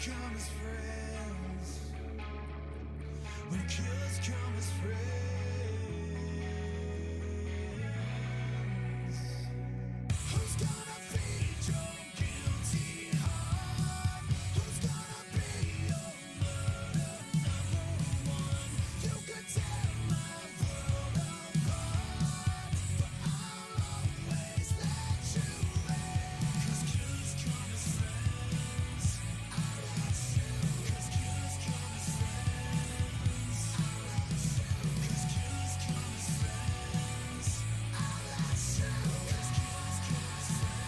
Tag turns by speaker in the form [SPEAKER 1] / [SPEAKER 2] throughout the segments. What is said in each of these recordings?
[SPEAKER 1] come as friends, when killers come as friends. Who's gonna feed your guilty heart? Who's gonna be your murder number one? You could tear my world apart, but I'll always let you in. 'Cause killers come as friends. I'll let you. 'Cause killers come as friends. I'll let you. 'Cause killers come as friends. I'll let you. 'Cause killers come as friends.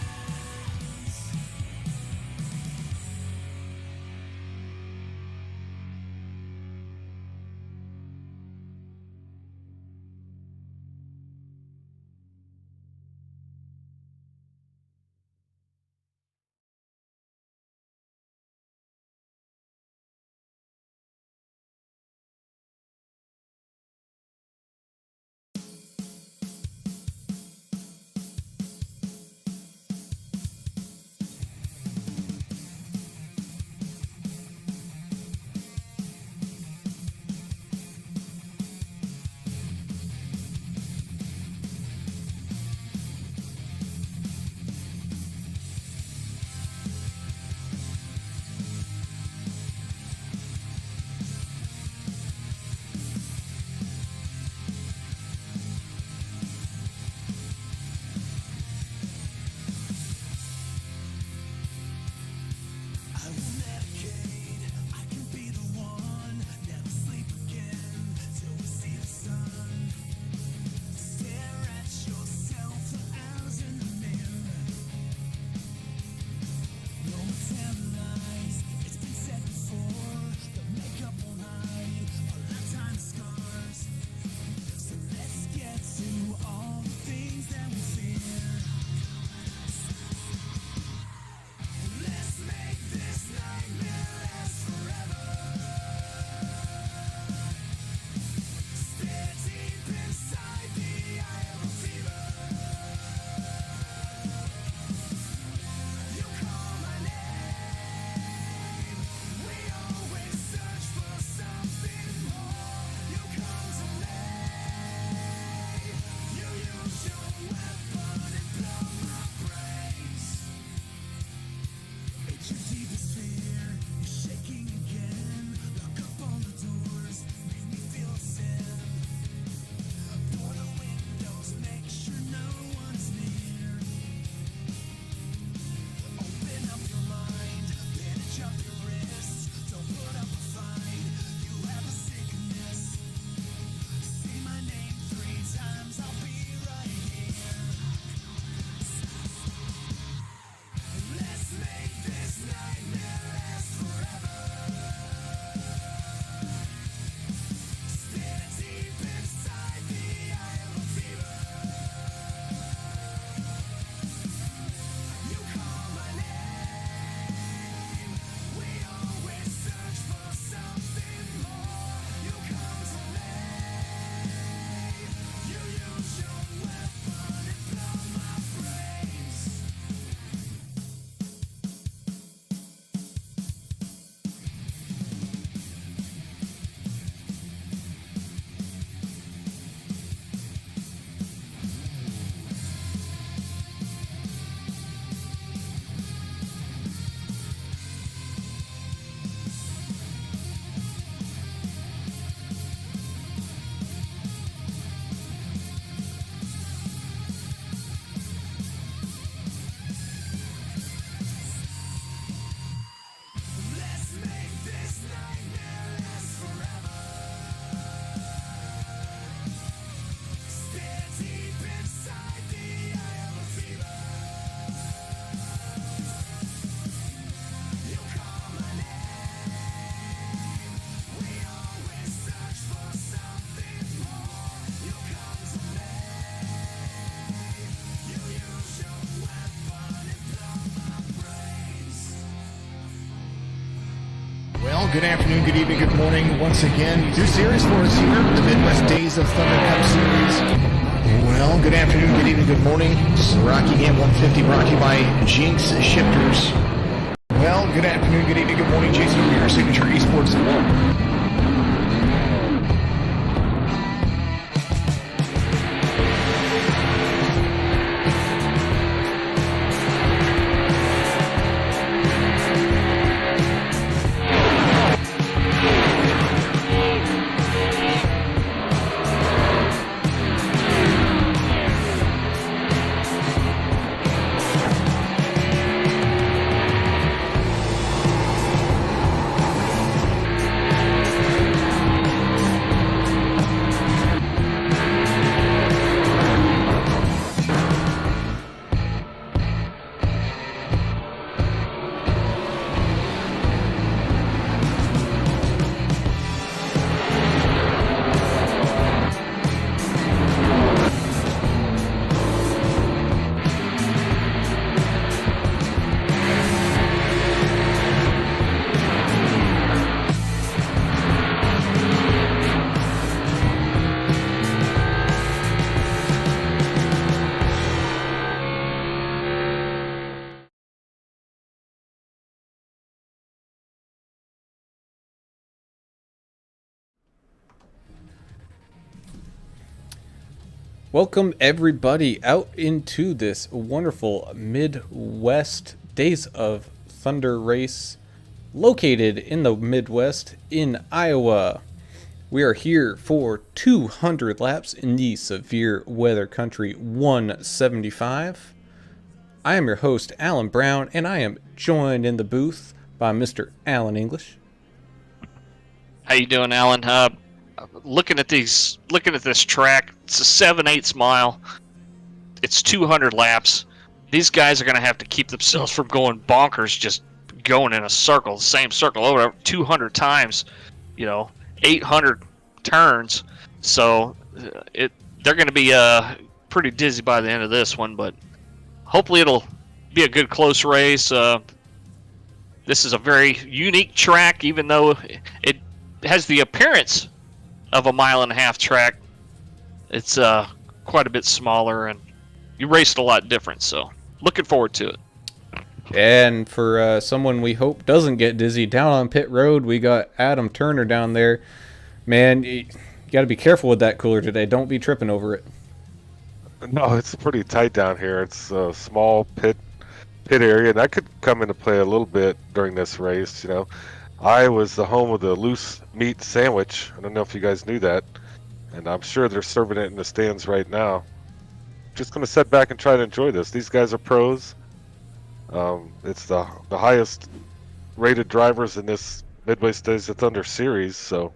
[SPEAKER 1] I will medicate, I can be the one. Never sleep again till we see the sun. Stare at yourself for hours in the mirror. No more telling lies, it's been said before. The makeup won't hide our lifetime scars. So let's get to all the things that we fear. Let's make this nightmare last forever. Stare deep inside the eye of a fever. You call my name. We always search for something more. You come to me. You use your weapon and blow my brains. It's your deepest fear, you're shaking again. Lock up all the doors, make me feel sin. Pour the windows, make sure no one's near. Open up your mind, bandage up your wrists. Don't put up a fight, you have a sickness. Say my name 3 times, I'll be right here. Let's make this nightmare last forever. Stare deep inside the eye of a fever. You call my name. We always search for something more. You come to me. You use your weapon and blow my brains. Let's make this nightmare last forever. Stare deep inside the eye of a fever. You call my name. We always search for something more. You come to me. You use your weapon and blow my brains.
[SPEAKER 2] Well, good afternoon, good evening, good morning. Once again, new series for us here, the Midwest Days of Thunder Cup Series. Well, good afternoon, good evening, good morning. This is Rocky Game 150 brought to you by Jinx Shifters. Well, good afternoon, good evening, good morning. Jason over here, Signature Esports. Welcome everybody out into this wonderful Midwest Days of Thunder race located in the Midwest in Iowa. We are here for 200 laps in the severe weather country 175. I am your host Alan Brown, and I am joined in the booth by Mr. Alan English.
[SPEAKER 3] How you doing, Alan? Looking at this track, it's a 7/8 mile. It's 200 laps. These guys are going to have to keep themselves from going bonkers, just going in a circle, the same circle over 200 times. 800 turns. So they're going to be pretty dizzy by the end of this one, but hopefully it'll be a good close race. This is a very unique track, even though it has the appearance of a 1.5-mile track. It's quite a bit smaller, and you raced a lot different, so looking forward to it.
[SPEAKER 4] And for someone we hope doesn't get dizzy, down on pit road, we got Adam Turner down there. Man, you got to be careful with that cooler today. Don't be tripping over it.
[SPEAKER 5] No, it's pretty tight down here. It's a small pit area, and that could come into play a little bit during this race. I was the home of the loose meat sandwich. I don't know if you guys knew that, and I'm sure they're serving it in the stands right now. Just going to sit back and try to enjoy this. These guys are pros. It's the highest rated drivers in this Midwest Days of Thunder series, so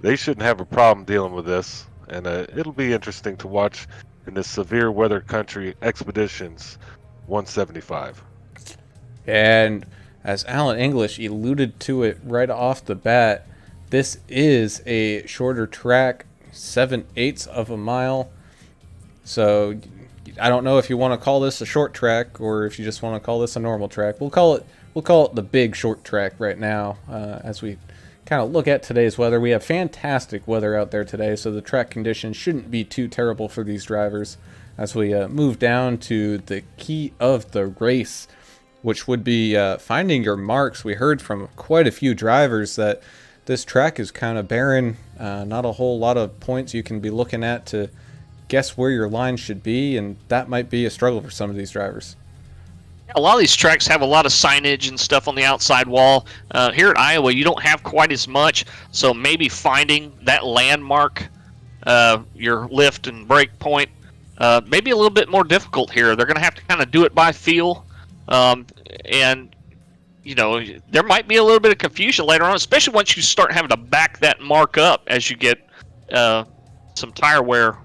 [SPEAKER 5] they shouldn't have a problem dealing with this, and it'll be interesting to watch in this severe weather country Expeditions 175.
[SPEAKER 4] And as Alan English alluded to it right off the bat, this is a shorter track, 7/8 of a mile. So I don't know if you want to call this a short track or if you just want to call this a normal track. We'll call it the big short track right now. As we kind of look at today's weather, we have fantastic weather out there today, so the track conditions shouldn't be too terrible for these drivers. As we move down to the key of the race, which would be finding your marks. We heard from quite a few drivers that this track is kind of barren. Not a whole lot of points you can be looking at to guess where your line should be, and that might be a struggle for some of these drivers.
[SPEAKER 3] A lot of these tracks have a lot of signage and stuff on the outside wall. Here at Iowa, you don't have quite as much, so maybe finding that landmark, your lift and brake point, maybe a little bit more difficult here. They're going to have to kind of do it by feel. And there might be a little bit of confusion later on, especially once you start having to back that mark up as you get some tire wear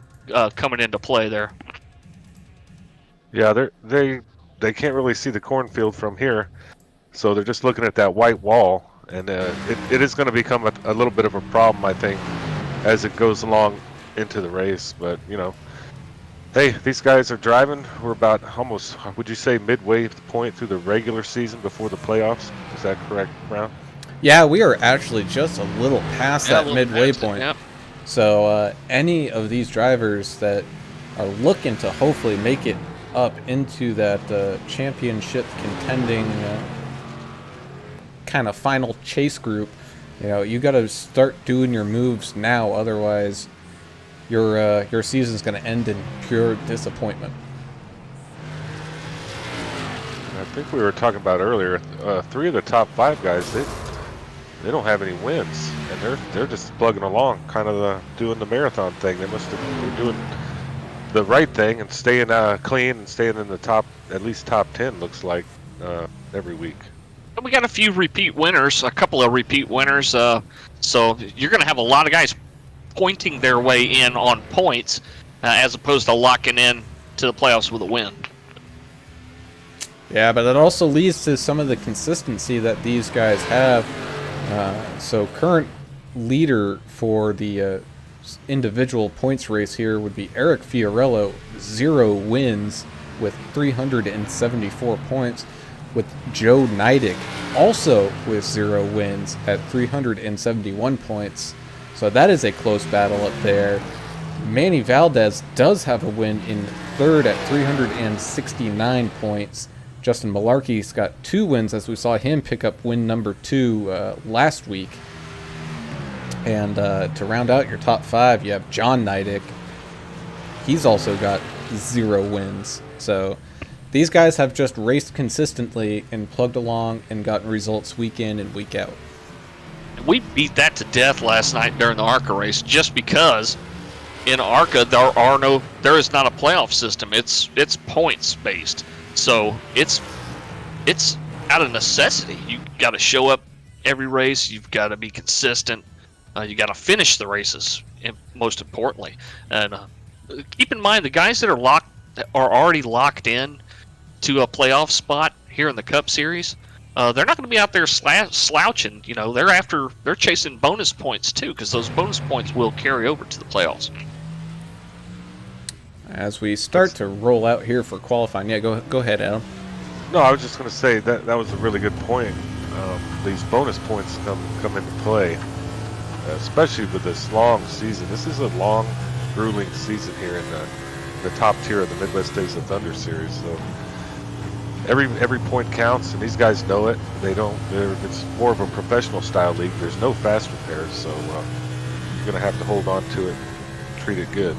[SPEAKER 3] coming into play there.
[SPEAKER 5] Yeah, they can't really see the cornfield from here, so they're just looking at that white wall, and it is going to become a little bit of a problem, I think, as it goes along into the race. But hey, these guys are driving. We're about almost, would you say, midway point through the regular season before the playoffs? Is that correct, Brown?
[SPEAKER 4] Yeah, we are actually just a little past that midway point.
[SPEAKER 3] Yep.
[SPEAKER 4] So any of these drivers that are looking to hopefully make it up into that championship contending
[SPEAKER 2] kind of final chase group, you got to start doing your moves now. Otherwise, your season's going to end in pure disappointment.
[SPEAKER 5] I think we were talking about earlier. 3 of the top 5 guys, they don't have any wins, and they're just plugging along, kind of doing the marathon thing. They're doing the right thing and staying clean and staying in the top, at least top 10 looks like, every week.
[SPEAKER 3] We got a few repeat winners, a couple of repeat winners. So you're going to have a lot of guys pointing their way in on points, as opposed to locking in to the playoffs with a win.
[SPEAKER 2] Yeah, but that also leads to some of the consistency that these guys have. So current leader for the individual points race here would be Eric Fiorello, 0 wins with 374 points, with Joe Neidig also with 0 wins at 371 points. So that is a close battle up there. Manny Valdez does have a win in 3rd at 369 points. Justin Malarkey's got 2 wins, as we saw him pick up win number 2 last week. And to round out your top 5, you have John Neidig. He's also got 0 wins. So these guys have just raced consistently and plugged along and gotten results week in and week out.
[SPEAKER 3] We beat that to death last night during the ARCA race, just because in ARCA there is not a playoff system. It's points based. So it's out of necessity. You got to show up every race. You've got to be consistent. You got to finish the races, most importantly. And keep in mind, the guys that are already locked in to a playoff spot here in the Cup Series, they're not going to be out there slouching. They're chasing bonus points too, because those bonus points will carry over to the playoffs.
[SPEAKER 2] As we start to roll out here for qualifying, yeah, go ahead, Adam.
[SPEAKER 5] No, I was just going to say that was a really good point. These bonus points come into play, especially with this long season. This is a long, grueling season here in the top tier of the Midwest Days of Thunder series. So every point counts, and these guys know it. It's more of a professional style league. There's no fast repairs, so you're going to have to hold on to it, treat it good.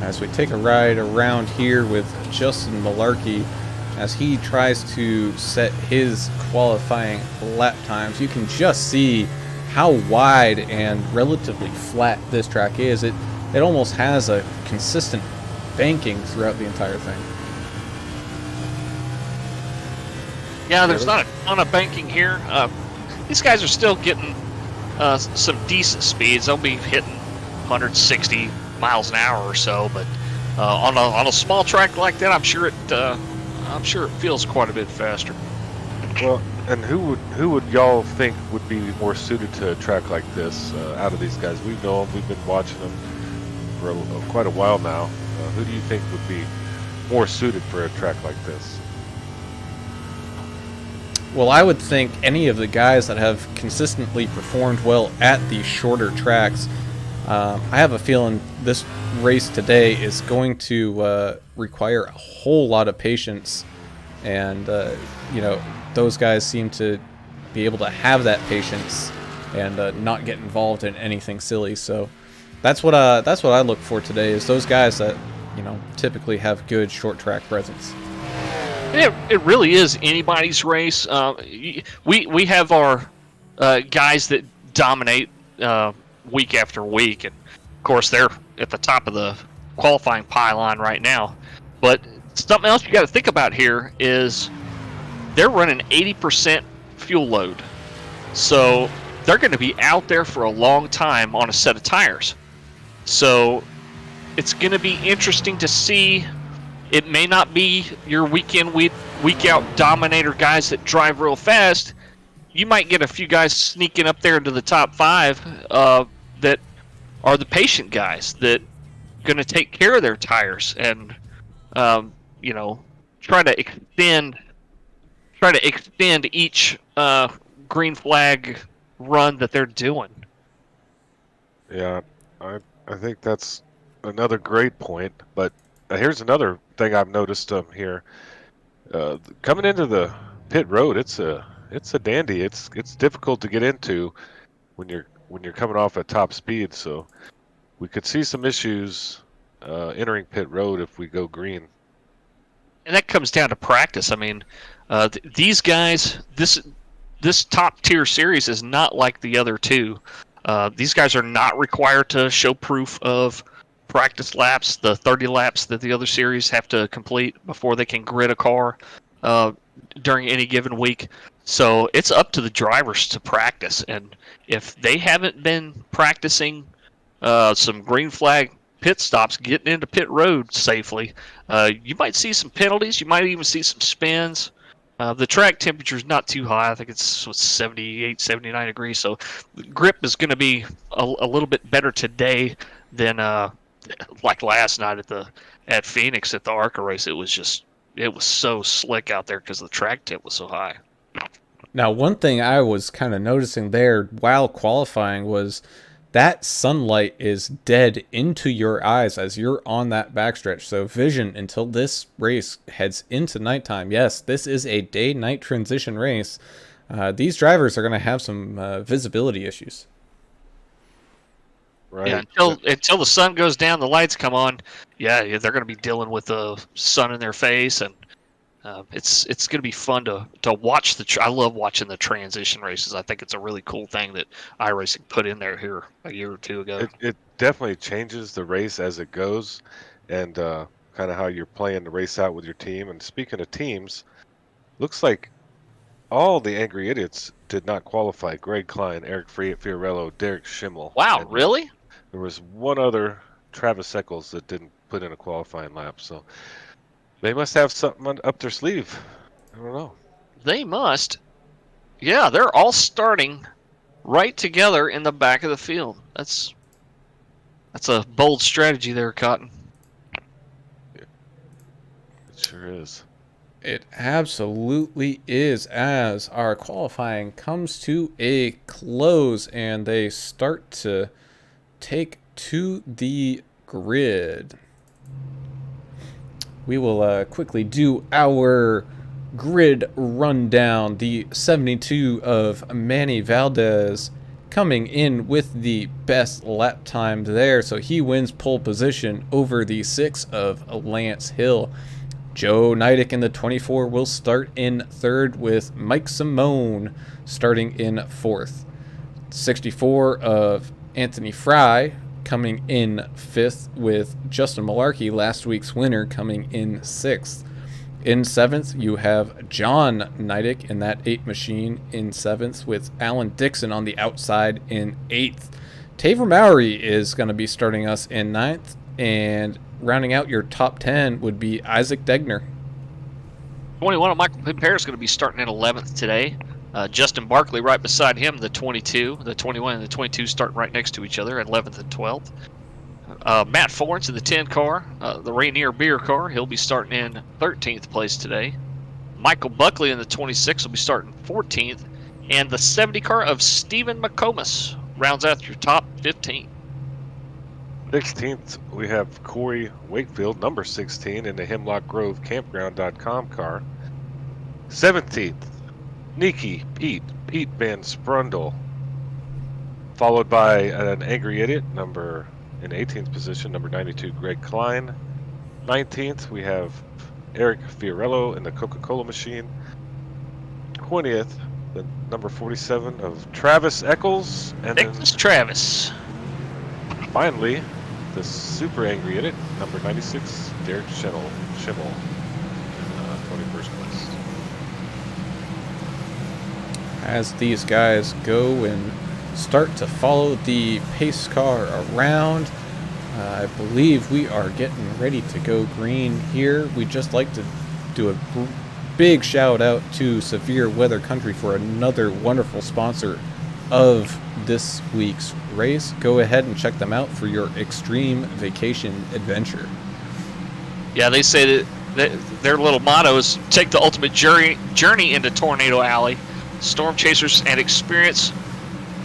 [SPEAKER 2] As we take a ride around here with Justin Malarkey, as he tries to set his qualifying lap times, you can just see how wide and relatively flat this track is. It almost has a consistent banking throughout the entire thing.
[SPEAKER 3] Yeah, there's not a ton of banking here. These guys are still getting some decent speeds. They'll be hitting 160 miles an hour or so, but on a small track like that, I'm sure it feels quite a bit faster.
[SPEAKER 5] Well, and who would y'all think would be more suited to a track like this out of these guys? We know them. We've been watching them for quite a while now. Who do you think would be more suited for a track like this?
[SPEAKER 2] Well, I would think any of the guys that have consistently performed well at these shorter tracks. I have a feeling this race today is going to require a whole lot of patience, and those guys seem to be able to have that patience and not get involved in anything silly. So that's what I look for today, is those guys that typically have good short track presence.
[SPEAKER 3] It really is anybody's race. We have our guys that dominate week after week, and of course they're at the top of the qualifying pylon right now. But something else you got to think about here is they're running 80% fuel load, so they're going to be out there for a long time on a set of tires. So it's going to be interesting to see. It may not be your week in, week out dominator guys that drive real fast. You might get a few guys sneaking up there into the top 5 that are the patient guys that are going to take care of their tires and try to extend each green flag run that they're doing.
[SPEAKER 5] Yeah, I think that's another great point. But here's another thing I've noticed here. Coming into the pit road, it's a it's a dandy. It's difficult to get into when you're coming off at top speed. So we could see some issues entering pit road if we go green.
[SPEAKER 3] And that comes down to practice. I mean, these guys, this top tier series is not like the other two. These guys are not required to show proof of practice laps, the 30 laps that the other series have to complete before they can grid a car during any given week. So it's up to the drivers to practice. And if they haven't been practicing some green flag pit stops, getting into pit road safely, you might see some penalties. You might even see some spins. The track temperature is not too high. I think it's 78, 79 degrees. So the grip is going to be a little bit better today than like last night at Phoenix at the ARCA race. It was so slick out there because the track temp was so high.
[SPEAKER 2] Now, one thing I was kind of noticing there while qualifying was that sunlight is dead into your eyes as you're on that backstretch. So vision until this race heads into nighttime. Yes, this is a day-night transition race. These drivers are going to have some visibility issues.
[SPEAKER 5] Right.
[SPEAKER 3] Yeah, until the sun goes down, the lights come on. Yeah, they're going to be dealing with the sun in their face, and it's going to be fun to watch I love watching the transition races. I think it's a really cool thing that iRacing put in there here a year or two ago.
[SPEAKER 5] It definitely changes the race as it goes, and kind of how you're playing the race out with your team. And speaking of teams, looks like all the Angry Idiots did not qualify. Greg Klein, Eric Fiorello, Derek Schimmel.
[SPEAKER 3] Wow,
[SPEAKER 5] and
[SPEAKER 3] really?
[SPEAKER 5] There was one other, Travis Eccles, that didn't put in a qualifying lap. So they must have something up their sleeve. I don't know.
[SPEAKER 3] They must. Yeah, they're all starting right together in the back of the field. That's a bold strategy there, Cotton.
[SPEAKER 5] It sure is.
[SPEAKER 2] It absolutely is, as our qualifying comes to a close and they start to take to the grid. We will quickly do our grid rundown. The 72 of Manny Valdez coming in with the best lap time there, so he wins pole position over the 6 of Lance Hill. Joe Nidick in the 24 will start in third, with Mike Simone starting in fourth. 64 of Anthony Fry coming in fifth, with Justin Malarkey, last week's winner, coming in sixth. In seventh, you have John Nidick in that 8 machine in seventh, with Alan Dixon on the outside in eighth. Taver Mowry is going to be starting us in ninth, and rounding out your top 10 would be Isaac Degner.
[SPEAKER 3] 21 of Michael Pimpere is going to be starting in 11th today. Justin Barkley right beside him, the 22. The 21 and the 22 starting right next to each other at 11th and 12th. Matt Forens in the 10 car, the Rainier Beer car. He'll be starting in 13th place today. Michael Buckley in the 26 will be starting 14th. And the 70 car of Stephen McComas rounds out your top 15.
[SPEAKER 5] 16th, we have Corey Wakefield, number 16, in the Hemlock Grove Campground.com car. 17th, Nikki Pete Van Sprundle, followed by an Angry Idiot, in 18th position, number 92, Greg Klein. 19th, we have Eric Fiorello in the Coca-Cola machine. 20th, the number 47 of Travis Eccles. And
[SPEAKER 3] Nicholas Travis.
[SPEAKER 5] Finally, the super Angry Idiot, number 96, Derek Schimmel, in 21st place.
[SPEAKER 2] As these guys go and start to follow the pace car around, I believe we are getting ready to go green here. We'd just like to do a big shout out to Severe Weather Country for another wonderful sponsor of this week's race. Go ahead and check them out for your extreme vacation adventure.
[SPEAKER 3] Yeah, they say that their little motto is take the ultimate journey into Tornado Alley. Storm Chasers and experience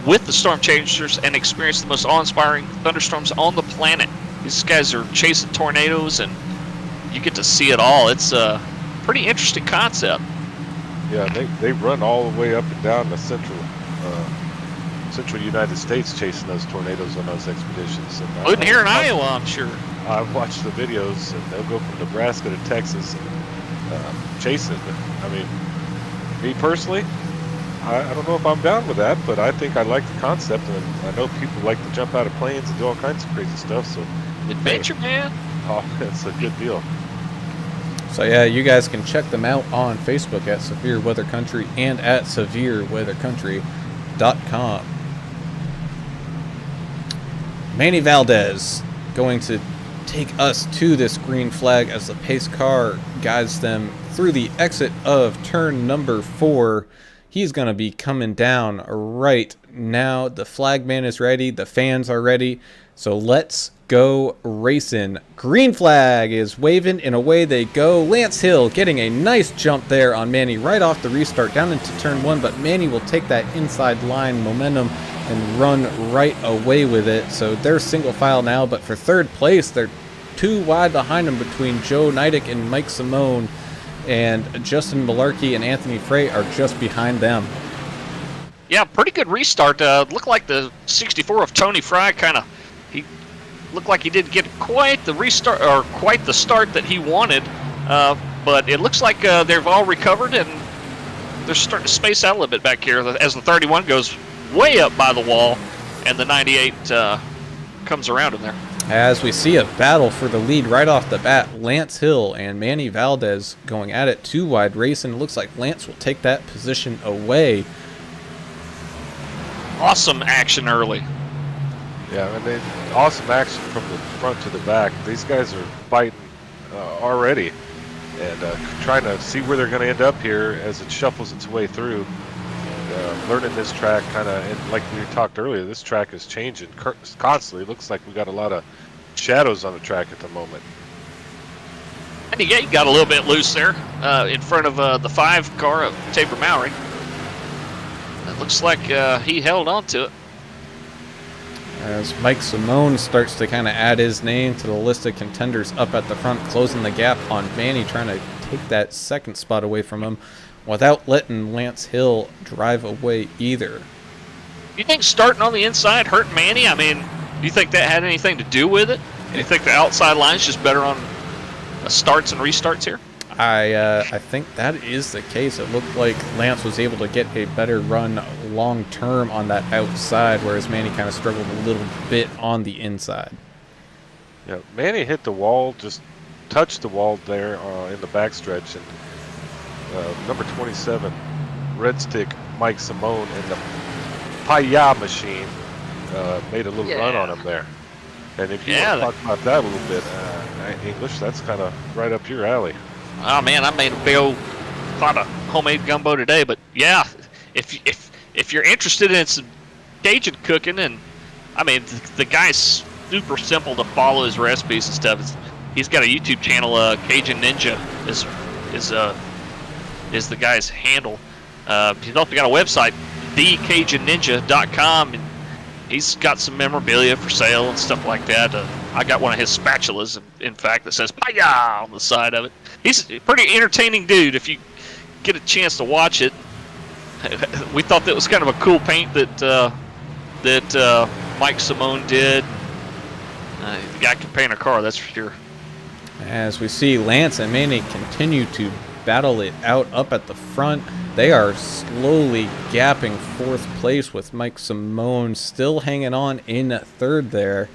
[SPEAKER 3] with the Storm Chasers and experience the most awe-inspiring thunderstorms on the planet. These guys are chasing tornadoes and you get to see it all. It's a pretty interesting concept.
[SPEAKER 5] Yeah, they run all the way up and down the central United States chasing those tornadoes on those expeditions. And
[SPEAKER 3] Including here in Iowa, I'm sure.
[SPEAKER 5] I've watched the videos, and they'll go from Nebraska to Texas and chase it. I mean, me personally, I don't know if I'm down with that, but I think I like the concept, and I know people like to jump out of planes and do all kinds of crazy stuff. So,
[SPEAKER 3] Adventure, man.
[SPEAKER 5] oh, it's a good deal.
[SPEAKER 2] So yeah, you guys can check them out on Facebook at Severe Weather Country and at severeweathercountry.com. Manny Valdez going to take us to this green flag as the pace car guides them through the exit of turn number 4. He's going to be coming down right now. The flagman is ready. The fans are ready. So let's go racing. Green flag is waving, and away they go. Lance Hill getting a nice jump there on Manny right off the restart down into turn 1, but Manny will take that inside line momentum and run right away with it. So they're single file now, but for third place, they're 2 wide behind them between Joe Nidick and Mike Simone, and Justin Malarkey and Anthony Frey are just behind them.
[SPEAKER 3] Yeah, pretty good restart. Looked like the 64 of Tony Fry he looked like he didn't get quite the restart or quite the start that he wanted, but it looks like they've all recovered and they're starting to space out a little bit back here as the 31 goes way up by the wall and the 98 comes around in there.
[SPEAKER 2] As we see a battle for the lead right off the bat, Lance Hill and Manny Valdez going at it 2 wide racing. It looks like Lance will take that position away.
[SPEAKER 3] Awesome action early.
[SPEAKER 5] Yeah, and then awesome action from the front to the back. These guys are fighting already and trying to see where they're going to end up here as it shuffles its way through. Learning this track kind of, and like we talked earlier, this track is changing constantly. It looks like we got a lot of shadows on the track at the moment.
[SPEAKER 3] And he got a little bit loose there in front of the 5 car of Tabor Mowry. It looks like he held on to it.
[SPEAKER 2] As Mike Simone starts to kind of add his name to the list of contenders up at the front, closing the gap on Manny, trying to take that second spot away from him without letting Lance Hill drive away either.
[SPEAKER 3] Do you think starting on the inside hurt Manny? I mean, do you think that had anything to do with it? Do you think the outside line's just better on starts and restarts here?
[SPEAKER 2] I think that is the case. It looked like Lance was able to get a better run long term on that outside, whereas Manny kind of struggled a little bit on the inside.
[SPEAKER 5] Yeah, Manny hit the wall, just touched the wall there in the backstretch, and number 27, Red Stick Mike Simone in the Paya machine made a little run on him there. And if you want to talk about that a little bit, English, that's kind of right up your alley.
[SPEAKER 3] Oh man, I made a big old pot of homemade gumbo today. But yeah, if you're interested in some Cajun cooking, and I mean the guy's super simple to follow his recipes and stuff. He's got a YouTube channel, Cajun Ninja is the guy's handle. He's also got a website, thecajunninja.com, and he's got some memorabilia for sale and stuff like that. I got one of his spatulas, in fact, that says "Paya" on the side of it. He's a pretty entertaining dude if you get a chance to watch it. We thought that was kind of a cool paint that Mike Simone did. The guy can paint a car, that's for sure.
[SPEAKER 2] As we see Lance and Manny continue to battle it out up at the front, they are slowly gapping 4th place with Mike Simone still hanging on in 3rd there.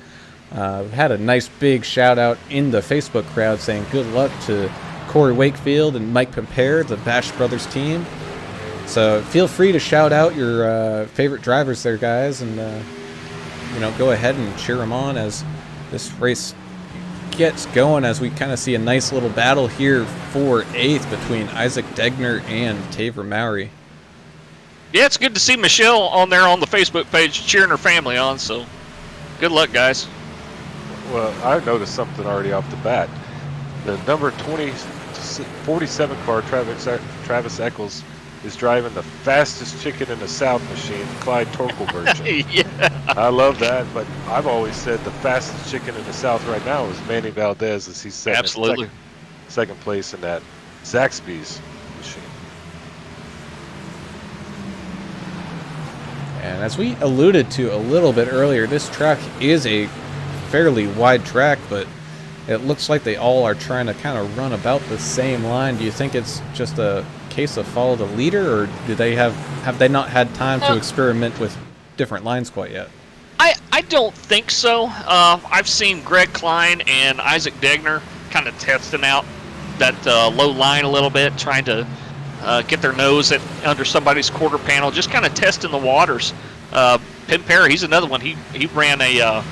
[SPEAKER 2] Had a nice big shout out in the Facebook crowd saying good luck to Corey Wakefield and Mike Pempere, the Bash Brothers team. So feel free to shout out your favorite drivers there, guys, and go ahead and cheer them on as this race gets going, as we kind of see a nice little battle here for 8th between Isaac Degner and Tabor Mowry.
[SPEAKER 3] Yeah, it's good to see Michelle on there on the Facebook page cheering her family on, so good luck, guys.
[SPEAKER 5] Well, I noticed something already off the bat. The number 47 car, Travis Eccles, is driving the fastest chicken in the South machine, Clyde Torkel version.
[SPEAKER 3] Yeah.
[SPEAKER 5] I love that, but I've always said the fastest chicken in the South right now is Manny Valdez, as he's setting
[SPEAKER 3] Absolutely.
[SPEAKER 5] second place in that Zaxby's machine.
[SPEAKER 2] And as we alluded to a little bit earlier, this track is a fairly wide track, but it looks like they all are trying to kind of run about the same line. Do you think it's just a case of follow the leader, or do they have they not had time to experiment with different lines quite yet?
[SPEAKER 3] I don't think so. I've seen Greg Klein and Isaac Degner kind of testing out that low line a little bit, trying to get their nose under somebody's quarter panel, just kind of testing the waters. Pim Perry, he's another one. He ran a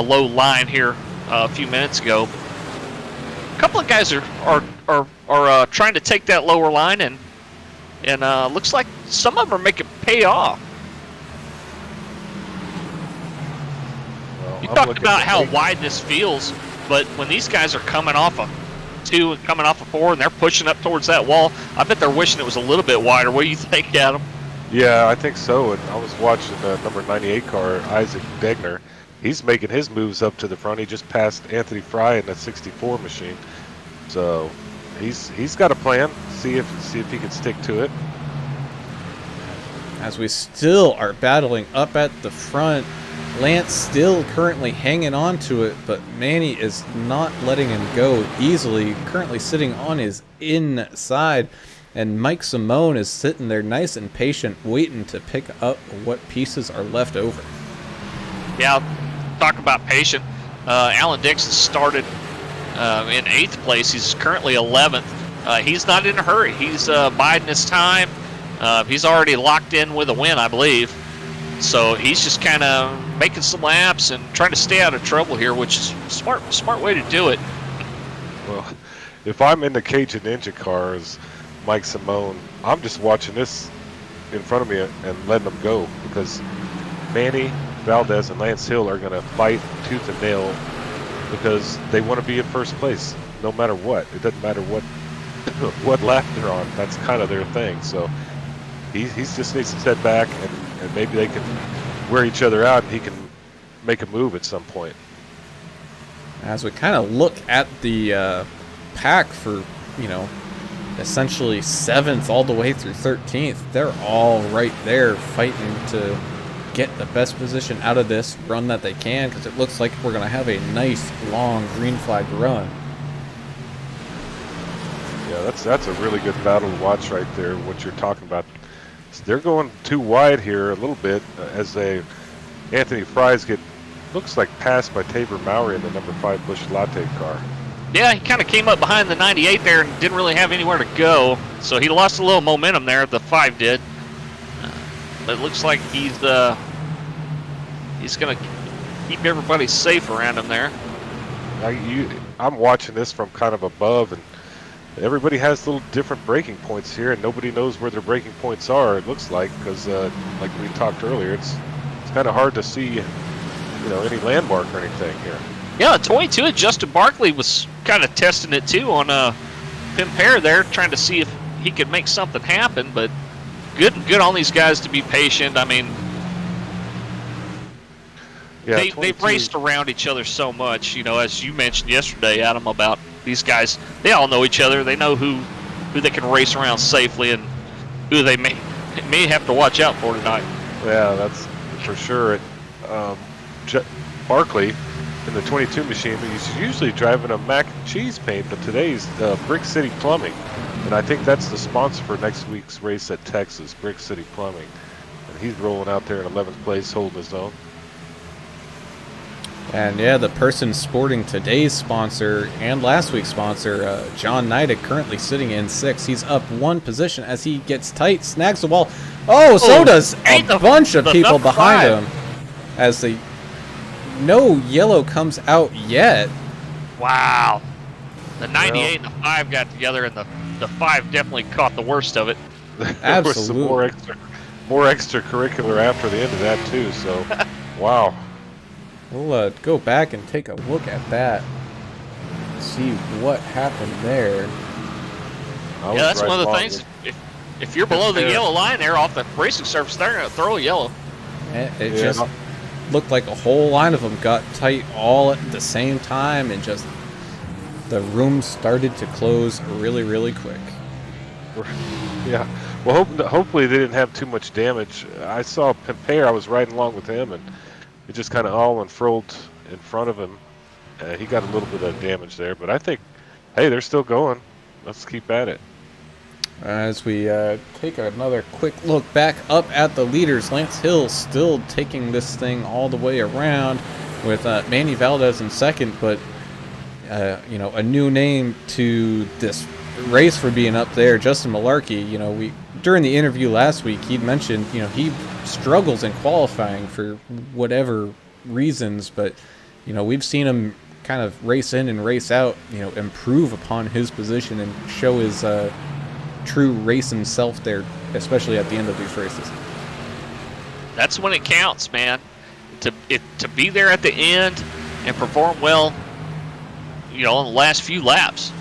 [SPEAKER 3] low line here a few minutes ago. A couple of guys are trying to take that lower line, and looks like some of them are making pay off.
[SPEAKER 5] Well,
[SPEAKER 3] You
[SPEAKER 5] I'm
[SPEAKER 3] talked
[SPEAKER 5] looking
[SPEAKER 3] about
[SPEAKER 5] at
[SPEAKER 3] how
[SPEAKER 5] Nate.
[SPEAKER 3] wide this feels, but when these guys are coming off a 2 and coming off a 4, and they're pushing up towards that wall, I bet they're wishing it was a little bit wider. What do you think, Adam?
[SPEAKER 5] Yeah, I think so. And I was watching the number 98 car, Isaac Degner. He's making his moves up to the front. He just passed Anthony Fry in that 64 machine. So he's got a plan. See if he can stick to it.
[SPEAKER 2] As we still are battling up at the front, Lance still currently hanging on to it, but Manny is not letting him go easily, currently sitting on his inside, and Mike Simone is sitting there nice and patient, waiting to pick up what pieces are left over.
[SPEAKER 3] Yeah, talk about patient. Alan Dixon started in 8th place. He's currently 11th. He's not in a hurry. He's biding his time. He's already locked in with a win, I believe. So he's just kind of making some laps and trying to stay out of trouble here, which is a smart way to do it.
[SPEAKER 5] Well, if I'm in the Cajun Ninja car as Mike Simone, I'm just watching this in front of me and letting them go, because Manny Valdez and Lance Hill are going to fight tooth and nail because they want to be in first place no matter what. It doesn't matter what lap they're on. That's kind of their thing. So he just needs to step back, and maybe they can wear each other out, and he can make a move at some point.
[SPEAKER 2] As we kind of look at the pack for, essentially 7th all the way through 13th, they're all right there fighting to get the best position out of this run that they can, because it looks like we're going to have a nice long green flag run.
[SPEAKER 5] Yeah, that's a really good battle to watch right there, what you're talking about. They're going too wide here a little bit as Anthony Fries looks like passed by Tabor Mowry in the number 5 Busch Latte car.
[SPEAKER 3] Yeah, he kind of came up behind the 98 there and didn't really have anywhere to go. So he lost a little momentum there, the 5 did. But it looks like he's going to keep everybody safe around him there.
[SPEAKER 5] I'm watching this from kind of above, and everybody has little different breaking points here, and nobody knows where their breaking points are, it looks like, because like we talked earlier, it's kind of hard to see any landmark or anything here.
[SPEAKER 3] Yeah, 22, Justin Barkley was kind of testing it too on Pim Pear there, trying to see if he could make something happen, but good on these guys to be patient. I mean,
[SPEAKER 5] Yeah,
[SPEAKER 3] they've raced around each other so much, as you mentioned yesterday, Adam, about these guys. They all know each other. They know who they can race around safely and who they may have to watch out for tonight.
[SPEAKER 5] Yeah, that's for sure. Barkley in the 22 machine, he's usually driving a mac and cheese paint, but today's Brick City Plumbing, and I think that's the sponsor for next week's race at Texas, Brick City Plumbing. And he's rolling out there in 11th place, holding his own.
[SPEAKER 2] And yeah, the person sporting today's sponsor and last week's sponsor, John Neidig, currently sitting in 6th. He's up 1 position as he gets tight, snags the wall. Oh, so does a bunch of people behind him. As no yellow comes out yet.
[SPEAKER 3] Wow. The 98 and the 5 got together, and the 5 definitely caught the worst of it.
[SPEAKER 5] There was some more extracurricular after the end of that too, so wow.
[SPEAKER 2] We'll go back and take a look at that. See what happened there.
[SPEAKER 3] Yeah, that's one of the things. If you're below the yellow line there off the racing surface, they're going to throw a yellow.
[SPEAKER 2] It just looked like a whole line of them got tight all at the same time, and just the room started to close really, really quick.
[SPEAKER 5] Yeah, Well, hopefully they didn't have too much damage. I saw Pimpere. I was riding along with him, and it just kind of all unfurled in front of him. He got a little bit of damage there, but I think, hey, they're still going. Let's keep at it.
[SPEAKER 2] As we take another quick look back up at the leaders, Lance Hill still taking this thing all the way around with Manny Valdez in second, but a new name to this race for being up there, Justin Malarkey. We during the interview last week, he'd mentioned he struggles in qualifying for whatever reasons, but we've seen him kind of race in and race out, improve upon his position and show his true racing self there, especially at the end of these races.
[SPEAKER 3] That's when it counts, man. To be there at the end and perform well, in the last few laps.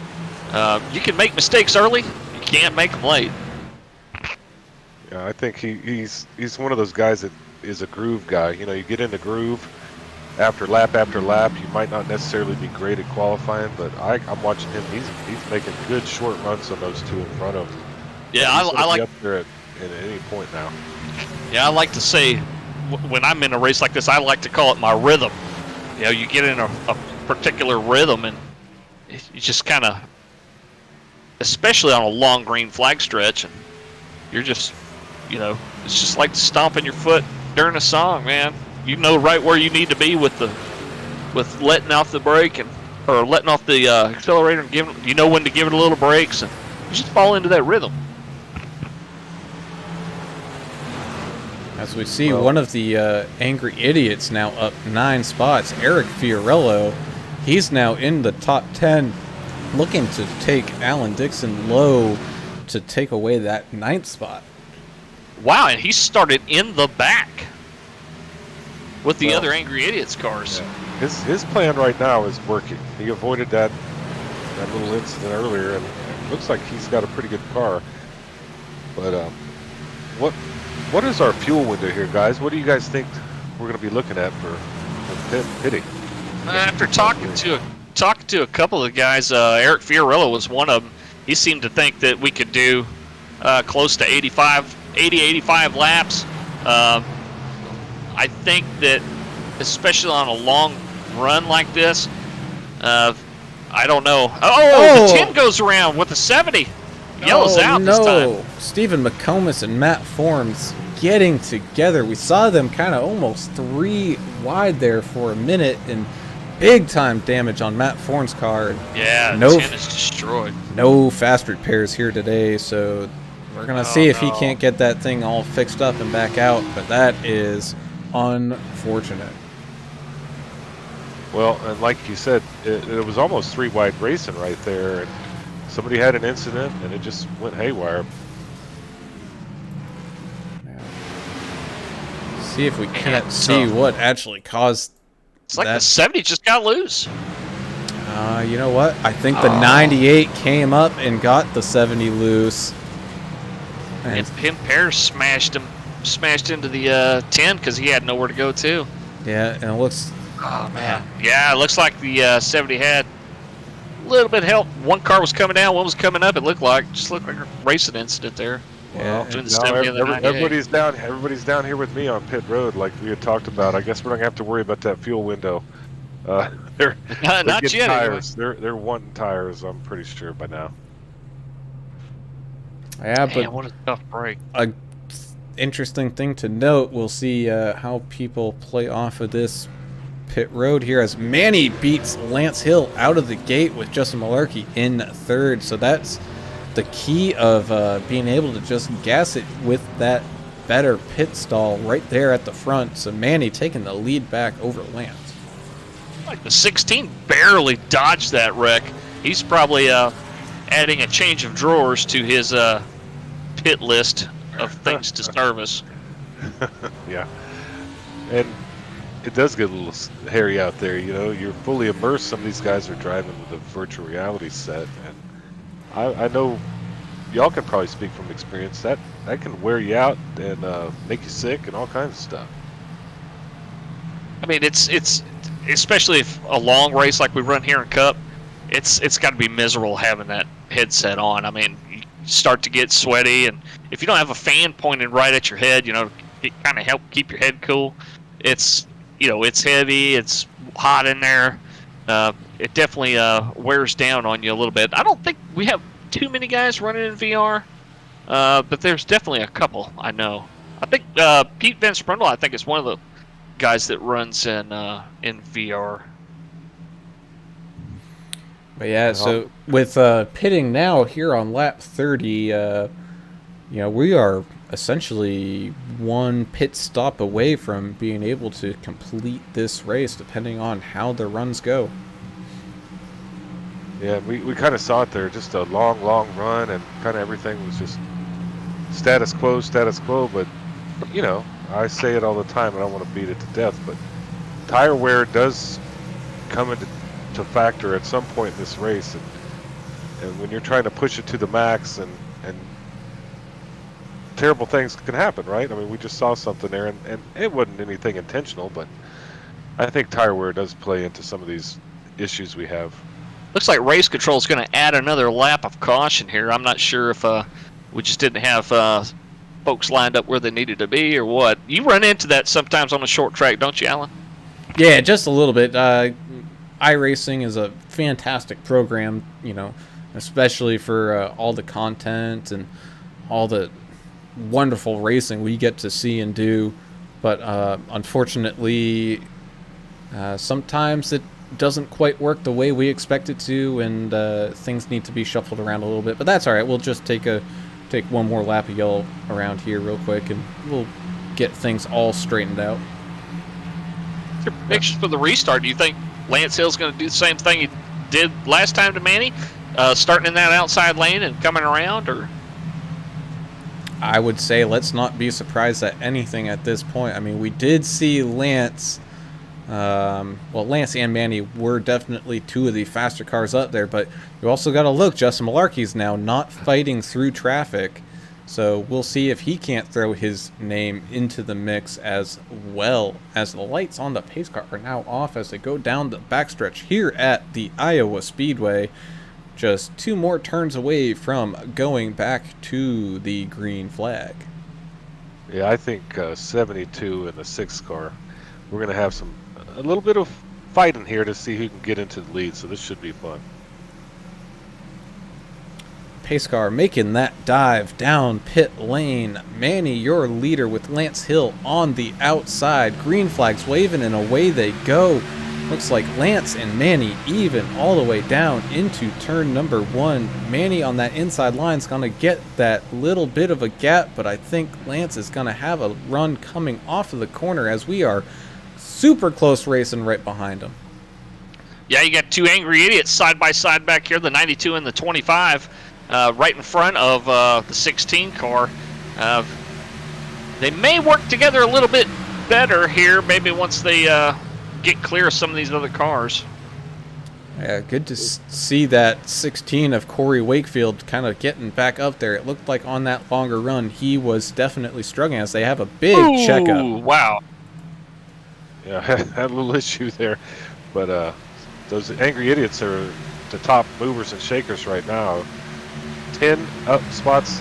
[SPEAKER 3] You can make mistakes early. You can't make them late.
[SPEAKER 5] Yeah, I think he's one of those guys that is a groove guy. You get in the groove after lap, you might not necessarily be great at qualifying, but I'm watching him. He's making good short runs on those two in front of him.
[SPEAKER 3] Yeah, I like
[SPEAKER 5] up there at any point now.
[SPEAKER 3] Yeah, I like to say when I'm in a race like this, I like to call it my rhythm. You get in a particular rhythm, and you just kind of, especially on a long green flag stretch, and you're just, it's just like stomping your foot during a song, man. You know right where you need to be with letting off the brake or letting off the accelerator, and when to give it a little brakes, and you just fall into that rhythm.
[SPEAKER 2] As we see, one of the angry idiots now up 9 spots, Eric Fiorello. He's now in the top 10, looking to take Alan Dixon low to take away that 9th spot.
[SPEAKER 3] Wow, and he started in the back with the other angry idiots cars.
[SPEAKER 5] Yeah. His plan right now is working. He avoided that little incident earlier, and it looks like he's got a pretty good car. But what is our fuel window here, guys? What do you guys think we're going to be looking at for pitting?
[SPEAKER 3] After talking to a couple of the guys, Eric Fiorello was one of them. He seemed to think that we could do close to 85 laps. I think that, especially on a long run like this, I don't know. Oh, the 10 goes around with the 70. Yellows out this time.
[SPEAKER 2] Stephen McComas and Matt Forms getting together. We saw them kind of almost 3 wide there for a minute, and big time damage on Matt Forms' car.
[SPEAKER 3] Yeah, the 10 is destroyed.
[SPEAKER 2] No fast repairs here today, so we're going to see if he can't get that thing all fixed up and back out, but that is unfortunate.
[SPEAKER 5] Well, and like you said, it was almost 3 wide racing right there, and somebody had an incident, and it just went haywire.
[SPEAKER 2] See if we can't see what actually caused.
[SPEAKER 3] It's like the 70 just got loose.
[SPEAKER 2] You know what? I think the 98 came up and got the 70 loose.
[SPEAKER 3] And Pimpere smashed into the 10 because he had nowhere to go to.
[SPEAKER 2] Yeah, and it looks.
[SPEAKER 3] Oh man. Yeah, it looks like the 70 had a little bit of help. One car was coming down, one was coming up. It looked like a racing incident there.
[SPEAKER 2] Yeah,
[SPEAKER 3] between the 70 and the 98.
[SPEAKER 5] Everybody's down here with me on pit road, like we had talked about. I guess we're not gonna have to worry about that fuel window. They're
[SPEAKER 3] not
[SPEAKER 5] getting
[SPEAKER 3] yet.
[SPEAKER 5] tires. They're wanting tires. I'm pretty sure by now.
[SPEAKER 2] Yeah,
[SPEAKER 3] Man,
[SPEAKER 2] but
[SPEAKER 3] what a tough break.
[SPEAKER 2] a interesting thing to note. We'll see how people play off of this pit road here as Manny beats Lance Hill out of the gate with Justin Malarkey in 3rd. So that's the key of being able to just gas it with that better pit stall right there at the front. So Manny taking the lead back over Lance.
[SPEAKER 3] Like the 16 barely dodged that wreck. He's probably adding a change of drawers to his pit list of things to service.
[SPEAKER 5] Yeah, and it does get a little hairy out there. You're fully immersed. Some of these guys are driving with a virtual reality set, and I know y'all can probably speak from experience. That can wear you out and make you sick and all kinds of stuff.
[SPEAKER 3] I mean, it's especially if a long race like we run here in Cup, it's got to be miserable having that headset on. I mean, start to get sweaty, and if you don't have a fan pointed right at your head, it kind of help keep your head cool. It's it's heavy, it's hot in there. It definitely wears down on you a little bit. I don't think we have too many guys running in VR, but there's definitely a couple I know. I think Pete Van Sprundle, I think, is one of the guys that runs in VR.
[SPEAKER 2] But yeah, so with pitting now here on lap 30, we are essentially one pit stop away from being able to complete this race, depending on how the runs go.
[SPEAKER 5] Yeah, we kind of saw it there, just a long run, and kind of everything was just status quo, but, I say it all the time, and I don't want to beat it to death, but tire wear does come into factor at some point in this race, and when you're trying to push it to the max, and terrible things can happen, right? I mean, we just saw something there, and it wasn't anything intentional, but I think tire wear does play into some of these issues we have.
[SPEAKER 3] Looks like race control is going to add another lap of caution here. I'm not sure if we just didn't have folks lined up where they needed to be or what. You run into that sometimes on a short track, don't you, Alan?
[SPEAKER 2] Yeah, just a little bit. iRacing is a fantastic program, especially for all the content and all the wonderful racing we get to see and do. But unfortunately, sometimes it doesn't quite work the way we expect it to, and things need to be shuffled around a little bit. But that's all right. We'll just take one more lap of yellow around here real quick, and we'll get things all straightened out.
[SPEAKER 3] Your predictions for the restart? Do you think Lance Hill's going to do the same thing he did last time to Manny, starting in that outside lane and coming around, or?
[SPEAKER 2] I would say let's not be surprised at anything at this point. I mean, we did see Lance. Lance and Manny were definitely two of the faster cars up there, but you also got to look. Justin Malarkey's now not fighting through traffic, so we'll see if he can't throw his name into the mix as well. As the lights on the pace car are now off as they go down the backstretch here at the Iowa Speedway. Just 2 more turns away from going back to the green flag.
[SPEAKER 5] Yeah, I think 72 in the 6th car, we're going to have a little bit of fighting here to see who can get into the lead, so this should be fun.
[SPEAKER 2] Pace car making that dive down pit lane. Manny, your leader, with Lance Hill on the outside. Green flags waving, and away they go. Looks like Lance and Manny even all the way down into turn number 1. Manny on that inside line is going to get that little bit of a gap, but I think Lance is going to have a run coming off of the corner as we are super close racing right behind him.
[SPEAKER 3] Yeah, you got 2 angry idiots side by side back here, the 92 and the 25, right in front of the 16 car. They may work together a little bit better here, maybe once they get clear of some of these other cars.
[SPEAKER 2] Yeah, good to see that 16 of Corey Wakefield kind of getting back up there. It looked like on that longer run he was definitely struggling as they have a big checkup.
[SPEAKER 3] Wow.
[SPEAKER 5] Yeah, had a little issue there, but those angry idiots are the top movers and shakers right now. 10 up spots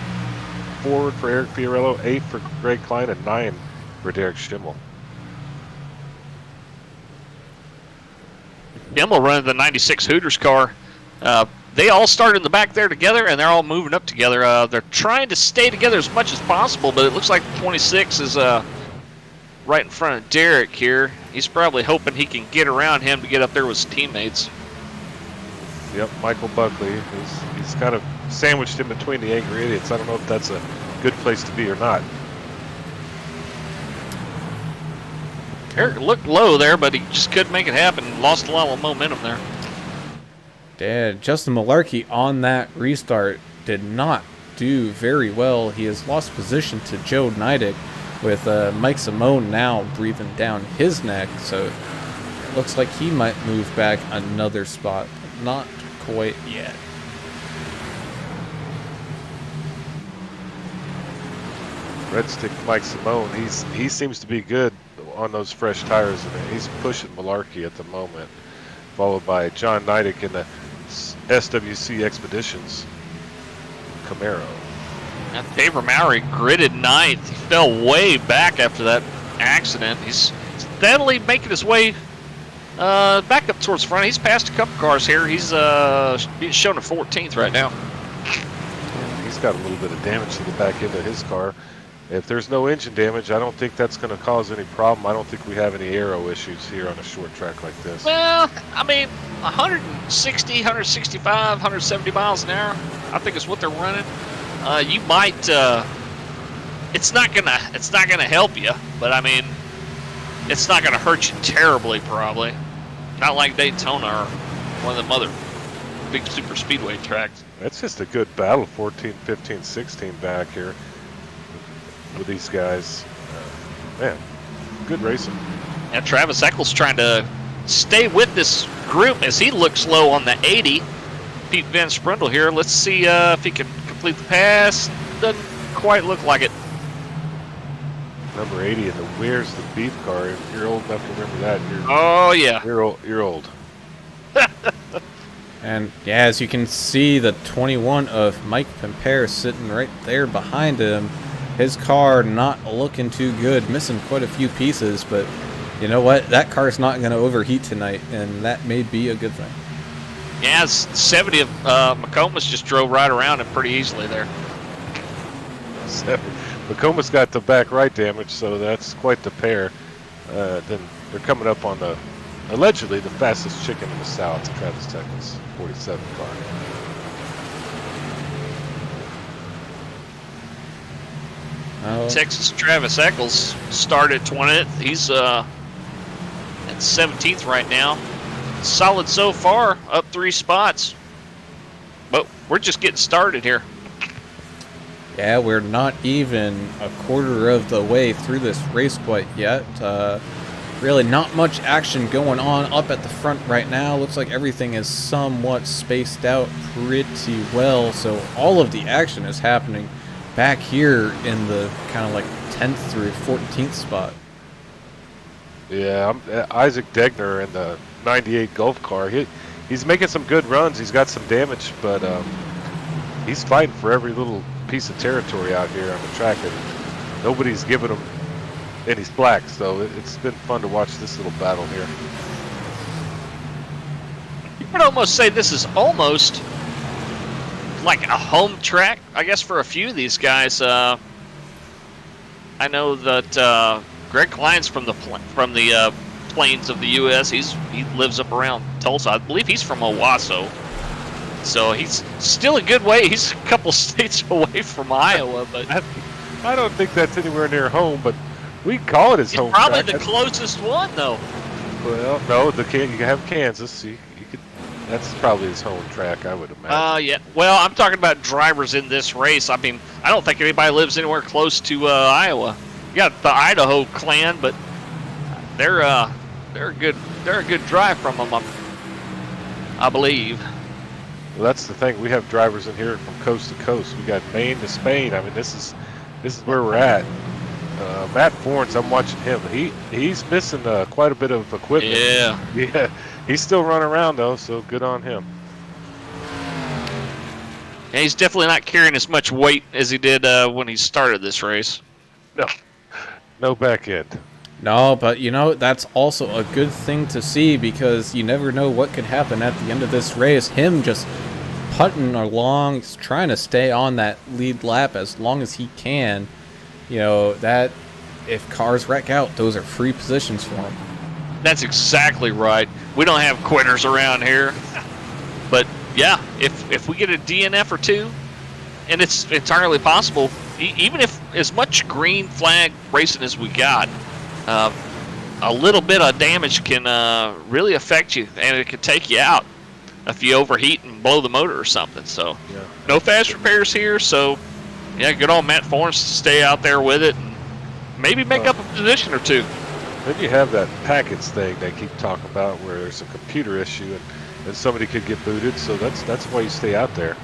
[SPEAKER 5] forward for Eric Fiorello, 8 for Greg Klein, and 9 for Derek Schimmel.
[SPEAKER 3] Schimmel running the 96 Hooters car. They all started in the back there together, and they're all moving up together. They're trying to stay together as much as possible, but it looks like 26 is right in front of Derek here. He's probably hoping he can get around him to get up there with his teammates.
[SPEAKER 5] Yep, Michael Buckley. He's kind of sandwiched in between the angry idiots. I don't know if that's a good place to be or not.
[SPEAKER 3] Eric looked low there, but he just couldn't make it happen. Lost a lot of momentum there.
[SPEAKER 2] Yeah, Justin Malarkey on that restart did not do very well. He has lost position to Joe Neidig, with Mike Simone now breathing down his neck. So it looks like he might move back another spot. Not quite yet.
[SPEAKER 5] Red Stick Mike Simone, he seems to be good on those fresh tires, and he's pushing Malarkey at the moment, followed by John Neidig in the SWC Expeditions. Camaro.
[SPEAKER 3] And Favor Mowry gritted ninth. He fell way back after that accident. He's steadily making his way back up towards the front. He's passed a couple cars here. He's shown a 14th right now.
[SPEAKER 5] He's got a little bit of damage to the back end of his car. If there's no engine damage, I don't think that's going to cause any problem. I don't think we have any aero issues here on a short track like this.
[SPEAKER 3] Well, I mean, 160, 165, 170 miles an hour, I think is what they're running. You might, it's not gonna help you, but I mean, it's not gonna hurt you terribly, probably. Not like Daytona or one of them other big super speedway tracks.
[SPEAKER 5] That's just a good battle, 14, 15, 16 back here with these guys. Man, good racing.
[SPEAKER 3] Yeah, Travis Eccles trying to stay with this group as he looks low on the 80. Pete Van Sprindle here. Let's see if he can complete the pass. Doesn't quite look like it.
[SPEAKER 5] Number 80 in the Where's the Beef car. If you're old enough to remember that,
[SPEAKER 3] Oh yeah.
[SPEAKER 5] you're old.
[SPEAKER 2] And yeah, as you can see, the 21 of Mike Pimpere sitting right there behind him. His car not looking too good, missing quite a few pieces, but you know what? That car's not going to overheat tonight, and that may be a good thing.
[SPEAKER 3] Yeah, 70 of McComas just drove right around him pretty easily there.
[SPEAKER 5] McComas got the back right damage, so that's quite the pair. Then they're coming up on the allegedly the fastest chicken in the South, Travis Eccles 47 car.
[SPEAKER 3] Texas Travis Eccles started 20th. He's at 17th right now. Solid so far, up 3 spots. But we're just getting started here.
[SPEAKER 2] Yeah, we're not even a quarter of the way through this race quite yet. Really not much action going on up at the front right now. Looks like everything is somewhat spaced out pretty well. So all of the action is happening back here in the kind of like 10th through 14th spot.
[SPEAKER 5] Yeah, Isaac Degner in the 98 Golf car. He's making some good runs. He's got some damage, but he's fighting for every little piece of territory out here on the track, and nobody's giving him any slack. So it's been fun to watch this little battle here.
[SPEAKER 3] You could almost say this is almost like a home track, I guess, for a few of these guys. I know that Greg Klein's from the plains of the U.S. He lives up around Tulsa. I believe he's from Owasso, so he's still a good way. He's a couple states away from Iowa, but
[SPEAKER 5] I don't think that's anywhere near home, but we call it his
[SPEAKER 3] it's
[SPEAKER 5] home
[SPEAKER 3] probably
[SPEAKER 5] track.
[SPEAKER 3] the closest one, though.
[SPEAKER 5] Well, no, you have Kansas. You could. That's probably his home track, I would imagine.
[SPEAKER 3] Yeah. Well, I'm talking about drivers in this race. I mean, I don't think anybody lives anywhere close to Iowa. You got the Idaho clan, but they're a good drive from them, I believe.
[SPEAKER 5] Well, that's the thing. We have drivers in here from coast to coast. We got Maine to Spain. I mean, this is where we're at. Matt Forns, I'm watching him. He's missing quite a bit of equipment. Yeah. He's still running around though, so good on him.
[SPEAKER 3] Yeah, he's definitely not carrying as much weight as he did when he started this race.
[SPEAKER 5] No back end.
[SPEAKER 2] No, but you know, that's also a good thing to see because you never know what could happen at the end of this race. Him just putting along, trying to stay on that lead lap as long as he can. You know, that if cars wreck out, those are free positions for him.
[SPEAKER 3] That's exactly right. We don't have quitters around here. But yeah, if we get a DNF or two, and it's entirely possible, even if as much green flag racing as we got, a little bit of damage can really affect you, and it can take you out if you overheat and blow the motor or something. So no fast repairs here. So yeah, good on Matt Fornes to stay out there with it and maybe make up a position or two.
[SPEAKER 5] Then you have that packets thing they keep talking about where there's a computer issue and somebody could get booted. So that's why you stay out there.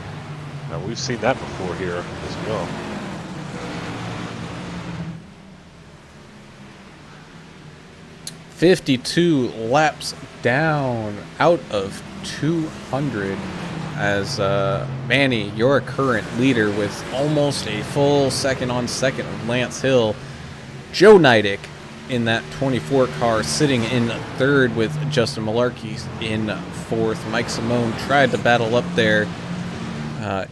[SPEAKER 5] We've seen that before here as well. .52 laps down out of 200.
[SPEAKER 2] as Manny, your current leader, with almost a full second on second of Lance Hill. Joe Nidick in that 24 car sitting in third with Justin Malarkey in fourth. Mike Simone tried to battle up there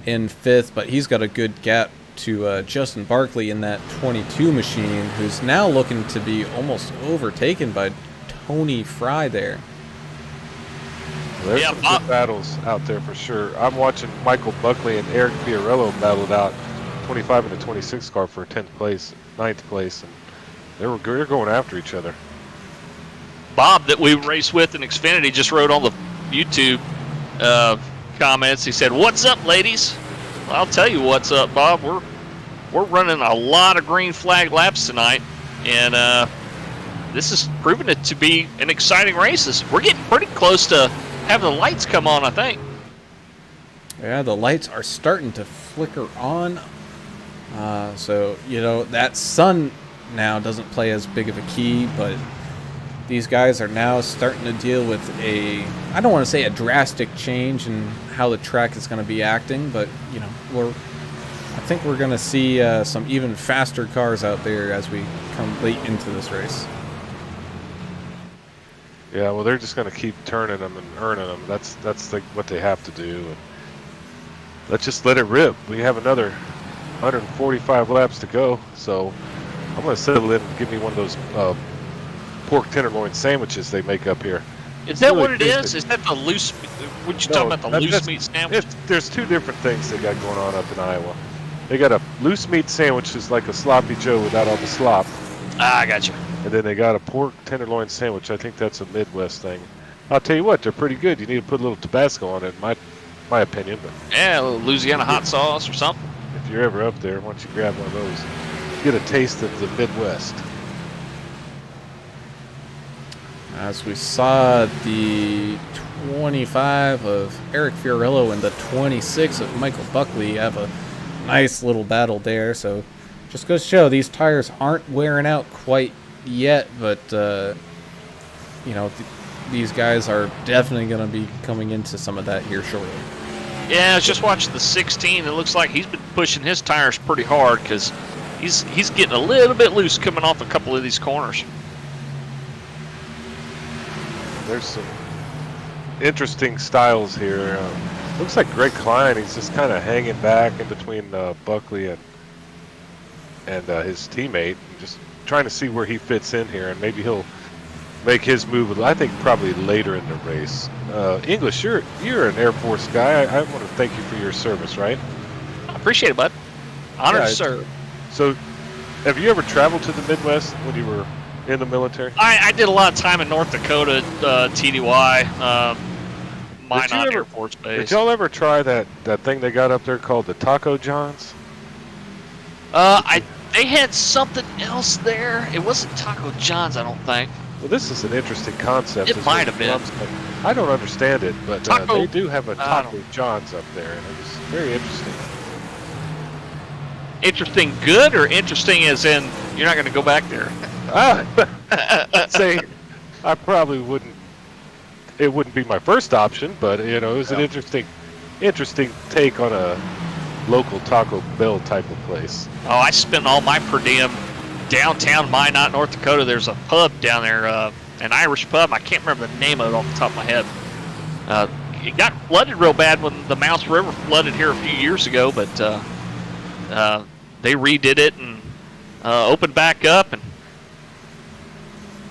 [SPEAKER 2] in fifth, but he's got a good gap to Justin Barkley in that 22 machine, who's now looking to be almost overtaken by Tony Fry there.
[SPEAKER 5] There's some good battles out there for sure. I'm watching Michael Buckley and Eric Fiorello battle it out, 25 and the 26 car for 10th place, 9th place, and they're going after each other.
[SPEAKER 3] Bob, that we raced with in Xfinity, just wrote on the YouTube comments. He said, "What's up, ladies?" Well, I'll tell you what's up, Bob. We're running a lot of green flag laps tonight, and this is proving it to be an exciting race. We're getting pretty close to having the lights come on, I think.
[SPEAKER 2] Yeah, the lights are starting to flicker on. So, you know, that sun now doesn't play as big of a key, but these guys are now starting to deal with I don't want to say a drastic change in how the track is going to be acting, but, you know, I think we're going to see some even faster cars out there as we come late into this race.
[SPEAKER 5] Yeah, well, they're just going to keep turning them and earning them. That's what they have to do. And let's just let it rip. We have another 145 laps to go, so I'm going to settle in and give me one of those pork tenderloin sandwiches they make up here.
[SPEAKER 3] Is that what it is? Is that the loose? What you talking about? The loose meat sandwich?
[SPEAKER 5] There's two different things they got going on up in Iowa. They got a loose meat sandwich, that's like a sloppy Joe without all the slop.
[SPEAKER 3] Ah, I got you.
[SPEAKER 5] And then they got a pork tenderloin sandwich. I think that's a Midwest thing. I'll tell you what, they're pretty good. You need to put a little Tabasco on it, in my opinion. But
[SPEAKER 3] yeah, a little Louisiana hot sauce or something.
[SPEAKER 5] if you're ever up there, why don't you grab one of those? Get a taste of the Midwest.
[SPEAKER 2] As we saw the 25 of Eric Fiorello and the 26 of Michael Buckley have a nice little battle there. So just goes to show these tires aren't wearing out quite yet, but you know, these guys are definitely going to be coming into some of that here shortly.
[SPEAKER 3] Yeah, I was just watching the 16. It looks like he's been pushing his tires pretty hard because he's getting a little bit loose coming off a couple of these corners.
[SPEAKER 5] There's some interesting styles here. Looks like Greg Klein. He's just kind of hanging back in between Buckley and his teammate, just trying to see where he fits in here, and maybe he'll make his move. I think probably later in the race. English, you're an Air Force guy. I want to thank you for your service, right?
[SPEAKER 3] I appreciate it, bud. Honored to serve.
[SPEAKER 5] So, have you ever traveled to the Midwest when you were in the military?
[SPEAKER 3] I did a lot of time in North Dakota, TDY, Minot Air Force Base.
[SPEAKER 5] Did y'all ever try that thing they got up there called the Taco John's?
[SPEAKER 3] They had something else there. It wasn't Taco John's, I don't think.
[SPEAKER 5] Well, this is an interesting concept.
[SPEAKER 3] It might have been.
[SPEAKER 5] I don't understand it, but they do have a Taco
[SPEAKER 3] Oh.
[SPEAKER 5] John's up there, and it was very interesting.
[SPEAKER 3] Interesting good or interesting as in you're not going to go back there?
[SPEAKER 5] I'd say I probably wouldn't. It wouldn't be my first option, but it was an interesting take on a local Taco Bell type of place.
[SPEAKER 3] Oh, I spent all my per diem downtown Minot, North Dakota. There's a pub down there, an Irish pub. I can't remember the name of it off the top of my head. It got flooded real bad when the Mouse River flooded here a few years ago, but they redid it and opened back up, and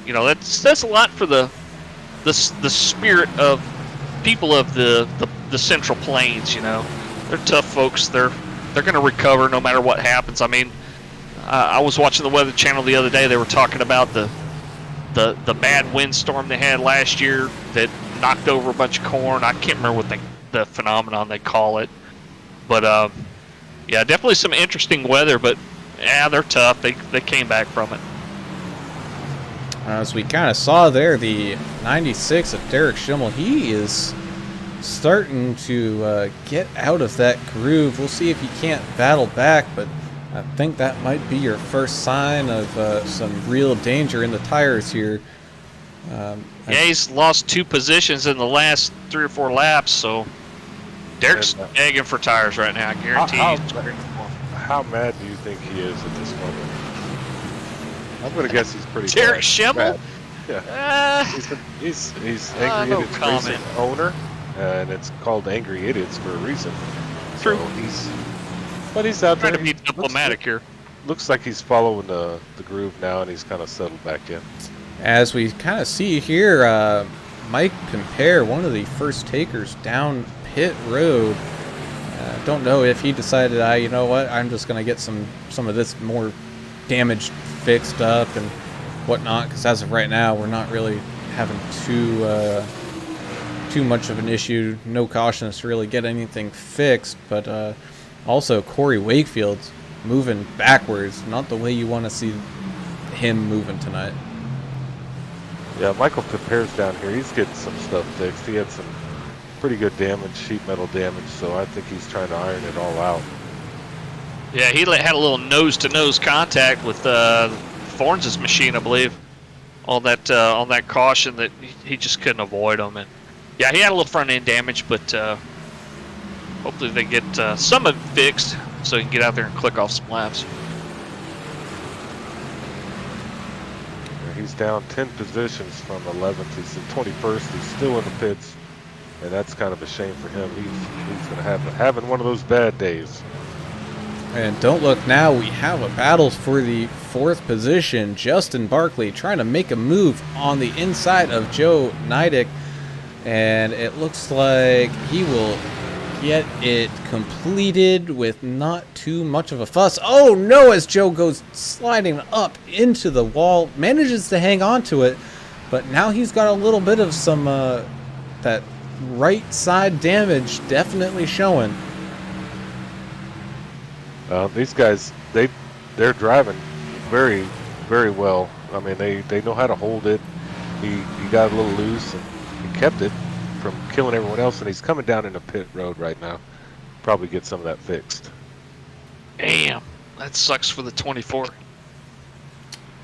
[SPEAKER 3] that says a lot for the spirit of people of the Central Plains. They're tough folks. They're going to recover no matter what happens. I mean, I was watching the Weather Channel the other day. They were talking about the bad windstorm they had last year that knocked over a bunch of corn. I can't remember what the phenomenon they call it, but yeah, definitely some interesting weather. But yeah, they're tough. They came back from it.
[SPEAKER 2] As we kind of saw there, the 96 of Derek Schimmel, he is starting to get out of that groove. We'll see if he can't battle back, but I think that might be your first sign of some real danger in the tires here.
[SPEAKER 3] Yeah, he's lost 2 positions in the last 3 or 4 laps, so Derek's
[SPEAKER 5] And,
[SPEAKER 3] begging for tires right now. I guarantee
[SPEAKER 5] How-
[SPEAKER 3] he's screaming for 'em.
[SPEAKER 5] How mad do you think he is at this moment? I'm gonna guess he's pretty
[SPEAKER 3] Derek
[SPEAKER 5] mad.
[SPEAKER 3] Schimmel?
[SPEAKER 5] Yeah. He's Angry
[SPEAKER 3] no
[SPEAKER 5] Idiots
[SPEAKER 3] comment.
[SPEAKER 5] Racing owner, and it's called Angry Idiots for a reason.
[SPEAKER 3] True.
[SPEAKER 5] But he's out
[SPEAKER 3] Trying
[SPEAKER 5] there.
[SPEAKER 3] to be diplomatic here.
[SPEAKER 5] Looks like he's following the groove now, and he's kind of settled back in.
[SPEAKER 2] As we kind of see here, Mike Compare, one of the first takers down pit road. Don't know if he decided, you know what, I'm just going to get some of this more damage fixed up and whatnot, because as of right now, we're not really having too much of an issue. No cautions to really get anything fixed, but also Corey Wakefield's moving backwards, not the way you want to see him moving tonight.
[SPEAKER 5] Yeah, Michael Compare's down here. He's getting some stuff fixed. He had some pretty good damage, sheet metal damage, so I think he's trying to iron it all out.
[SPEAKER 3] Yeah, he had a little nose-to-nose contact with Forns' machine, I believe, on that caution that he just couldn't avoid them. And yeah, he had a little front-end damage, but hopefully they get some of it fixed so he can get out there and click off some laps.
[SPEAKER 5] He's down 10 positions from 11th. He's in 21st. He's still in the pits, and that's kind of a shame for him. He's going to have having one of those bad days.
[SPEAKER 2] And don't look now, we have a battle for the 4th position. Justin Barkley trying to make a move on the inside of Joe Nidick, and it looks like he will get it completed with not too much of a fuss. Oh no, as Joe goes sliding up into the wall, manages to hang on to it, but now he's got a little bit of some that right side damage definitely showing.
[SPEAKER 5] These guys, they're driving very, very well. I mean, they know how to hold it. He got a little loose, and he kept it from killing everyone else, and he's coming down into pit road right now. Probably get some of that fixed.
[SPEAKER 3] Damn, that sucks for the 24.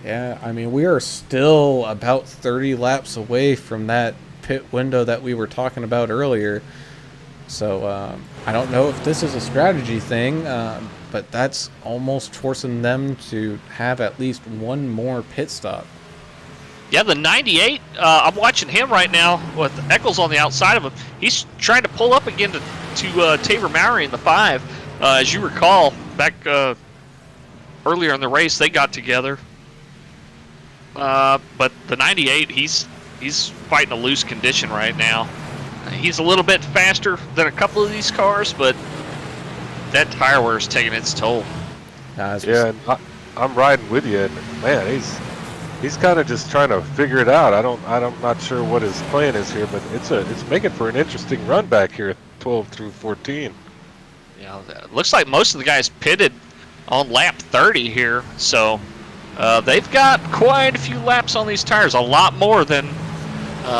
[SPEAKER 2] Yeah, I mean, we are still about 30 laps away from that pit window that we were talking about earlier. So I don't know if this is a strategy thing, but that's almost forcing them to have at least one more pit stop.
[SPEAKER 3] Yeah, the 98, I'm watching him right now with Eccles on the outside of him. He's trying to pull up again to Tabor Mowry in the 5. As you recall, back earlier in the race, they got together. But the 98, he's fighting a loose condition right now. He's a little bit faster than a couple of these cars, but that tire wear is taking its toll.
[SPEAKER 5] Yeah, and I'm riding with you, and man, he's kind of just trying to figure it out. I'm not sure what his plan is here, but it's making for an interesting run back here at 12 through 14.
[SPEAKER 3] Yeah, it looks like most of the guys pitted on lap 30 here, so they've got quite a few laps on these tires, a lot more than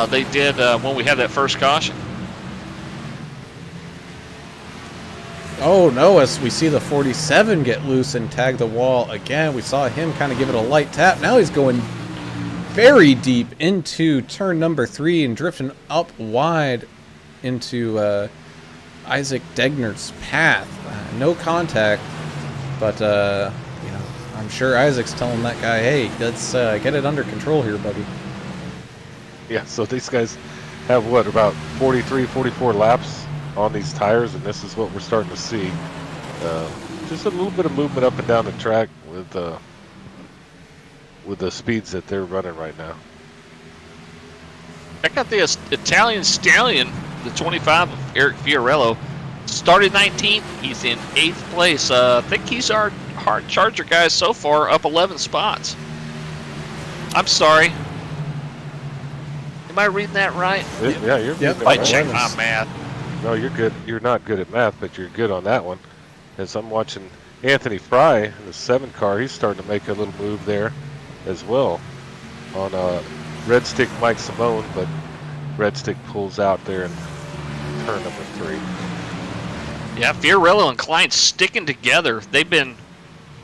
[SPEAKER 3] they did when we had that first caution.
[SPEAKER 2] Oh no, as we see the 47 get loose and tag the wall again. We saw him kind of give it a light tap. Now he's going very deep into turn number 3 and drifting up wide into Isaac Degner's path. No contact, but I'm sure Isaac's telling that guy, hey, let's get it under control here, buddy.
[SPEAKER 5] Yeah, so these guys have what, about 43, 44 laps on these tires, and this is what we're starting to see. Just a little bit of movement up and down the track with the speeds that they're running right now.
[SPEAKER 3] Check out the Italian Stallion, the 25 of Eric Fiorello. Started 19th. He's in 8th place. I think he's our hard charger guy so far, up 11 spots. I'm sorry. Am I reading that right?
[SPEAKER 5] Yeah, you're
[SPEAKER 2] Yep.
[SPEAKER 5] good.
[SPEAKER 3] I check my math.
[SPEAKER 5] No, you're good. You're not good at math, but you're good on that one. As I'm watching Anthony Fry in the 7 car, he's starting to make a little move there as well on Red Stick Mike Simone, but Red Stick pulls out there in turn number 3.
[SPEAKER 3] Yeah, Fiorello and Klein sticking together. They've been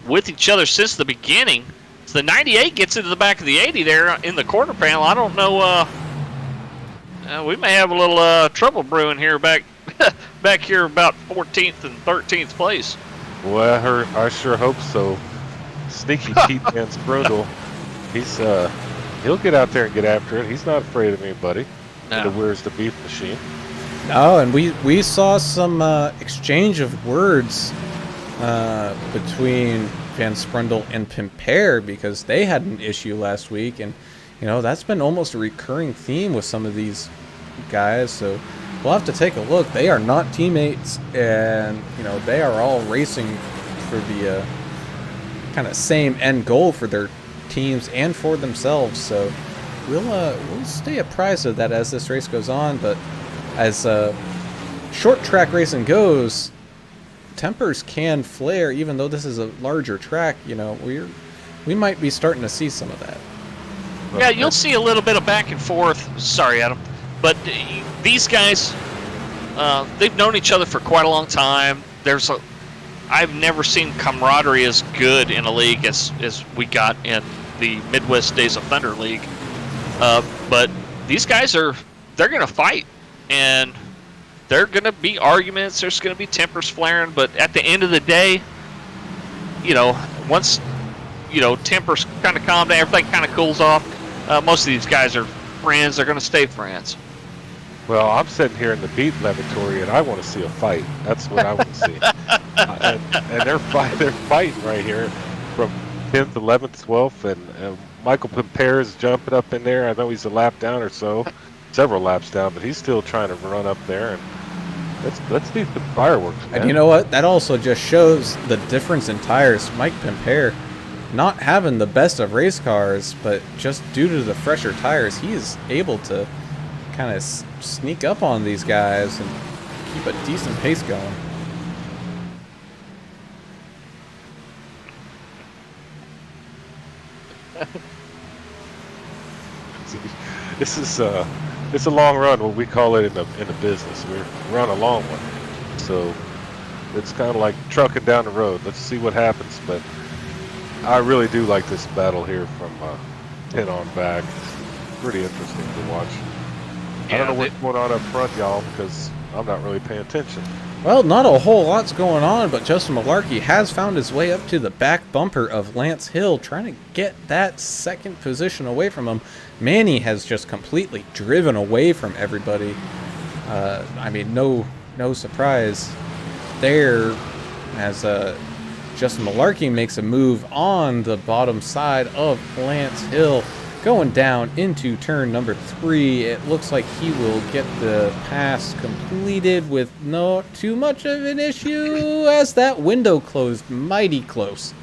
[SPEAKER 3] with each other since the beginning. So the 98 gets into the back of the 80 there in the quarter panel. I don't know. We may have a little trouble brewing here back back here about 14th and 13th place.
[SPEAKER 5] Well, I sure hope so. Sneaky Pete Van Sprundle. He'll get out there and get after it. He's not afraid of anybody.
[SPEAKER 3] No.
[SPEAKER 5] Where's the beef machine?
[SPEAKER 2] Oh, and we saw some exchange of words between Van Sprundle and Pimpere because they had an issue last week, and that's been almost a recurring theme with some of these guys. So we'll have to take a look. They are not teammates, and they are all racing for the kind of same end goal for their teams and for themselves. So we'll stay apprised of that as this race goes on. But as short track racing goes, tempers can flare, even though this is a larger track. We might be starting to see some of that.
[SPEAKER 3] Yeah, you'll see a little bit of back and forth. Sorry, Adam. But these guys, they've known each other for quite a long time. I've never seen camaraderie as good in a league as we got in the Midwest Days of Thunder League. But these guys they're going to fight. And there are going to be arguments. There's going to be tempers flaring. But at the end of the day, once, tempers kind of calm down, everything kind of cools off, most of these guys are friends. They're going to stay friends.
[SPEAKER 5] Well, I'm sitting here in the beat laboratory, and I want to see a fight. That's what I want to see. And they're fighting right here from 10th, 11th, 12th, and Michael Pimpere is jumping up in there. I know he's a lap down or so, several laps down, but he's still trying to run up there. And let's do some fireworks, man.
[SPEAKER 2] And you know what? That also just shows the difference in tires. Mike Pimpere not having the best of race cars, but just due to the fresher tires, he is able to kind of sneak up on these guys and keep a decent pace going.
[SPEAKER 5] It's a long run, what we call it in the business. We're on a long one, so it's kind of like trucking down the road. Let's see what happens. But I really do like this battle here from 10 on back. It's pretty interesting to watch. I don't know what's going on up front, y'all, because I'm not really paying attention.
[SPEAKER 2] Well, not a whole lot's going on, but Justin Malarkey has found his way up to the back bumper of Lance Hill, trying to get that second position away from him. Manny has just completely driven away from everybody. No surprise there, as Justin Malarkey makes a move on the bottom side of Lance Hill, going down into turn number 3. It looks like he will get the pass completed with not too much of an issue, as that window closed mighty close.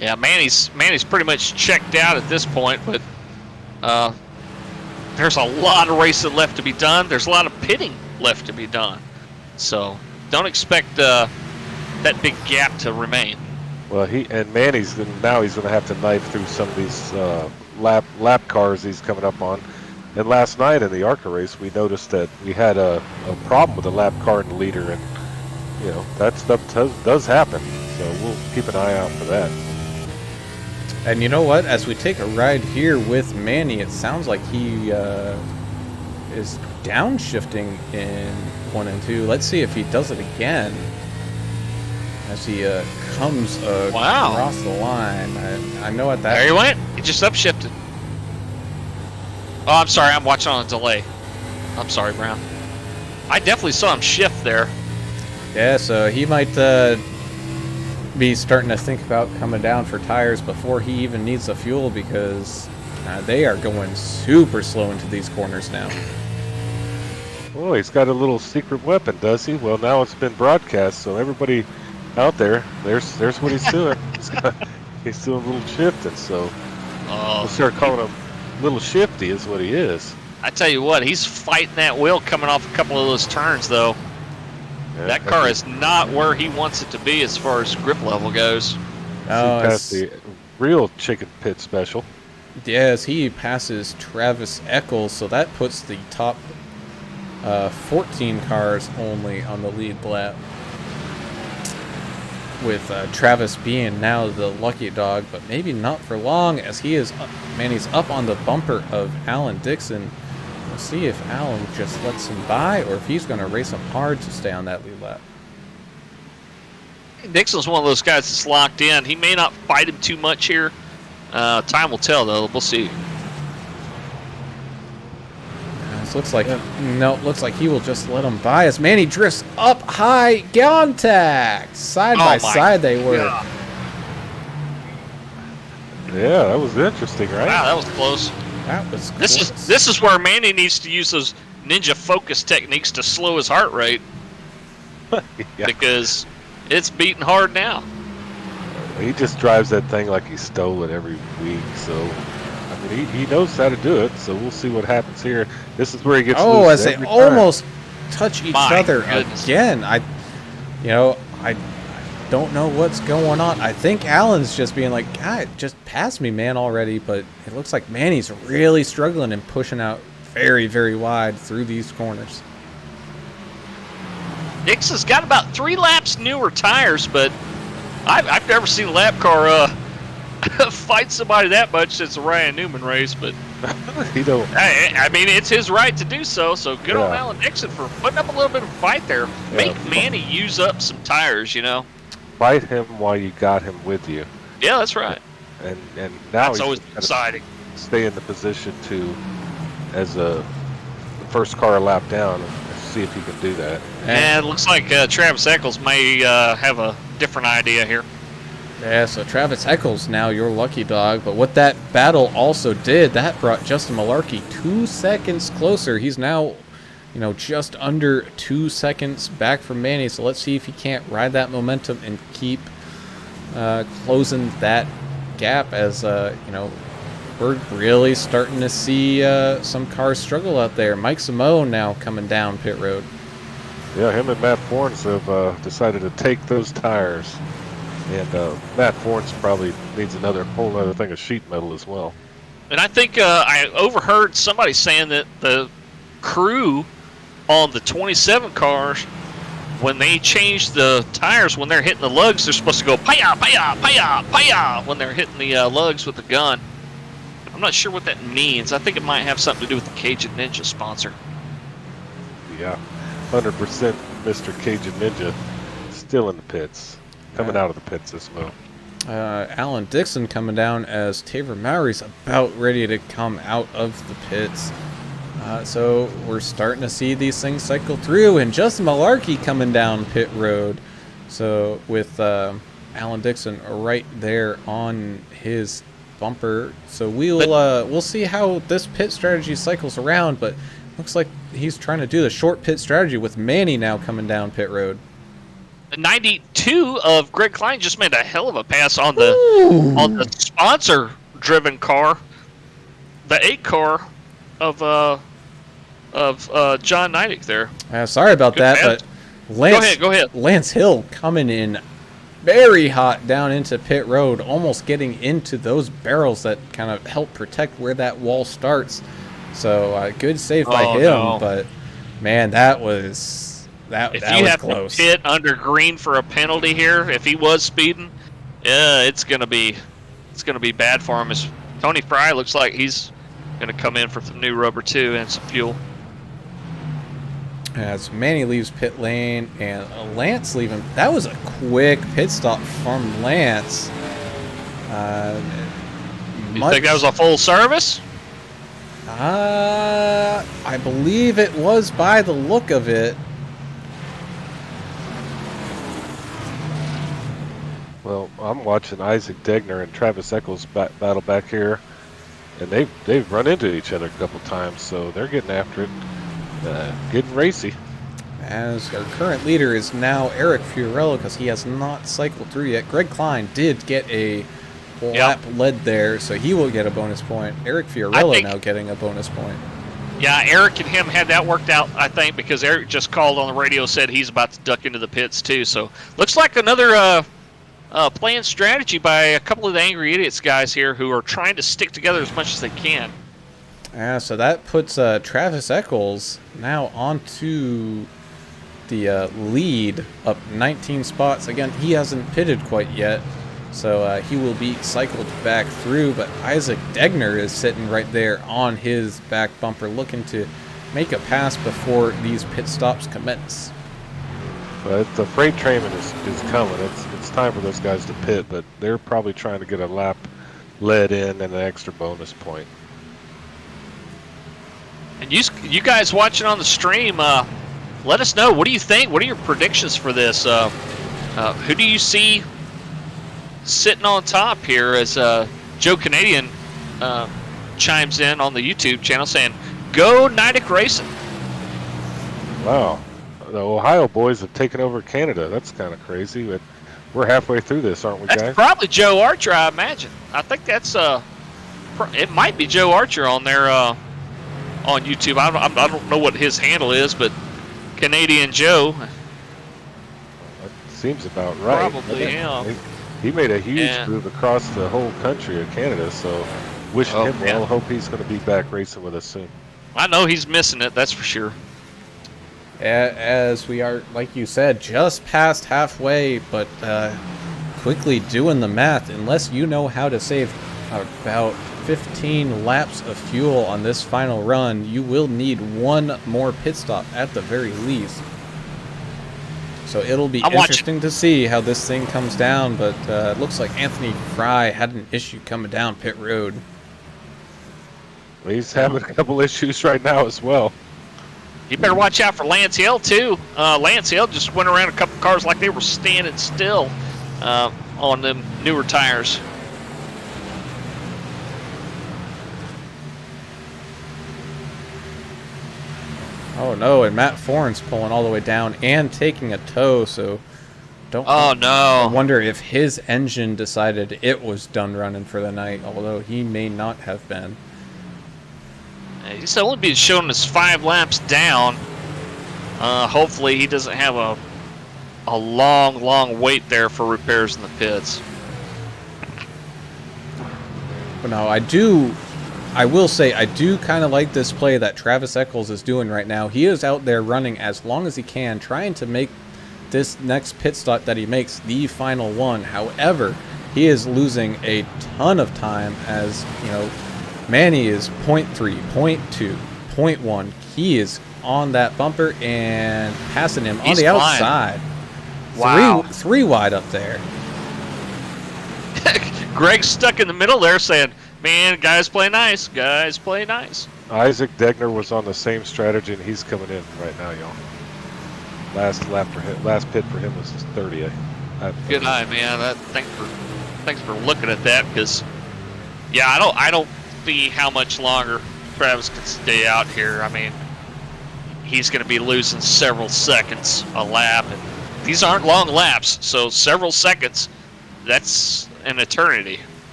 [SPEAKER 3] Yeah, Manny's pretty much checked out at this point, but there's a lot of racing left to be done. There's a lot of pitting left to be done. So don't expect that big gap to remain.
[SPEAKER 5] Well, Manny's going to have to knife through some of these lap cars he's coming up on. And last night in the ARCA race, we noticed that we had a problem with the lap car and the leader, and that stuff does happen. So we'll keep an eye out for that.
[SPEAKER 2] And you know what? As we take a ride here with Manny, it sounds like he is downshifting in 1 and 2. Let's see if he does it again as he comes across the line. I know at that.
[SPEAKER 3] There he went. He just upshifted. Oh, I'm sorry. I'm watching on a delay. I'm sorry, Brown. I definitely saw him shift there.
[SPEAKER 2] Yeah, so he might be starting to think about coming down for tires before he even needs the fuel, because they are going super slow into these corners now.
[SPEAKER 5] Oh, he's got a little secret weapon, does he? Well, now it's been broadcast, so everybody out there's what he's doing. He's doing a little shifting, so we'll start calling him Little Shifty is what he is.
[SPEAKER 3] I tell you what, he's fighting that wheel coming off a couple of those turns, though.
[SPEAKER 5] Yeah,
[SPEAKER 3] that car is not where he wants it to be as far as grip level goes.
[SPEAKER 5] Past the real chicken pit special.
[SPEAKER 2] Yes, he passes Travis Eccles, so that puts the top 14 cars only on the lead lap, with Travis being now the lucky dog, but maybe not for long, as Manny's up on the bumper of Alan Dixon. We'll see if Allen just lets him by or if he's going to race him hard to stay on that lead lap.
[SPEAKER 3] Dixon's one of those guys that's locked in. He may not fight him too much here. Time will tell, though. We'll see.
[SPEAKER 2] This looks like looks like he will just let him by as Manny drifts up high. Contact! Side by side they were.
[SPEAKER 3] God.
[SPEAKER 5] Yeah, that was interesting, right?
[SPEAKER 3] Wow, that was close.
[SPEAKER 2] That was close.
[SPEAKER 3] This is where Manny needs to use those ninja focus techniques to slow his heart rate
[SPEAKER 5] Yeah.
[SPEAKER 3] because it's beating hard now.
[SPEAKER 5] He just drives that thing like he stole it every week. So, I mean, he knows how to do it. So we'll see what happens here. This is where he gets loose
[SPEAKER 2] as they
[SPEAKER 5] every time.
[SPEAKER 2] almost touch each
[SPEAKER 3] My
[SPEAKER 2] other
[SPEAKER 3] goodness.
[SPEAKER 2] again. I don't know what's going on. I think Allen's just being like, God, just pass me, man, already. But it looks like Manny's really struggling and pushing out very, very wide through these corners.
[SPEAKER 3] Dixon's got about 3 laps newer tires, but I've never seen a lap car fight somebody that much since the Ryan Newman race. But
[SPEAKER 5] He don't.
[SPEAKER 3] I mean, it's his right to do so. So good on
[SPEAKER 5] Yeah.
[SPEAKER 3] Alan Dixon for putting up a little bit of a fight there.
[SPEAKER 5] Yeah.
[SPEAKER 3] Make Manny use up some tires, you know.
[SPEAKER 5] Fight him while you got him with you,
[SPEAKER 3] Yeah, that's right.
[SPEAKER 5] and now
[SPEAKER 3] That's
[SPEAKER 5] he's
[SPEAKER 3] always
[SPEAKER 5] gotta
[SPEAKER 3] exciting.
[SPEAKER 5] stay in the position to, as the first car lap down, and see if he can do that.
[SPEAKER 3] And it looks like Travis Eccles may have a different idea here.
[SPEAKER 2] Yeah, so Travis Eccles now your lucky dog. But what that battle also did, that brought Justin Malarkey 2 seconds closer. He's now, just under 2 seconds back from Manny. So let's see if he can't ride that momentum and keep closing that gap as, we're really starting to see some cars struggle out there. Mike Simone now coming down pit road.
[SPEAKER 5] Yeah, him and Matt Forns have decided to take those tires, and Matt Forns probably needs whole other thing of sheet metal as well.
[SPEAKER 3] And I think I overheard somebody saying that the crew on the 27 cars, when they change the tires, when they're hitting the lugs, they're supposed to go paya, paya, paya, paya when they're hitting the lugs with the gun. I'm not sure what that means. I think it might have something to do with the Cajun Ninja sponsor.
[SPEAKER 5] Yeah, 100% Mr. Cajun Ninja still in the pits, coming out of the pits this move.
[SPEAKER 2] Alan Dixon coming down as Taver Mowry's about ready to come out of the pits. So we're starting to see these things cycle through, and Justin Malarkey coming down pit road. So with Alan Dixon right there on his bumper. So we'll see how this pit strategy cycles around, but looks like he's trying to do the short pit strategy with Manny now coming down pit road.
[SPEAKER 3] The 92 of Greg Klein just made a hell of a pass on the sponsor-driven car, the 8 car of John Neidig there.
[SPEAKER 2] Sorry about
[SPEAKER 3] Good
[SPEAKER 2] that,
[SPEAKER 3] pass.
[SPEAKER 2] but Lance,
[SPEAKER 3] Go ahead.
[SPEAKER 2] Lance Hill coming in very hot down into pit road, almost getting into those barrels that kind of help protect where that wall starts. So good save by him,
[SPEAKER 3] no.
[SPEAKER 2] but man, that was
[SPEAKER 3] If
[SPEAKER 2] that
[SPEAKER 3] you
[SPEAKER 2] was
[SPEAKER 3] have
[SPEAKER 2] close.
[SPEAKER 3] to pit under green for a penalty here, if he was speeding, it's gonna be bad for him. As Tony Fry looks like he's gonna come in for some new rubber too and some fuel.
[SPEAKER 2] As Manny leaves pit lane and Lance leaving. That was a quick pit stop from Lance.
[SPEAKER 3] You think that was a full service?
[SPEAKER 2] I believe it was by the look of it.
[SPEAKER 5] Well, I'm watching Isaac Degner and Travis Eccles battle back here, and they've run into each other a couple times, so they're getting after it, getting racy.
[SPEAKER 2] As our current leader is now Eric Fiorello because he has not cycled through yet. Greg Klein did get a lap led there, so he will get a bonus point. Eric Fiorello now getting a bonus point.
[SPEAKER 3] Yeah, Eric and him had that worked out, I think, because Eric just called on the radio, said he's about to duck into the pits too. So looks like another planned strategy by a couple of the Angry Idiots guys here who are trying to stick together as much as they can.
[SPEAKER 2] So that puts Travis Eccles now onto the lead, up 19 spots. Again, he hasn't pitted quite yet, so he will be cycled back through. But Isaac Degner is sitting right there on his back bumper, looking to make a pass before these pit stops commence.
[SPEAKER 5] But the freight train is coming. It's time for those guys to pit, but they're probably trying to get a lap led in and an extra bonus point.
[SPEAKER 3] And you guys watching on the stream, let us know. What do you think? What are your predictions for this? Who do you see sitting on top here as Joe Canadian chimes in on the YouTube channel saying, "Go Nidec Racing."
[SPEAKER 5] Wow. The Ohio boys have taken over Canada. That's kind of crazy, but we're halfway through this, aren't we,
[SPEAKER 3] That's
[SPEAKER 5] guys?
[SPEAKER 3] probably Joe Archer, I imagine. I think that's it might be Joe Archer on there on YouTube. I don't know what his handle is, but Canadian Joe.
[SPEAKER 5] That seems about right.
[SPEAKER 3] Probably him.
[SPEAKER 5] He made a huge
[SPEAKER 3] Yeah.
[SPEAKER 5] move across the whole country of Canada, so wishing him well. Hope he's going to be back racing with us soon.
[SPEAKER 3] I know he's missing it, that's for sure.
[SPEAKER 2] As we are, like you said, just past halfway, but quickly doing the math, unless you know how to save about 15 laps of fuel on this final run, you will need one more pit stop at the very least. So it'll be interesting to see how this thing comes down, but it looks like Anthony Fry had an issue coming down pit road.
[SPEAKER 5] Well, he's having a couple issues right now as well.
[SPEAKER 3] You better watch out for Lance Hill, too. Lance Hill just went around a couple cars like they were standing still on them newer tires.
[SPEAKER 2] Oh no, and Matt Foran's pulling all the way down and taking a tow, so don't.
[SPEAKER 3] Oh no.
[SPEAKER 2] I wonder if his engine decided it was done running for the night, although he may not have been.
[SPEAKER 3] He's only been showing us 5 laps down. Hopefully he doesn't have a long wait there for repairs in the pits.
[SPEAKER 2] But no, I will say I do kind of like this play that Travis Eccles is doing right now. He is out there running as long as he can, trying to make this next pit stop that he makes the final one. However, he is losing a ton of time as, you know, Manny is 0.3, 0.2, 0.1. He is on that bumper and passing him on the outside.
[SPEAKER 3] Wow.
[SPEAKER 2] Three wide up there.
[SPEAKER 3] Greg's stuck in the middle there saying, man, guys play nice. Guys play nice.
[SPEAKER 5] Isaac Degner was on the same strategy, and he's coming in right now, y'all. Last lap for him, last pit for him was his 30th.
[SPEAKER 3] Good eye, man. Thanks for looking at that, because yeah, I don't see how much longer Travis can stay out here. I mean, he's going to be losing several seconds a lap, and these aren't long laps, so several seconds, that's an eternity.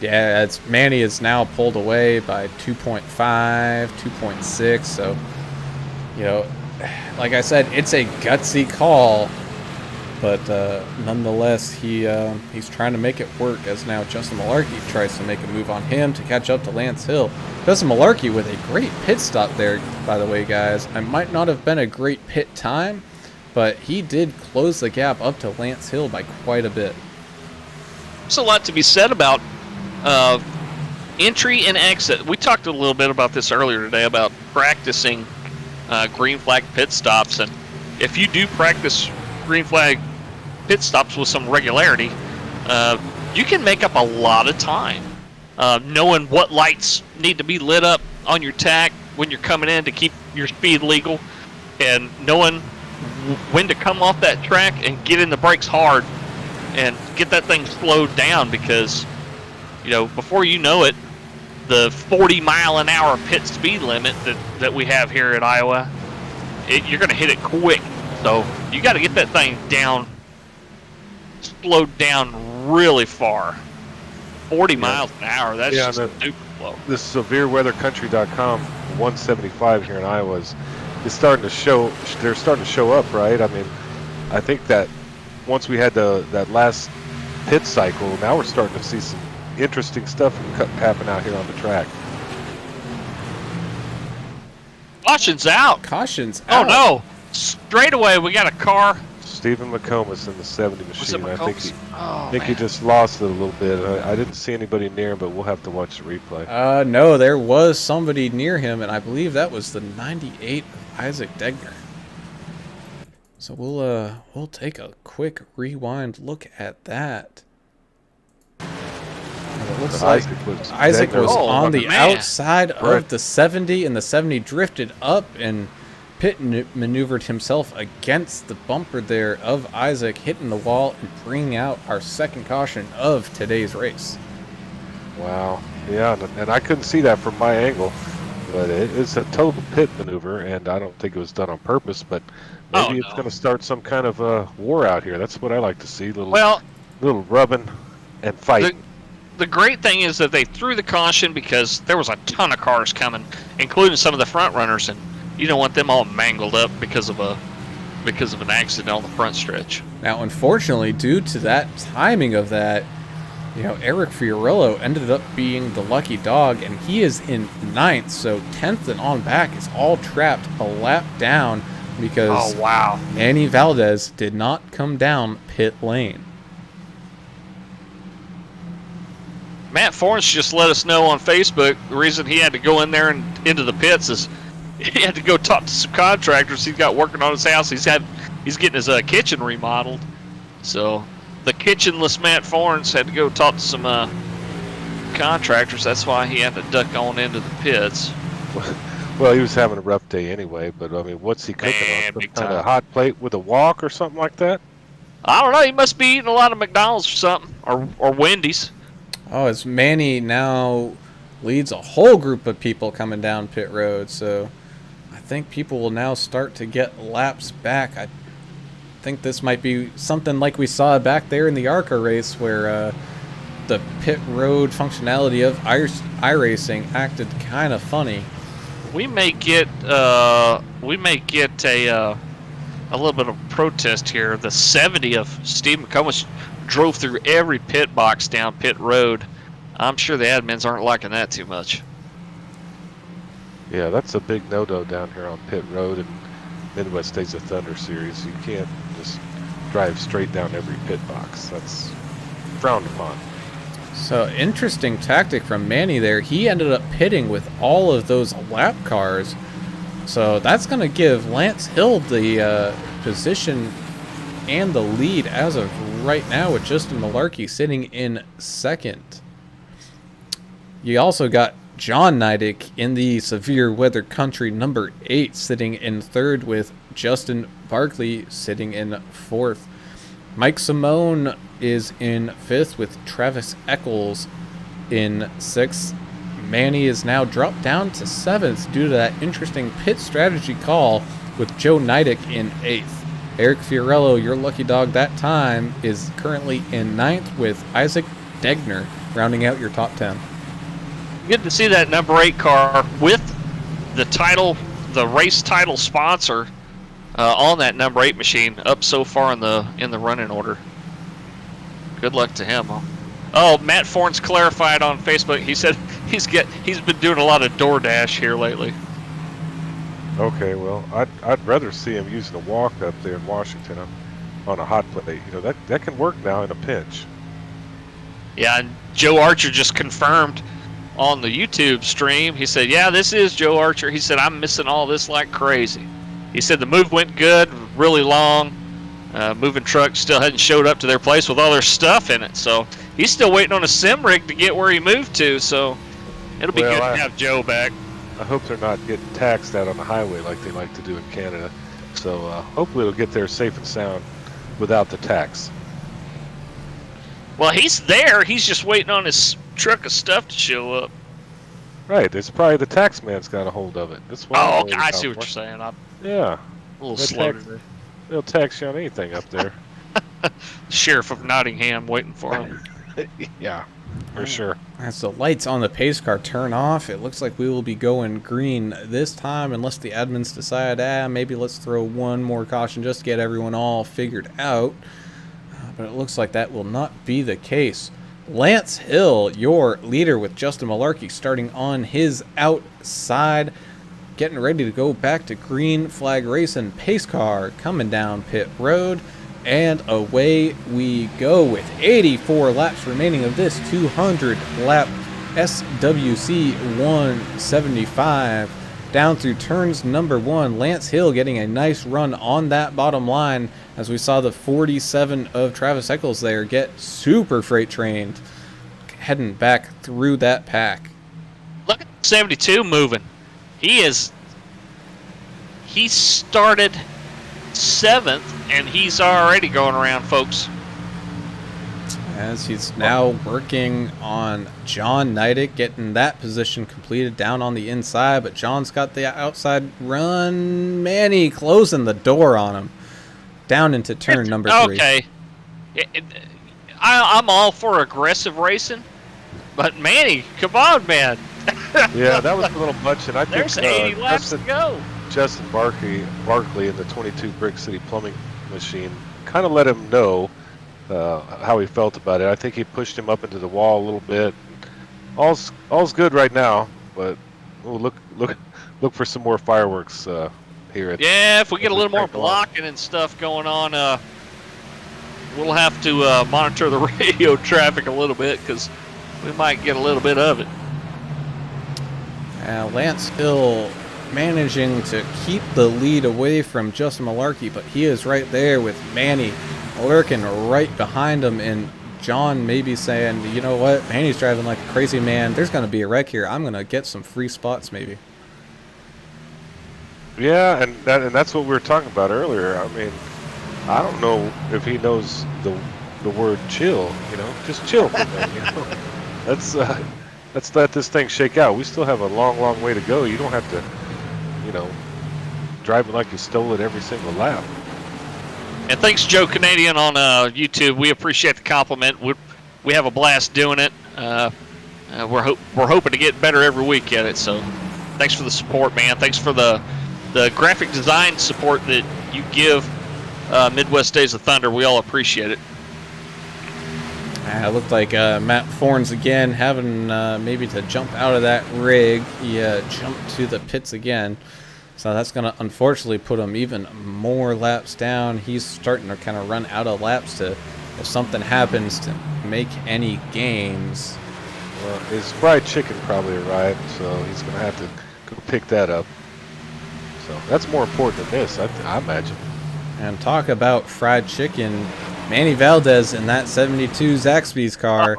[SPEAKER 2] Yeah, Manny is now pulled away by 2.5, 2.6. So, you know, like I said, it's a gutsy call, but nonetheless, he's trying to make it work. As now Justin Malarkey tries to make a move on him to catch up to Lance Hill. Justin Malarkey with a great pit stop there, by the way, guys. It might not have been a great pit time, but he did close the gap up to Lance Hill by quite a bit.
[SPEAKER 3] There's a lot to be said about entry and exit. We talked a little bit about this earlier today about practicing green flag pit stops, and if you do practice green flag pit stops with some regularity, you can make up a lot of time knowing what lights need to be lit up on your tack when you're coming in to keep your speed legal, and knowing when to come off that track and get in the brakes hard and get that thing slowed down, because you know, before you know it, the 40-mile-an-hour pit speed limit that we have here at Iowa, you're going to hit it quick. So you got to get that thing down, slowed down really far. 40 miles an hour, that's just super slow.
[SPEAKER 5] This severeweathercountry.com 175 here in Iowa is starting to show. They're starting to show up, right? I mean, I think that once we had that last pit cycle, now we're starting to see some interesting stuff happen out here on the track.
[SPEAKER 3] Caution's out.
[SPEAKER 2] Caution's out.
[SPEAKER 3] Oh no! Straight away, we got a car
[SPEAKER 5] Stephen McComas in the 70
[SPEAKER 3] Was it
[SPEAKER 5] machine. I think
[SPEAKER 3] McComas? Oh,
[SPEAKER 5] I think he
[SPEAKER 3] man.
[SPEAKER 5] just lost it a little bit. I didn't see anybody near him, but we'll have to watch the replay.
[SPEAKER 2] No, there was somebody near him, and I believe that was the 98 of Isaac Degner. So we'll take a quick rewind look at that. And it looks like Isaac
[SPEAKER 5] Degner
[SPEAKER 2] was
[SPEAKER 3] Oh,
[SPEAKER 2] on the
[SPEAKER 3] man.
[SPEAKER 2] outside
[SPEAKER 5] Right.
[SPEAKER 2] of the 70, and the 70 drifted up, and Pitt maneuvered himself against the bumper there of Isaac, hitting the wall and bringing out our second caution of today's race.
[SPEAKER 5] Wow. Yeah, and I couldn't see that from my angle, but it's a total pit maneuver, and I don't think it was done on purpose, but maybe it's
[SPEAKER 3] no.
[SPEAKER 5] going to start some kind of war out here. That's what I like to see,
[SPEAKER 3] Well,
[SPEAKER 5] little rubbing and fighting.
[SPEAKER 3] the great thing is that they threw the caution because there was a ton of cars coming, including some of the front runners, and you don't want them all mangled up because of an accident on the front stretch.
[SPEAKER 2] Now, unfortunately, due to that timing of that, Eric Fiorillo ended up being the lucky dog, and he is in 9th, so 10th and on back is all trapped a lap down because
[SPEAKER 3] Oh, wow.
[SPEAKER 2] Manny Valdez did not come down pit lane.
[SPEAKER 3] Matt Forrest just let us know on Facebook the reason he had to go in there and into the pits is he had to go talk to some contractors he's got working on his house. He's getting his kitchen remodeled. So the kitchenless Matt Forrest had to go talk to some contractors. That's why he had to duck on into the pits.
[SPEAKER 5] Well, he was having a rough day anyway, but I mean, what's he cooking
[SPEAKER 3] Man,
[SPEAKER 5] on? Some
[SPEAKER 3] big
[SPEAKER 5] kind
[SPEAKER 3] time.
[SPEAKER 5] of hot plate with a wok or something like that?
[SPEAKER 3] I don't know. He must be eating a lot of McDonald's or something, or Wendy's.
[SPEAKER 2] Oh, as Manny now leads a whole group of people coming down pit road, so I think people will now start to get laps back. I think this might be something like we saw back there in the ARCA race where the pit road functionality of iRacing acted kind of funny.
[SPEAKER 3] We may get a little bit of protest here. The 70 of Steve McComas drove through every pit box down pit road. I'm sure the admins aren't liking that too much.
[SPEAKER 5] Yeah, that's a big no-no down here on pit road and Midwest Days of Thunder series. You can't just drive straight down every pit box. That's frowned upon.
[SPEAKER 2] So, interesting tactic from Manny there. He ended up pitting with all of those lap cars. So, that's going to give Lance Hill the position and the lead as of right now, with Justin Malarkey sitting in 2nd. You also got John Neidick in the severe weather country number 8 sitting in 3rd, with Justin Barkley sitting in 4th. Mike Simone is in 5th with Travis Eccles in 6th. Manny is now dropped down to 7th due to that interesting pit strategy call, with Joe Neidick in 8th. Eric Fiorillo, your lucky dog that time, is currently in 9th with Isaac Degner rounding out your top 10.
[SPEAKER 3] Good to see that number 8 car with the title, the race title sponsor on that number 8 machine up so far in the running order. Good luck to him. Oh, Matt Forns clarified on Facebook. He said he's been doing a lot of DoorDash here lately.
[SPEAKER 5] Okay, well, I'd rather see him using a walk up there in Washington on a hot plate. You know, that can work now in a pinch.
[SPEAKER 3] Yeah, and Joe Archer just confirmed on the YouTube stream. He said, yeah, this is Joe Archer. He said, I'm missing all this like crazy. He said the move went good, really long. Moving truck still hadn't showed up to their place with all their stuff in it. So he's still waiting on a sim rig to get where he moved to. So it'll be
[SPEAKER 5] Well,
[SPEAKER 3] good to have Joe back.
[SPEAKER 5] I hope they're not getting taxed out on the highway like they like to do in Canada. So hopefully it'll get there safe and sound without the tax.
[SPEAKER 3] Well, he's there. He's just waiting on his truck of stuff to show up.
[SPEAKER 5] Right, it's probably the tax man's got a hold of it. That's what
[SPEAKER 3] Oh,
[SPEAKER 5] I'm
[SPEAKER 3] okay,
[SPEAKER 5] worried
[SPEAKER 3] I
[SPEAKER 5] about.
[SPEAKER 3] see what you're saying. I'm
[SPEAKER 5] Yeah,
[SPEAKER 3] a little
[SPEAKER 5] That
[SPEAKER 3] slow
[SPEAKER 5] tax-
[SPEAKER 3] today.
[SPEAKER 5] they'll tax you on anything up there.
[SPEAKER 3] Sheriff of Nottingham waiting for him.
[SPEAKER 5] Yeah, for sure.
[SPEAKER 2] As the lights on the pace car turn off, it looks like we will be going green this time, unless the admins decide, maybe let's throw one more caution just to get everyone all figured out. But it looks like that will not be the case. Lance Hill, your leader, with Justin Malarkey starting on his outside, getting ready to go back to green flag racing. Pace car coming down pit road. And away we go with 84 laps remaining of this 200 lap SWC 175 down through turns number 1. Lance Hill getting a nice run on that bottom line as we saw the 47 of Travis Eccles there get super freight trained heading back through that pack.
[SPEAKER 3] Look at 72 moving. He started 7th, and he's already going around, folks.
[SPEAKER 2] As he's now working on John Neidick, getting that position completed down on the inside, but John's got the outside run. Manny closing the door on him. Down into turn number 3.
[SPEAKER 3] Okay. I'm all for aggressive racing, but Manny, come on, man.
[SPEAKER 5] Yeah, that was a little much, and I think
[SPEAKER 3] There's 80 laps to go.
[SPEAKER 5] Justin Barkley in the 22 Brick City Plumbing Machine kind of let him know how he felt about it. I think he pushed him up into the wall a little bit. All's good right now, but we'll look for some more fireworks here.
[SPEAKER 3] If we get a little more blocking and stuff going on, we'll have to monitor the radio traffic a little bit because we might get a little bit of it.
[SPEAKER 2] Lance Hill managing to keep the lead away from Justin Malarkey, but he is right there with Manny lurking right behind him, and John maybe saying, you know what, Manny's driving like a crazy man. There's going to be a wreck here. I'm going to get some free spots maybe.
[SPEAKER 5] Yeah, and that's what we were talking about earlier. I mean, I don't know if he knows the word chill. Just chill for a minute. Let's let this thing shake out. We still have a long way to go. You don't have to, drive it like you stole it every single lap.
[SPEAKER 3] And thanks, Joe Canadian on YouTube. We appreciate the compliment. We have a blast doing it. We're hoping to get better every week at it. So thanks for the support, man. Thanks for the graphic design support that you give Midwest Days of Thunder. We all appreciate it.
[SPEAKER 2] It looked like Matt Forns again having maybe to jump out of that rig. He jumped to the pits again. So that's going to unfortunately put him even more laps down. He's starting to kind of run out of laps to, if something happens, to make any gains.
[SPEAKER 5] Well, his fried chicken probably arrived, so he's going to have to go pick that up. So that's more important than this, I imagine.
[SPEAKER 2] And talk about fried chicken. Manny Valdez in that 72 Zaxby's car,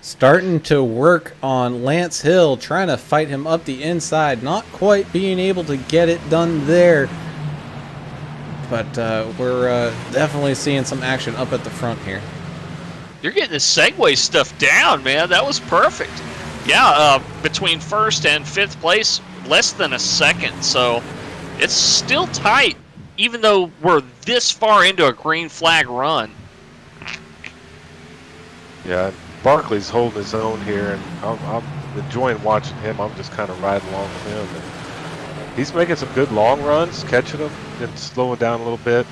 [SPEAKER 2] starting to work on Lance Hill, trying to fight him up the inside, not quite being able to get it done there. But we're definitely seeing some action up at the front here.
[SPEAKER 3] You're getting the Segway stuff down, man. That was perfect. Yeah, between first and fifth place, less than a second. So it's still tight, even though we're this far into a green flag run.
[SPEAKER 5] Yeah, Barkley's holding his own here, and I'm enjoying watching him. I'm just kind of riding along with him. And he's making some good long runs, catching them and slowing down a little bit.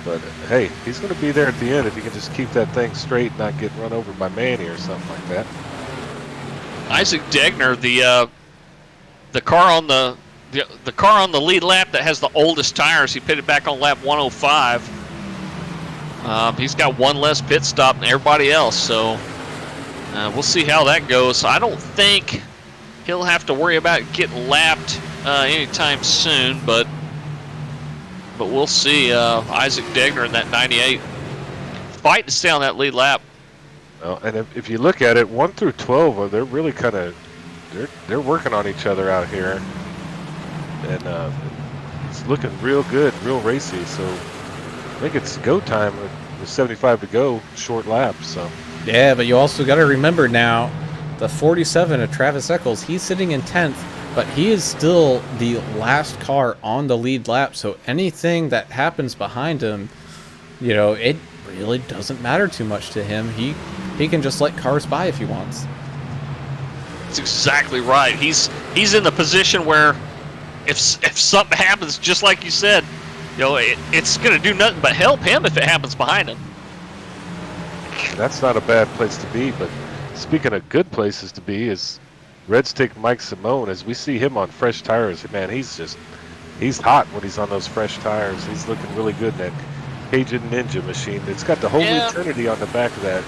[SPEAKER 5] But, hey, he's going to be there at the end if he can just keep that thing straight and not get run over by Manny or something like that.
[SPEAKER 3] Isaac Degner, the car on the lead lap that has the oldest tires, he pitted back on lap 105. He's got one less pit stop than everybody else, so we'll see how that goes. I don't think he'll have to worry about getting lapped anytime soon, but we'll see. Isaac Degner in that 98 fighting to stay on that lead lap.
[SPEAKER 5] And if you look at it, 1 through 12, they're really kind of they're working on each other out here, and it's looking real good, real racy. So I think it's go time with 75 to go, short lap. So
[SPEAKER 2] yeah, but you also got to remember now, the 47 of Travis Eccles, he's sitting in 10th, but he is still the last car on the lead lap. So anything that happens behind him, it really doesn't matter too much to him. He can just let cars by if he wants.
[SPEAKER 3] That's exactly right. He's in the position where if something happens, just like you said, it's going to do nothing but help him if it happens behind him.
[SPEAKER 5] That's not a bad place to be. But speaking of good places to be, is Red Stick Mike Simone. As we see him on fresh tires, man, he's hot when he's on those fresh tires. He's looking really good in that Cajun Ninja machine. It's got the Holy
[SPEAKER 3] Yeah.
[SPEAKER 5] Trinity on the back of that.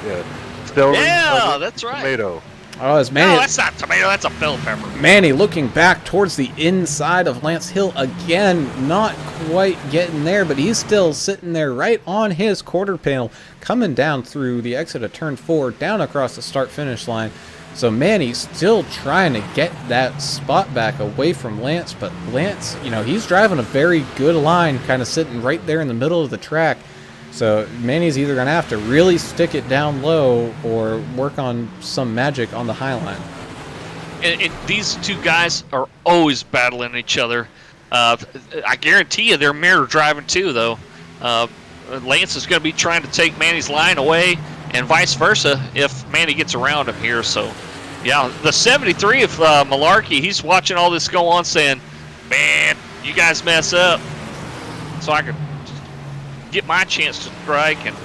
[SPEAKER 5] Celery,
[SPEAKER 3] Yeah,
[SPEAKER 5] onion,
[SPEAKER 3] that's right.
[SPEAKER 5] tomato.
[SPEAKER 2] Oh, as
[SPEAKER 3] No,
[SPEAKER 2] Manny,
[SPEAKER 3] that's not tomato. That's a bell pepper.
[SPEAKER 2] Manny looking back towards the inside of Lance Hill again, not quite getting there, but he's still sitting there right on his quarter panel, coming down through the exit of turn 4, down across the start-finish line. So Manny's still trying to get that spot back away from Lance, but Lance, he's driving a very good line, kind of sitting right there in the middle of the track. So Manny's either going to have to really stick it down low or work on some magic on the high line.
[SPEAKER 3] And these two guys are always battling each other. I guarantee you they're mirror driving too, though. Lance is going to be trying to take Manny's line away, and vice versa if Manny gets around him here. So, yeah, the 73 of Malarkey, he's watching all this go on, saying, "Man, you guys mess up, so I can get my chance to strike." And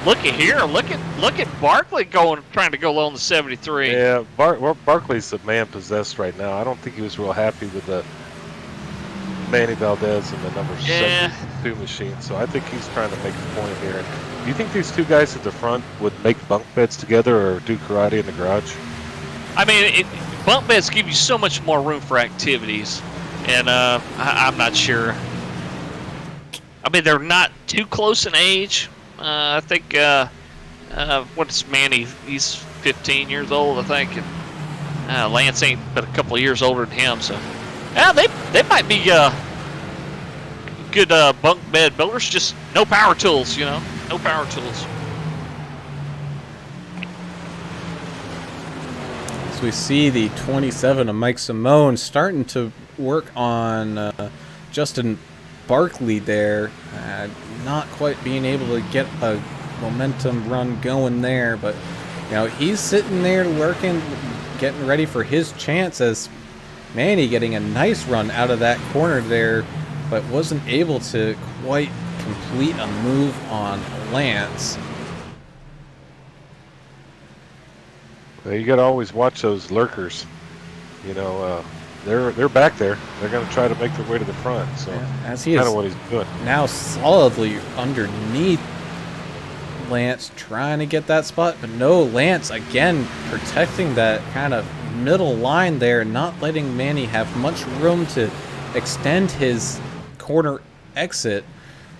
[SPEAKER 3] look at here, look at Barkley trying to go low on the 73.
[SPEAKER 5] Yeah, Barkley's the man possessed right now. I don't think he was real happy with the Manny Valdez and the number 72 machine, so I think he's trying to make a point here. Do you think these two guys at the front would make bunk beds together or do karate in the garage?
[SPEAKER 3] I mean, bunk beds give you so much more room for activities, and I'm not sure. I mean, they're not too close in age. I think, what's Manny? He's 15 years old, I think, and Lance ain't but a couple of years older than him, so yeah, they might be good bunk bed builders. Just no power tools, no power tools.
[SPEAKER 2] So we see the 27 of Mike Simone starting to work on Justin Barkley there, not quite being able to get a momentum run going there, but he's sitting there working, getting ready for his chance, as Manny getting a nice run out of that corner there, but wasn't able to quite complete a move on Lance.
[SPEAKER 5] Well, you got to always watch those lurkers. They're back there. They're going to try to make their way to the front. So
[SPEAKER 2] as he
[SPEAKER 5] kind
[SPEAKER 2] is
[SPEAKER 5] of what he's doing.
[SPEAKER 2] now solidly underneath Lance, trying to get that spot, but no, Lance again protecting that kind of middle line there, not letting Manny have much room to extend his corner exit.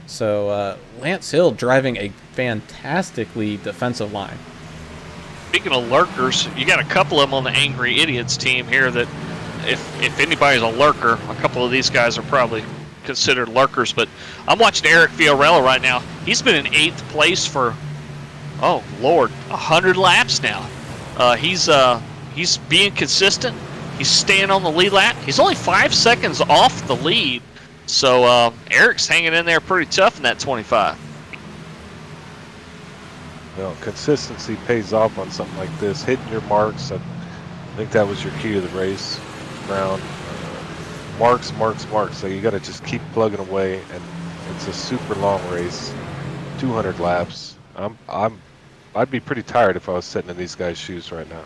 [SPEAKER 2] So Lance Hill driving a fantastically defensive line.
[SPEAKER 3] Speaking of lurkers, you got a couple of them on the Angry Idiots team here that if anybody's a lurker, a couple of these guys are probably considered lurkers. But I'm watching Eric Fiorello right now. He's been in 8th place for, oh Lord, 100 laps now. He's being consistent. He's staying on the lead lap. He's only 5 seconds off the lead. So Eric's hanging in there pretty tough in that 25.
[SPEAKER 5] Well, consistency pays off on something like this. Hitting your marks, I think that was your key to the race. Brown, marks. So you got to just keep plugging away, and it's a super long race, 200 laps. I'd be pretty tired if I was sitting in these guys' shoes right now.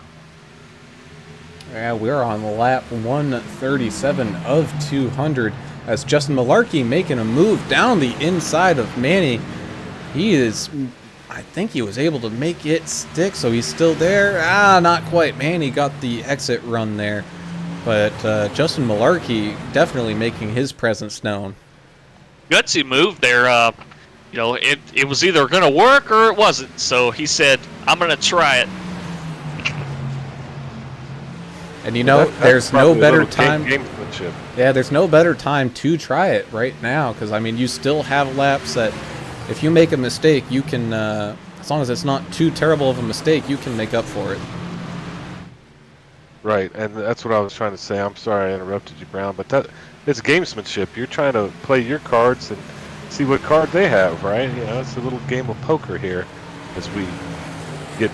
[SPEAKER 2] Yeah, we're on lap 137 of 200 as Justin Malarkey making a move down the inside of Manny. I think he was able to make it stick, so he's still there. Not quite. Manny got the exit run there, but Justin Malarkey definitely making his presence known.
[SPEAKER 3] Gutsy move there. It was either going to work or it wasn't. So he said, "I'm going to try it."
[SPEAKER 2] And there's no better time.
[SPEAKER 5] Gamesmanship.
[SPEAKER 2] Yeah, there's no better time to try it right now, because you still have laps that, if you make a mistake, you can, as long as it's not too terrible of a mistake, you can make up for it.
[SPEAKER 5] Right, and that's what I was trying to say. I'm sorry I interrupted you, Brown, but it's gamesmanship. You're trying to play your cards and see what card they have, right? It's a little game of poker here as we get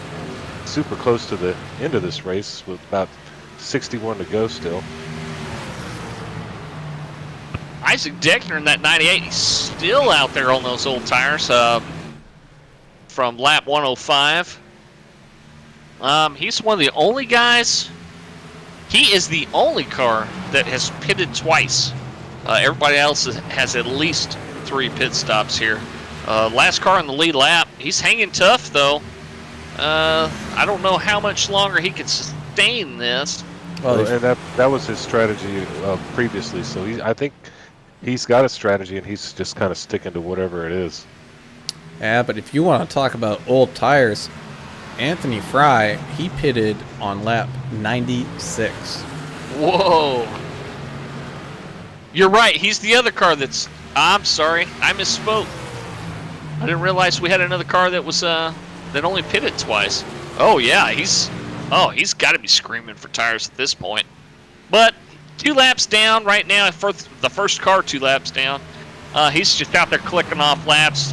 [SPEAKER 5] super close to the end of this race with about 61 to go still.
[SPEAKER 3] Isaac Deckner in that 98, he's still out there on those old tires from lap 105. He's one of the only guys. He is the only car that has pitted twice. Everybody else has at least 3 pit stops here. Last car on the lead lap. He's hanging tough, though. I don't know how much longer he can sustain this.
[SPEAKER 2] Well,
[SPEAKER 5] And that was his strategy previously. So I think he's got a strategy, and he's just kind of sticking to whatever it is.
[SPEAKER 2] yeah, but if you want to talk about old tires, Anthony Fry, he pitted on lap 96.
[SPEAKER 3] Whoa. You're right. He's the other car that's... I'm sorry. I misspoke. I didn't realize we had another car that was that only pitted twice. Oh, yeah. He's got to be screaming for tires at this point. But 2 laps down right now. For the first car 2 laps down. He's just out there clicking off laps,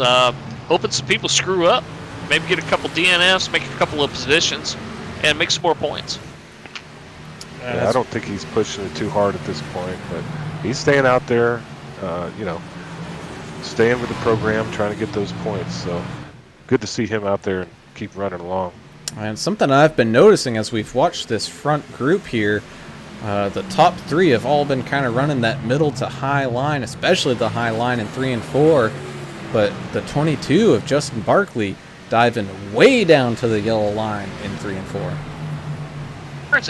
[SPEAKER 3] hoping some people screw up. Maybe get a couple DNFs, make a couple of positions, and make some more points.
[SPEAKER 5] Yeah, I don't think he's pushing it too hard at this point, but he's staying out there, staying with the program, trying to get those points. So good to see him out there and keep running along.
[SPEAKER 2] And something I've been noticing as we've watched this front group here, the top 3 have all been kind of running that middle to high line, especially the high line in 3 and 4. But the 22 of Justin Barkley diving way down to the yellow line in 3 and 4.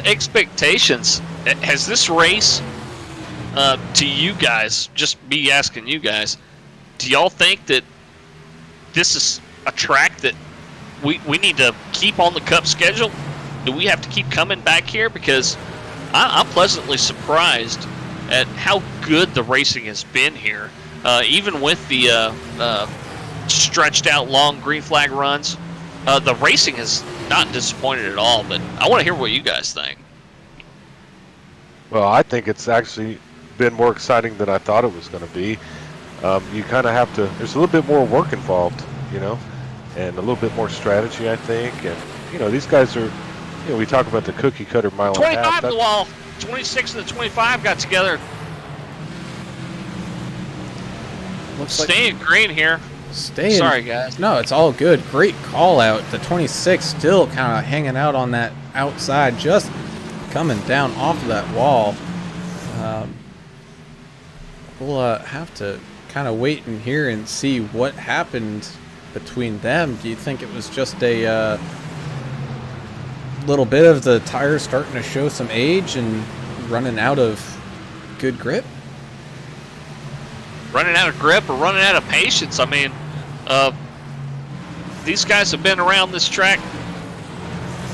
[SPEAKER 3] Expectations. Has this race, to you guys, just me asking you guys, do y'all think that this is a track that we need to keep on the Cup schedule? Do we have to keep coming back here? Because I'm pleasantly surprised at how good the racing has been here. Even with the stretched out long green flag runs, the racing has not disappointed at all. But I want to hear what you guys think.
[SPEAKER 5] Well, I think it's actually been more exciting than I thought it was going to be. You kind of have to, there's a little bit more work involved, you know, and a little bit more strategy, I think. And, you know, these guys are, you know, we talk about the cookie cutter mile and a half.
[SPEAKER 3] 25 to the wall. 26 and the 25 got together.
[SPEAKER 2] Looks
[SPEAKER 3] Staying green here.
[SPEAKER 2] Staying.
[SPEAKER 3] Sorry, guys.
[SPEAKER 2] No, it's all good. Great call out. The 26 still kind of hanging out on that outside, just coming down off of that wall. We'll have to kind of wait in here and see what happened between them. Do you think it was just a little bit of the tires starting to show some age and running out of good grip?
[SPEAKER 3] Running out of grip or running out of patience. I mean, these guys have been around this track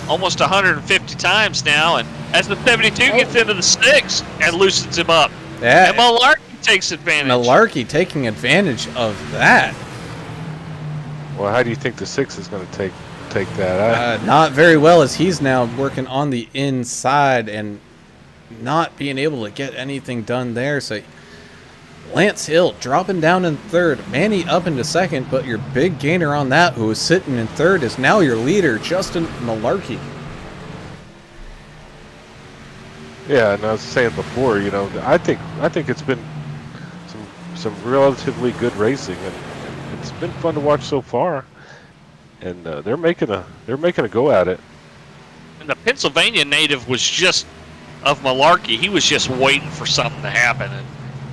[SPEAKER 3] almost 150 times now, and as the 72 gets into the 6 and loosens him up,
[SPEAKER 2] Yeah.
[SPEAKER 3] and Malarkey takes advantage.
[SPEAKER 2] Malarkey taking advantage of that.
[SPEAKER 5] Well, how do you think the 6 is going to take that?
[SPEAKER 2] Not very well, as he's now working on the inside and not being able to get anything done there. So Lance Hill dropping down in 3rd, Manny up into 2nd, but your big gainer on that, who is sitting in 3rd, is now your leader, Justin Malarkey.
[SPEAKER 5] Yeah, and I was saying before, you know, I think it's been some relatively good racing, and it's been fun to watch so far. And they're making a go at it.
[SPEAKER 3] And the Pennsylvania native was just of Malarkey. He was just waiting for something to happen,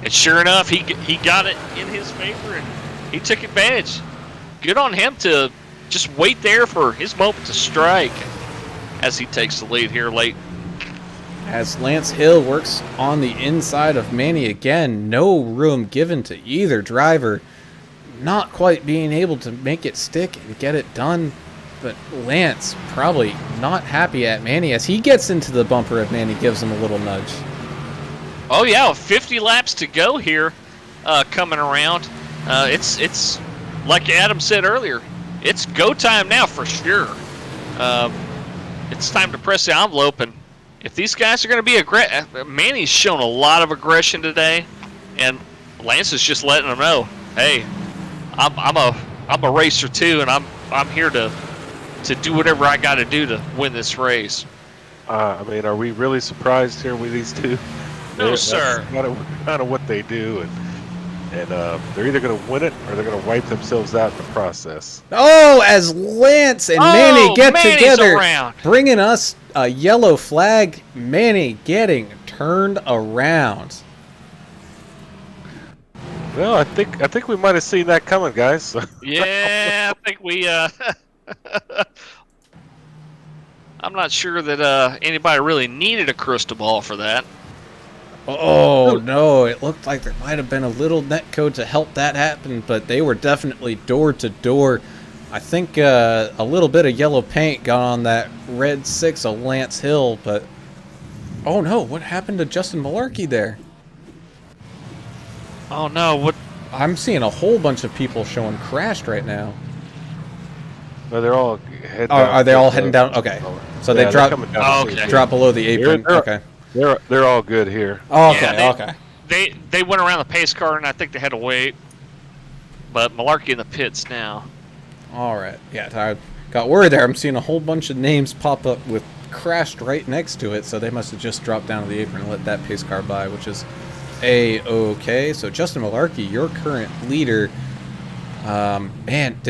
[SPEAKER 3] and sure enough, he got it in his favor, and he took advantage. Good on him to just wait there for his moment to strike as he takes the lead here late.
[SPEAKER 2] As Lance Hill works on the inside of Manny again, no room given to either driver. Not quite being able to make it stick and get it done, but Lance probably not happy at Manny as he gets into the bumper if Manny gives him a little nudge.
[SPEAKER 3] Oh yeah, 50 laps to go here, coming around. It's like Adam said earlier, it's go time now for sure. It's time to press the envelope, and if these guys are going to be aggressive, Manny's shown a lot of aggression today, and Lance is just letting them know, hey, I'm a racer too, and I'm here to do whatever I got to do to win this race.
[SPEAKER 5] I mean, are we really surprised here with these two?
[SPEAKER 3] No, sir.
[SPEAKER 5] That's kind of what they do, and they're either going to win it or they're going to wipe themselves out in the process.
[SPEAKER 2] Oh, as Lance and Manny get
[SPEAKER 3] Manny's
[SPEAKER 2] together,
[SPEAKER 3] around.
[SPEAKER 2] bringing us a yellow flag. Manny getting turned around.
[SPEAKER 5] Well, I think we might have seen that coming, guys.
[SPEAKER 3] Yeah, I think we. I'm not sure that anybody really needed a crystal ball for that.
[SPEAKER 2] Oh no, it looked like there might have been a little netcode to help that happen, but they were definitely door to door. I think a little bit of yellow paint got on that red 6 of Lance Hill, but oh no, what happened to Justin Malarkey there?
[SPEAKER 3] Oh no, what?
[SPEAKER 2] I'm seeing a whole bunch of people showing crashed right now.
[SPEAKER 5] No, they're all heading
[SPEAKER 2] Oh,
[SPEAKER 5] down.
[SPEAKER 2] are they all heading down? Okay. So they
[SPEAKER 5] they're
[SPEAKER 2] drop
[SPEAKER 5] coming down
[SPEAKER 3] Oh,
[SPEAKER 5] the
[SPEAKER 3] okay.
[SPEAKER 5] street.
[SPEAKER 2] drop below the apron.
[SPEAKER 5] They're-
[SPEAKER 2] Okay.
[SPEAKER 5] They're all good here.
[SPEAKER 2] Oh, okay,
[SPEAKER 3] Yeah,
[SPEAKER 2] okay.
[SPEAKER 3] They went around the pace car, and I think they had to wait. But Malarkey in the pits now.
[SPEAKER 2] All right. Yeah, I got worried there. I'm seeing a whole bunch of names pop up with crashed right next to it, so they must have just dropped down to the apron and let that pace car by, which is A-okay. So Justin Malarkey, your current leader. Man,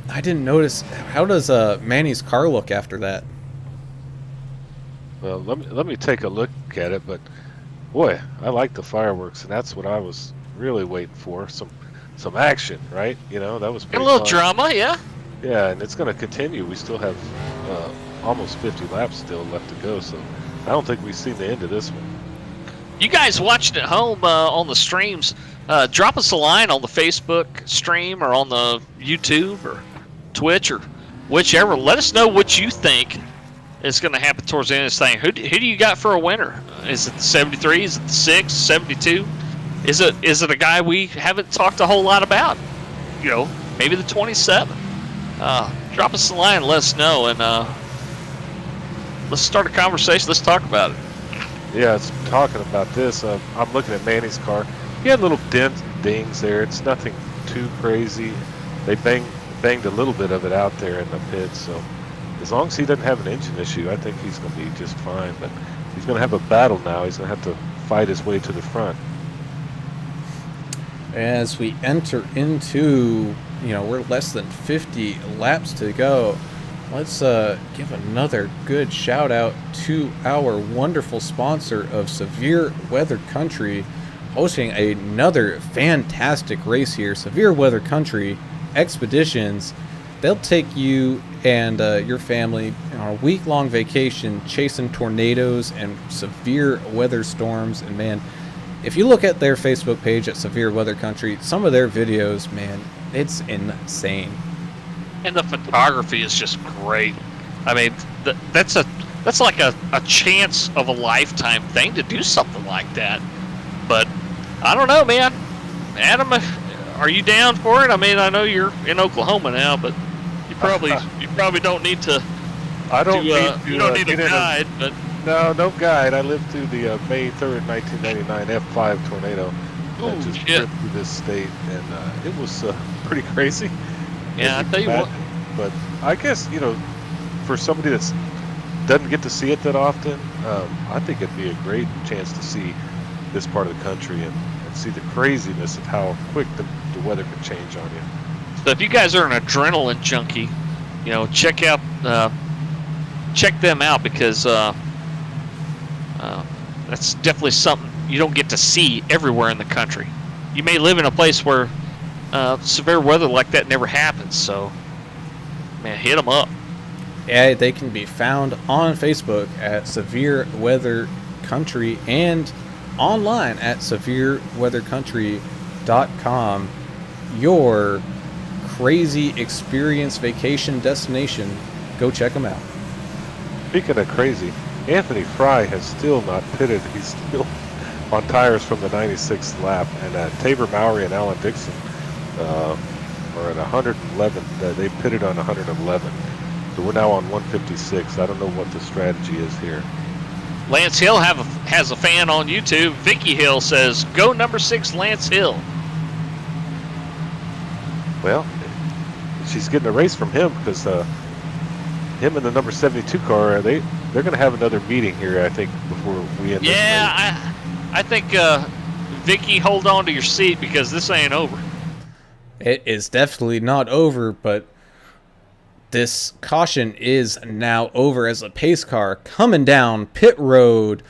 [SPEAKER 2] I didn't notice. How does Manny's car look after that?
[SPEAKER 5] Well, let me take a look at it, but boy, I like the fireworks, and that's what I was really waiting for. Some action, right? You know, that was
[SPEAKER 3] And
[SPEAKER 5] pretty
[SPEAKER 3] a little
[SPEAKER 5] fun.
[SPEAKER 3] drama, yeah.
[SPEAKER 5] Yeah, and it's going to continue. We still have almost 50 laps still left to go, so I don't think we've seen the end of this one.
[SPEAKER 3] You guys watching at home on the streams, drop us a line on the Facebook stream or on the YouTube or Twitch or whichever. Let us know what you think is going to happen towards the end of this thing. Who do you got for a winner? Is it the 73? Is it the 6? 72? Is it a guy we haven't talked a whole lot about? You know, maybe the 27. Drop us a line and let us know, and let's start a conversation. Let's talk about it.
[SPEAKER 5] Yeah, it's talking about this. I'm looking at Manny's car. He had little dents and dings there. It's nothing too crazy. They banged a little bit of it out there in the pits, so as long as he doesn't have an engine issue, I think he's going to be just fine. But he's going to have a battle now. He's going to have to fight his way to the front.
[SPEAKER 2] As we enter into, we're less than 50 laps to go. Let's give another good shout out to our wonderful sponsor of Severe Weather Country, hosting another fantastic race here. Severe Weather Country Expeditions. They'll take you and your family on a week-long vacation chasing tornadoes and severe weather storms. And man, if you look at their Facebook page at Severe Weather Country, some of their videos, man, it's insane.
[SPEAKER 3] And the photography is just great. I mean, that's like a chance of a lifetime thing to do something like that. But I don't know, man. Adam, are you down for it? I mean, I know you're in Oklahoma now, but you probably don't need to.
[SPEAKER 5] I don't need to.
[SPEAKER 3] You don't need a
[SPEAKER 5] get in
[SPEAKER 3] guide, but
[SPEAKER 5] No guide. I lived through the May 3rd, 1999 F5 tornado that
[SPEAKER 3] Ooh,
[SPEAKER 5] just
[SPEAKER 3] shit.
[SPEAKER 5] ripped through this state, and it was pretty crazy.
[SPEAKER 3] Yeah,
[SPEAKER 5] as
[SPEAKER 3] I tell you what.
[SPEAKER 5] imagine. But I guess, for somebody that doesn't get to see it that often, I think it'd be a great chance to see this part of the country and see the craziness of how quick the weather can change on you.
[SPEAKER 3] So if you guys are an adrenaline junkie, check them out, because that's definitely something you don't get to see everywhere in the country. You may live in a place where severe weather like that never happens, so man, hit them up.
[SPEAKER 2] Yeah, they can be found on Facebook at Severe Weather Country and online at severeweathercountry.com. Your crazy experience vacation destination. Go check them out.
[SPEAKER 5] Speaking of crazy, Anthony Fry has still not pitted. He's still on tires from the 96th lap, and Tabor Mowry and Alan Dixon are at 111. They pitted on 111, so we're now on 156. I don't know what the strategy is here.
[SPEAKER 3] Lance Hill has a fan on YouTube. Vicky Hill says, "Go number 6, Lance Hill."
[SPEAKER 5] Well, she's getting a race from him, because him and the number 72 car, they're going to have another meeting here, I think, before we end this race.
[SPEAKER 3] Yeah, I think Vicky, hold on to your seat, because this ain't over.
[SPEAKER 2] It is definitely not over, but this caution is now over as a pace car coming down pit road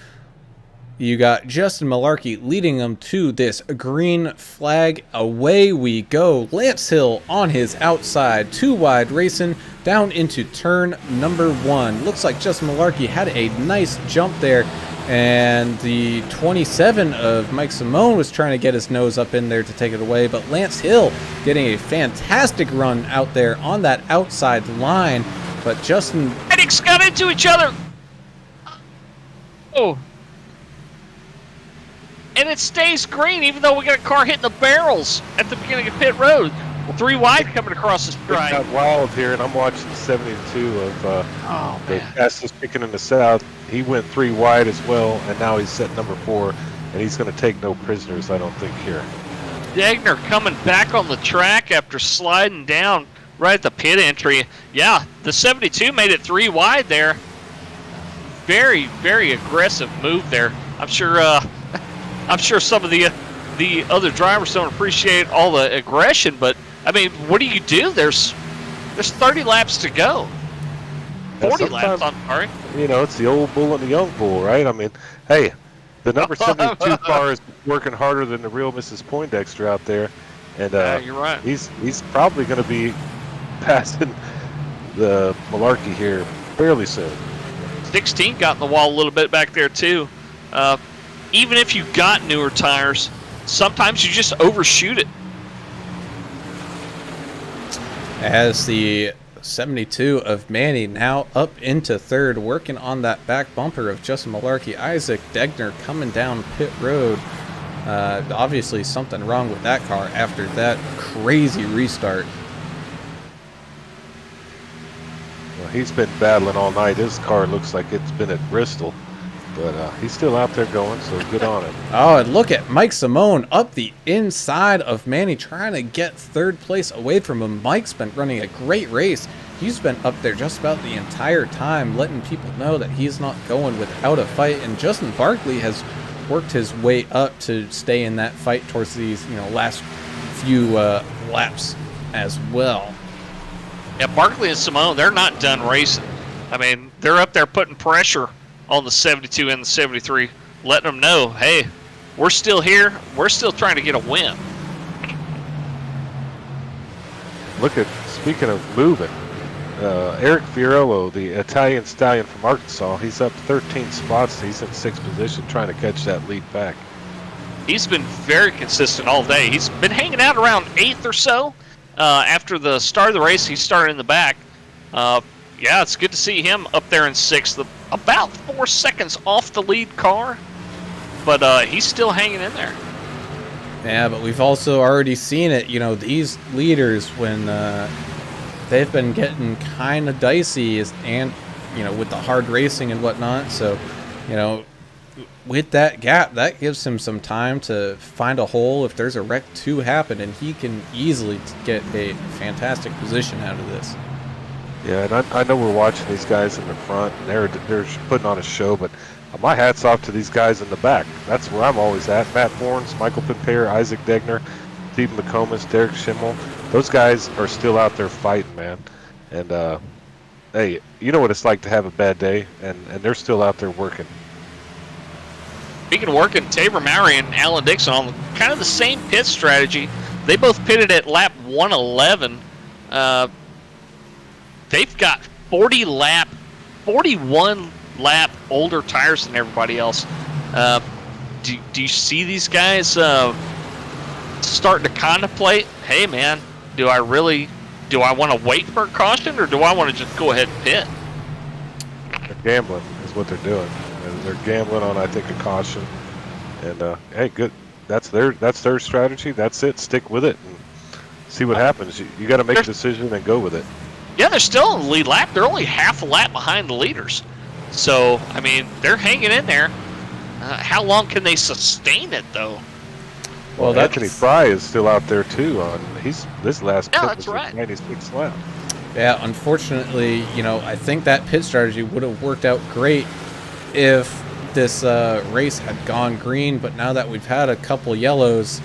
[SPEAKER 2] You got Justin Malarkey leading them to this green flag. Away we go. Lance Hill on his outside, 2 wide racing down into turn number 1. Looks like Justin Malarkey had a nice jump there, and the 27 of Mike Simone was trying to get his nose up in there to take it away, but Lance Hill getting a fantastic run out there on that outside line. But Justin...
[SPEAKER 3] Medics got into each other! Oh. And it stays green even though we got a car hitting the barrels at the beginning of pit road. 3 wide coming across the
[SPEAKER 5] It
[SPEAKER 3] stride.
[SPEAKER 5] got wild here, and I'm watching 72 of
[SPEAKER 3] Oh,
[SPEAKER 5] the
[SPEAKER 3] man.
[SPEAKER 5] fastest picking in the south. He went 3 wide as well, and now he's set number 4, and he's going to take no prisoners, I don't think, here.
[SPEAKER 3] Degner coming back on the track after sliding down right at the pit entry. Yeah, the 72 made it 3 wide there. Very, very aggressive move there. I'm sure some of the other drivers don't appreciate all the aggression, but I mean, what do? There's 30 laps to go. 40 laps, I'm sorry.
[SPEAKER 5] You know, it's the old bull and the young bull, right? I mean, hey, the number 72 car is working harder than the real Mrs. Poindexter out there, and
[SPEAKER 3] You're right.
[SPEAKER 5] he's probably going to be passing the Malarkey here fairly soon.
[SPEAKER 3] 16 got in the wall a little bit back there too. Even if you got newer tires, sometimes you just overshoot it.
[SPEAKER 2] As the 72 of Manny now up into third, working on that back bumper of Justin Malarkey. Isaac Degner coming down pit road. Obviously something wrong with that car after that crazy restart.
[SPEAKER 5] Well, he's been battling all night. His car looks like it's been at Bristol, but he's still out there going, so good on him.
[SPEAKER 2] Oh, and look at Mike Simone up the inside of Manny, trying to get third place away from him. Mike's been running a great race. He's been up there just about the entire time, letting people know that he's not going without a fight. And Justin Barkley has worked his way up to stay in that fight towards these, last few laps as well.
[SPEAKER 3] Yeah, Barkley and Simone, they're not done racing. I mean, they're up there putting pressure on the 72 and the 73, letting them know, hey, we're still here. We're still trying to get a win.
[SPEAKER 5] Speaking of moving, Eric Fiorello, the Italian stallion from Arkansas, he's up 13 spots. He's in 6th position trying to catch that lead back.
[SPEAKER 3] He's been very consistent all day. He's been hanging out around 8th or so. After the start of the race, he started in the back. Yeah, it's good to see him up there in 6th, about 4 seconds off the lead car, but he's still hanging in there.
[SPEAKER 2] Yeah, but we've also already seen it. These leaders, when they've been getting kind of dicey, and with the hard racing and whatnot. So, with that gap, that gives him some time to find a hole if there's a wreck to happen, and he can easily get a fantastic position out of this.
[SPEAKER 5] Yeah, and I know we're watching these guys in the front, and they're putting on a show, but my hat's off to these guys in the back. That's where I'm always at. Matt Borns, Michael Pimpere, Isaac Degner, Steve McComas, Derek Schimmel. Those guys are still out there fighting, man. And, hey, you know what it's like to have a bad day, and they're still out there working.
[SPEAKER 3] Speaking of working, Tabor Mowry and Alan Dixon on kind of the same pit strategy. They both pitted at lap 111. They've got 41 lap older tires than everybody else. Do you see these guys starting to contemplate, hey man, do I want to wait for a caution, or do I want to just go ahead and pit?
[SPEAKER 5] They're gambling is what they're doing. And they're gambling on, I think, a caution. And hey, good. That's their strategy. That's it. Stick with it and see what happens. You got to make a decision and go with it.
[SPEAKER 3] Yeah, they're still in the lead lap. They're only half a lap behind the leaders. So, I mean, they're hanging in there. How long can they sustain it, though?
[SPEAKER 5] Well, Anthony Fry is still out there, too. This last pit
[SPEAKER 3] that's
[SPEAKER 5] was
[SPEAKER 3] right.
[SPEAKER 5] 96th lap.
[SPEAKER 2] Yeah, unfortunately, I think that pit strategy would have worked out great if this race had gone green, but now that we've had a couple yellows,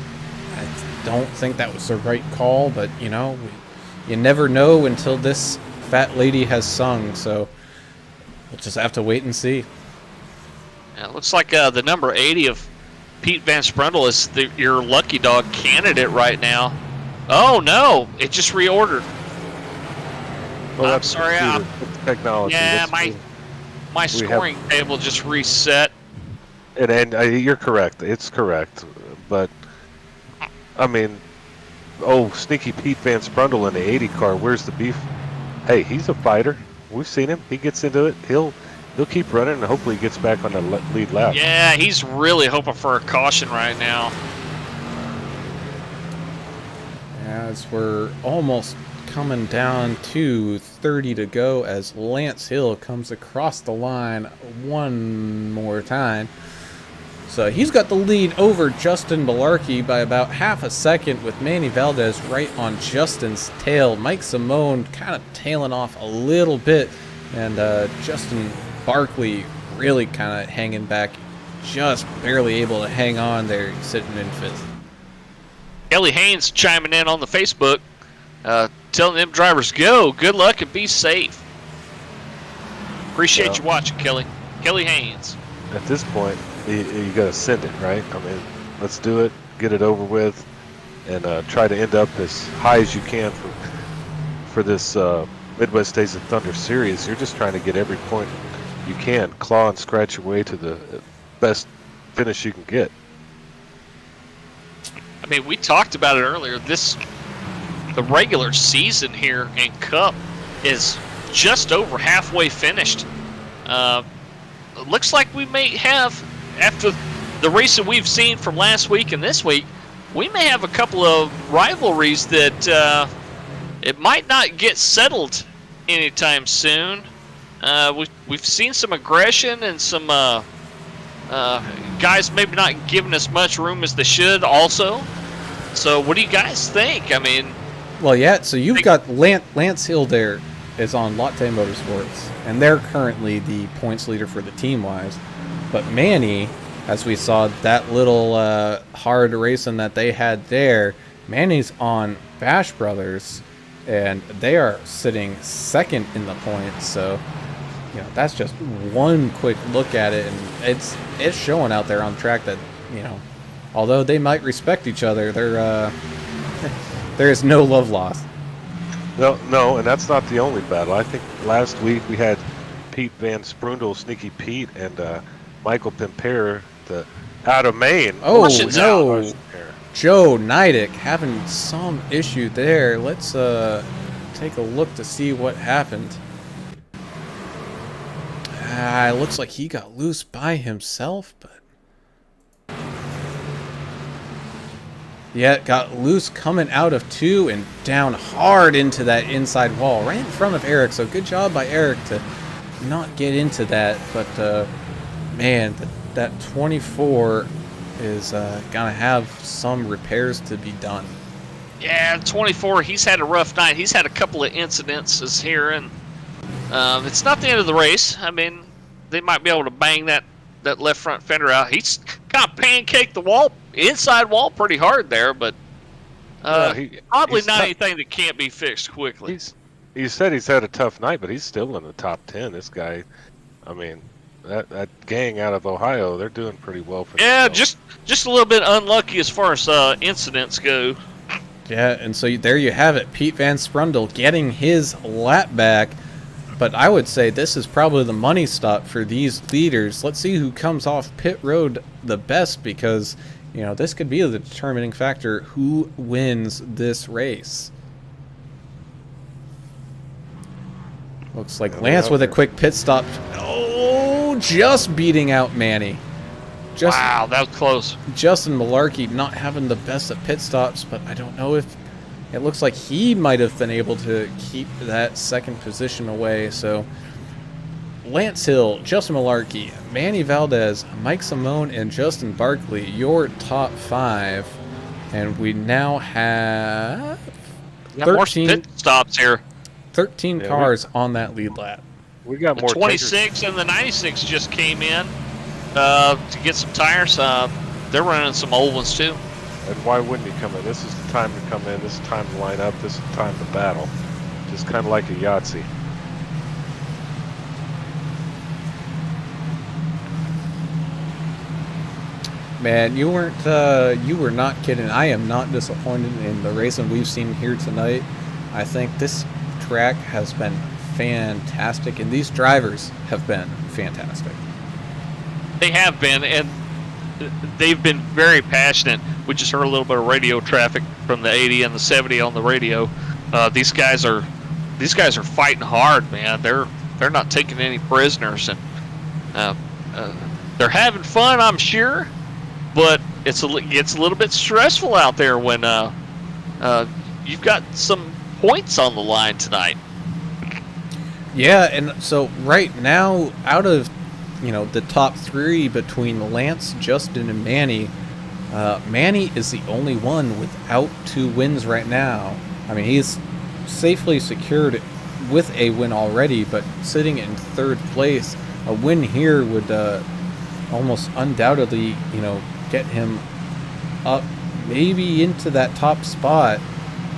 [SPEAKER 2] I don't think that was the right call, but, you never know until this fat lady has sung, so we'll just have to wait and see.
[SPEAKER 3] Yeah, it looks like the number 80 of Pete Van Sprundle is your lucky dog candidate right now. Oh no, it just reordered.
[SPEAKER 5] Well,
[SPEAKER 3] I'm
[SPEAKER 5] that's
[SPEAKER 3] sorry,
[SPEAKER 5] computer. That's technology.
[SPEAKER 3] Yeah,
[SPEAKER 5] That's-
[SPEAKER 3] my scoring table just reset.
[SPEAKER 5] and you're correct. It's correct. But, I mean, sneaky Pete Van Sprundle in the 80 car. Where's the beef? Hey, he's a fighter. We've seen him. He gets into it. He'll keep running, and hopefully he gets back on the lead lap.
[SPEAKER 3] Yeah, he's really hoping for a caution right now.
[SPEAKER 2] As we're almost coming down to 30 to go as Lance Hill comes across the line one more time. So he's got the lead over Justin Malarkey by about half a second, with Manny Valdez right on Justin's tail. Mike Simone kind of tailing off a little bit, and Justin Barkley really kind of hanging back, just barely able to hang on there, He's sitting in fifth.
[SPEAKER 3] Kelly Haynes chiming in on the Facebook, telling them drivers, go, good luck, and be safe. Appreciate you watching, Kelly. Kelly Haynes.
[SPEAKER 5] At this point, you got to send it, right? I mean, let's do it, get it over with, and try to end up as high as you can for this Midwest Days of Thunder series. You're just trying to get every point you can, claw and scratch your way to the best finish you can get.
[SPEAKER 3] I mean, we talked about it earlier. The regular season here in Cup is just over halfway finished. It looks like we may have, after the race that we've seen from last week and this week, we may have a couple of rivalries that it might not get settled anytime soon. We've seen some aggression and some guys maybe not giving as much room as they should also. So what do you guys think? I mean...
[SPEAKER 2] Well, yeah, so you've got Lance Hill there is on Lotte Motorsports, and they're currently the points leader for the team-wise. But Manny, as we saw that little hard racing that they had there, Manny's on Bash Brothers, and they are sitting second in the points. So, that's just one quick look at it, and it's showing out there on the track that, although they might respect each other, there is no love lost.
[SPEAKER 5] No, and that's not the only battle. I think last week we had Pete Van Sprundle, Sneaky Pete, and Michael Pimpere out of Maine.
[SPEAKER 2] Oh,
[SPEAKER 3] Russians
[SPEAKER 2] no. Joe Nidick having some issue there. Let's take a look to see what happened. It looks like he got loose by himself, but... Yeah, got loose coming out of 2 and down hard into that inside wall, right in front of Eric. So good job by Eric to not get into that. But, man, that 24 is going to have some repairs to be done.
[SPEAKER 3] Yeah, 24, he's had a rough night. He's had a couple of incidences here, and it's not the end of the race. I mean, they might be able to bang that left front fender out. He's kind of pancaked the inside wall pretty hard there, but probably not anything that can't be fixed quickly.
[SPEAKER 5] He said he's had a tough night, but he's still in the top 10. This guy, I mean, that gang out of Ohio, they're doing pretty well for themselves.
[SPEAKER 3] just a little bit unlucky as far as incidents go.
[SPEAKER 2] Yeah, and so there you have it. Pete Van Sprundle getting his lap back. But I would say this is probably the money stop for these leaders. Let's see who comes off pit road the best, because, this could be the determining factor who wins this race. Looks like Lance with a quick pit stop. Oh, just beating out Manny.
[SPEAKER 3] Wow, that was close.
[SPEAKER 2] Justin Malarkey not having the best at pit stops, but I don't know if... It looks like he might have been able to keep that second position away. So Lance Hill, Justin Malarkey, Manny Valdez, Mike Simone, and Justin Barkley, your top 5. And we now have 13
[SPEAKER 3] more pit stops here.
[SPEAKER 2] 13 cars on that lead lap.
[SPEAKER 5] We got
[SPEAKER 3] The
[SPEAKER 5] more
[SPEAKER 3] 26 and the 96 just came in to get some tires. They're running some old ones too.
[SPEAKER 5] And why wouldn't he come in? This is the time to come in. This is the time to line up. This is the time to battle. Just kind of like a Yahtzee.
[SPEAKER 2] Man, you were not kidding. I am not disappointed in the racing we've seen here tonight. I think this track has been fantastic, and these drivers have been fantastic.
[SPEAKER 3] They have been, and they've been very passionate. We just heard a little bit of radio traffic from the 80 and the 70 on the radio. These guys are fighting hard, man. They're not taking any prisoners, and they're having fun, I'm sure. But it's a little bit stressful out there when you've got some points on the line tonight.
[SPEAKER 2] Yeah, and so right now, out of the top three between Lance, Justin, and Manny, Manny is the only one without 2 wins right now. I mean, he's safely secured with a win already, but sitting in 3rd place, a win here would almost undoubtedly, get him up maybe into that top spot,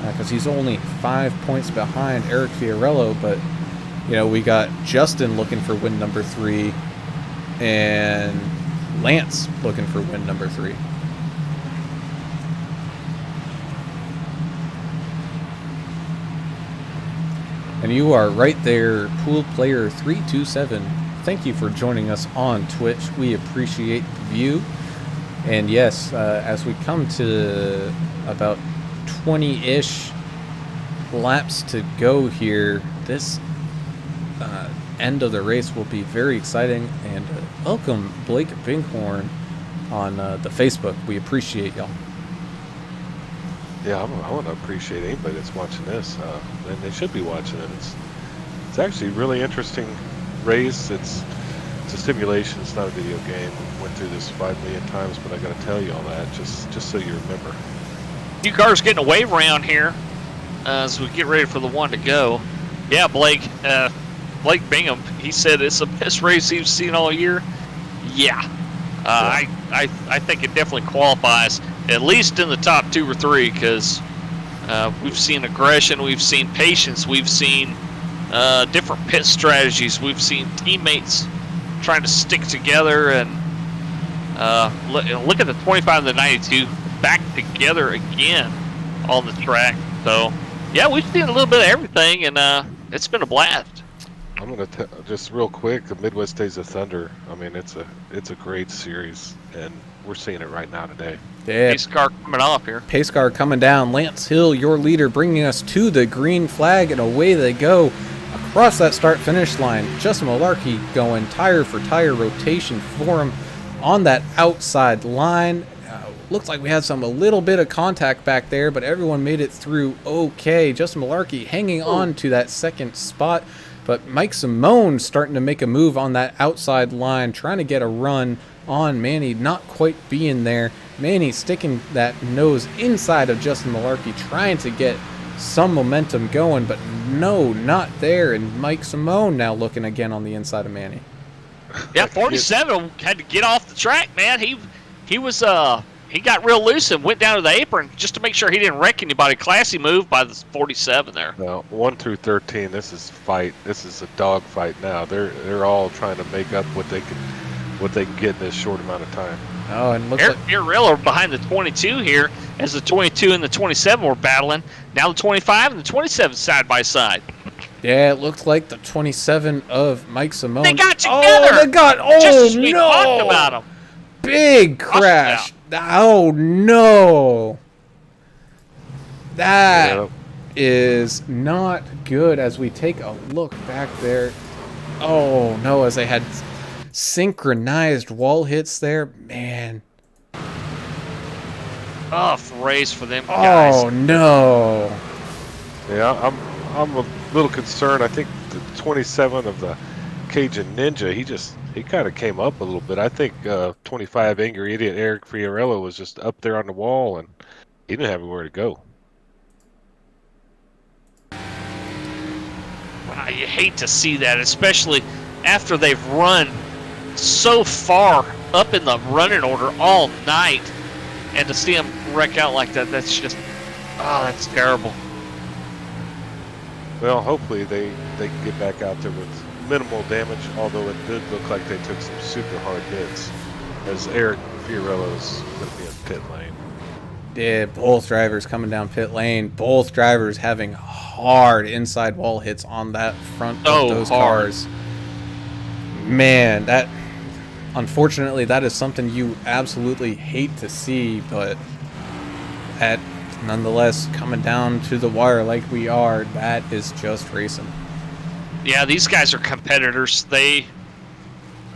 [SPEAKER 2] because he's only 5 points behind Eric Fiorello. But we got Justin looking for win number 3 and Lance looking for win number 3. And you are right there, Pool Player 327. Thank you for joining us on Twitch. We appreciate the view. And yes, as we come to about 20-ish laps to go here, this end of the race will be very exciting. And welcome Blake Binghorn on the Facebook. We appreciate y'all.
[SPEAKER 5] Yeah, I want to appreciate anybody that's watching this, and they should be watching it. It's actually a really interesting race. It's a simulation. It's not a video game. We went through this 5 million times, but I got to tell you all that just so you remember.
[SPEAKER 3] Few cars getting a wave around here as we get ready for the one to go. Yeah, Blake Bingham, he said it's the best race he's seen all year. Yeah, I think it definitely qualifies, at least in the top 2 or 3, because we've seen aggression, we've seen patience, we've seen different pit strategies, we've seen teammates trying to stick together, and look at the 25 and the 92 back together again on the track. So yeah, we've seen a little bit of everything, and it's been a blast.
[SPEAKER 5] I'm gonna just real quick. The Midwest Days of Thunder. I mean, it's a great series, and we're seeing it right now today.
[SPEAKER 2] Yeah.
[SPEAKER 3] Pace car coming off here.
[SPEAKER 2] Pace car coming down. Lance Hill, your leader, bringing us to the green flag, and away they go across that start-finish line. Justin Malarkey going tire for tire rotation for him on that outside line. Looks like we had a little bit of contact back there, but everyone made it through okay. Justin Malarkey hanging on to that 2nd spot, but Mike Simone starting to make a move on that outside line, trying to get a run on Manny, not quite being there. Manny sticking that nose inside of Justin Malarkey, trying to get some momentum going, but no, not there. And Mike Simone now looking again on the inside of Manny.
[SPEAKER 3] Yeah, 47 had to get off the track, man. He was he got real loose and went down to the apron just to make sure he didn't wreck anybody. Classy move by the 47 there.
[SPEAKER 5] Now, 1 through 13, this is fight. This is a dog fight now. They're all trying to make up what they can get in this short amount of time.
[SPEAKER 2] Oh, and looks
[SPEAKER 3] Eric
[SPEAKER 2] like
[SPEAKER 3] Fiorello behind the 22 here, as the 22 and the 27 were battling. Now the 25 and the 27 side by side.
[SPEAKER 2] yeah, it looks like the 27 of Mike Simone.
[SPEAKER 3] They got together.
[SPEAKER 2] Oh, they got. Oh
[SPEAKER 3] Just as we
[SPEAKER 2] no!
[SPEAKER 3] talked about them.
[SPEAKER 2] Big crash. Oh no! That is not good. As we take a look back there. Oh no! As they had synchronized wall hits there, man.
[SPEAKER 3] Tough race for them guys.
[SPEAKER 2] Oh no!
[SPEAKER 5] Yeah, I'm a little concerned. I think the 27 of the Cajun Ninja, he kind of came up a little bit. I think 25 Angry Idiot Eric Fiorello was just up there on the wall, and he didn't have anywhere to go.
[SPEAKER 3] Wow, you hate to see that, especially after they've run so far up in the running order all night, and to see them wreck out like that, that's just, that's terrible.
[SPEAKER 5] Well, hopefully they can get back out there with minimal damage, although it did look like they took some super hard hits. as Eric Fiorillo's going to be in pit lane.
[SPEAKER 2] Yeah, both drivers coming down pit lane. Both drivers having hard inside wall hits on that front of those cars. Man, that unfortunately that is something you absolutely hate to see, but at nonetheless coming down to the wire like we are, that is just racing.
[SPEAKER 3] Yeah, these guys are competitors. They've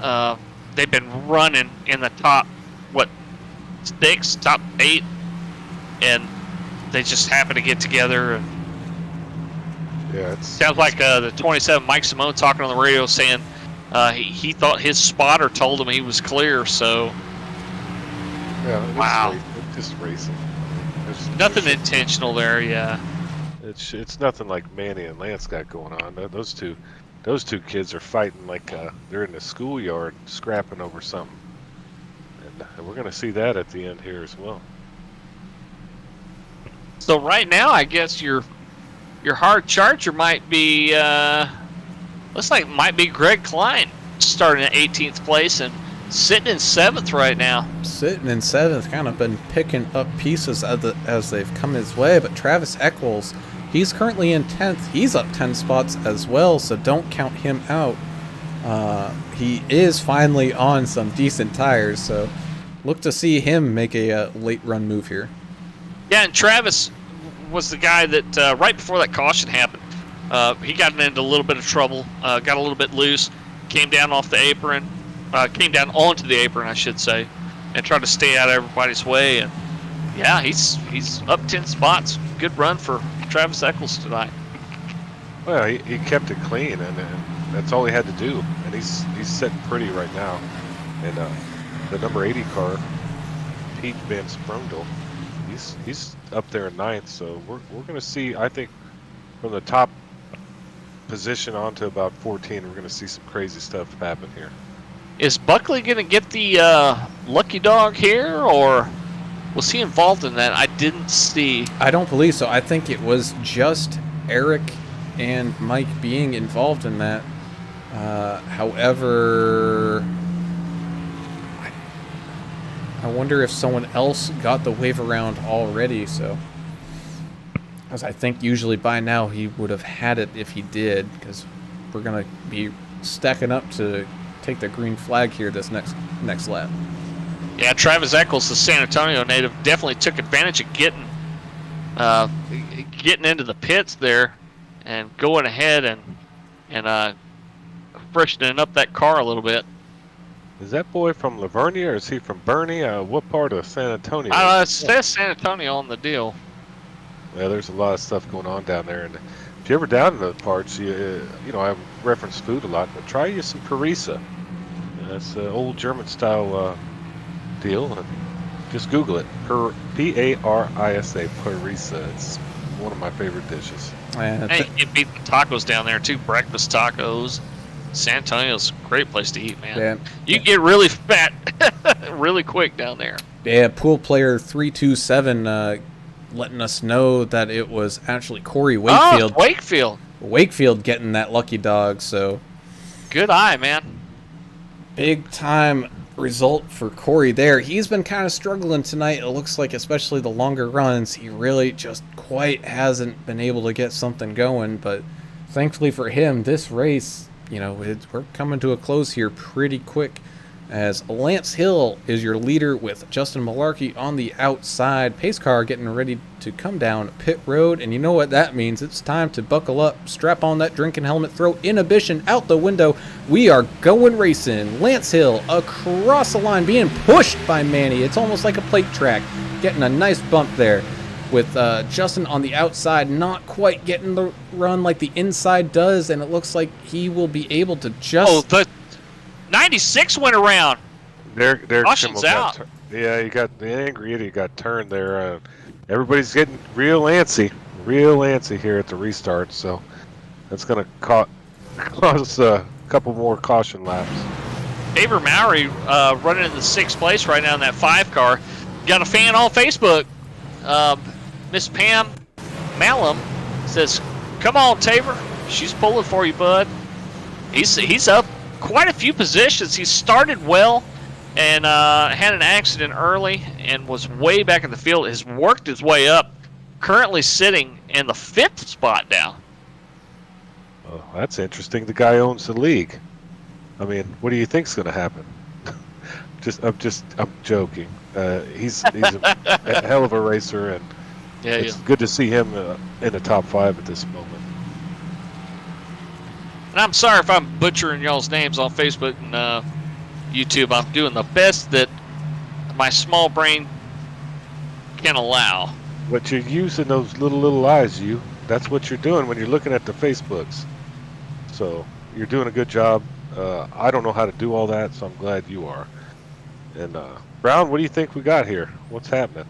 [SPEAKER 3] been running in the top top 8, and they just happen to get together. And
[SPEAKER 5] Yeah, it
[SPEAKER 3] sounds like the 27 Mike Simone talking on the radio saying he thought his spotter told him he was clear. So wow,
[SPEAKER 5] it's just racing.
[SPEAKER 3] nothing intentional there. Yeah,
[SPEAKER 5] it's nothing like Manny and Lance got going on. Those two kids are fighting like they're in the schoolyard scrapping over something, and we're gonna see that at the end here as well.
[SPEAKER 3] so right now I guess your hard charger might be looks like it might be Greg Klein starting at 18th place and sitting in 7th right now.
[SPEAKER 2] Sitting in 7th, kind of been picking up pieces as they've come his way, but Travis Eccles, he's currently in 10th. He's up 10 spots as well, so don't count him out. He is finally on some decent tires, so look to see him make a late run move here.
[SPEAKER 3] Yeah, and Travis was the guy that right before that caution happened, he got into a little bit of trouble, got a little bit loose, came down off the apron, came down onto the apron, I should say, and tried to stay out of everybody's way. And yeah, he's up 10 spots. Good run for Travis Eccles tonight.
[SPEAKER 5] Well, he kept it clean, and that's all he had to do. And he's sitting pretty right now. And the number 80 car, Pete Van Sprungel, he's up there in 9th. So we're going to see, I think, from the top position on to about 14, we're going to see some crazy stuff happen here.
[SPEAKER 3] Is Buckley going to get the lucky dog here, or was he involved in that? I didn't see.
[SPEAKER 2] I don't believe so. I think it was just Eric and Mike being involved in that. However, I wonder if someone else got the wave around already. So, because I think usually by now he would have had it if he did, because we're going to be stacking up to take the green flag here this next lap.
[SPEAKER 3] Yeah, Travis Eccles, the San Antonio native, definitely took advantage of getting into the pits there and going ahead and freshening up that car a little bit.
[SPEAKER 5] Is that boy from Lavernia, or is he from Bernie? What part of San Antonio?
[SPEAKER 3] It says San Antonio on the deal.
[SPEAKER 5] Yeah, there's a lot of stuff going on down there, and if you're ever down in those parts, you know, I reference food a lot, but try you some Parisa. That's an old German style deal, and just Google it. P-A-R-I-S-A, Parisa. It's one of my favorite dishes.
[SPEAKER 3] Hey, it beat the tacos down there too. Breakfast tacos. San Antonio's a great place to eat, man.
[SPEAKER 2] Yeah.
[SPEAKER 3] You get really fat really quick down there.
[SPEAKER 2] Yeah, pool player 327 letting us know that it was actually Corey Wakefield.
[SPEAKER 3] Oh, Wakefield.
[SPEAKER 2] Wakefield getting that lucky dog, so
[SPEAKER 3] good eye, man.
[SPEAKER 2] big time result for Corey there. He's been kind of struggling tonight. It looks like, especially the longer runs, he really just quite hasn't been able to get something going, but thankfully for him, this race, you know, we're coming to a close here pretty quick, as Lance Hill is your leader with Justin Malarkey on the outside. Pace car getting ready to come down pit road, and you know what that means. It's time to buckle up, strap on that drinking helmet, throw inhibition out the window. We are going racing. Lance Hill across the line, being pushed by Manny. It's almost like a plate track, getting a nice bump there, with Justin on the outside, not quite getting the run like the inside does, and it looks like he will be able to just...
[SPEAKER 3] Oh, the 96 went around.
[SPEAKER 5] Derek
[SPEAKER 3] Caution's
[SPEAKER 5] Schimmel
[SPEAKER 3] out.
[SPEAKER 5] Yeah, you got the angry idiot got turned there. Everybody's getting real antsy here at the restart, so that's going to cause a couple more caution laps.
[SPEAKER 3] Tabor Mowry running in the 6th place right now in that 5 car. Got a fan on Facebook. Miss Pam Malum says, "Come on, Tabor. She's pulling for you, bud." He's up quite a few positions. He started well and had an accident early and was way back in the field. Has worked his way up. Currently sitting in the 5th spot now.
[SPEAKER 5] Oh, that's interesting. The guy owns the league. I mean, what do you think's going to happen? I'm joking. He's a hell of a racer, and it's good to see him in the top 5 at this moment.
[SPEAKER 3] And I'm sorry if I'm butchering y'all's names on Facebook and YouTube. I'm doing the best that my small brain can allow.
[SPEAKER 5] But you're using those little eyes, that's what you're doing when you're looking at the Facebooks. So you're doing a good job. I don't know how to do all that, so I'm glad you are. And Brown, what do you think we got here? What's happening?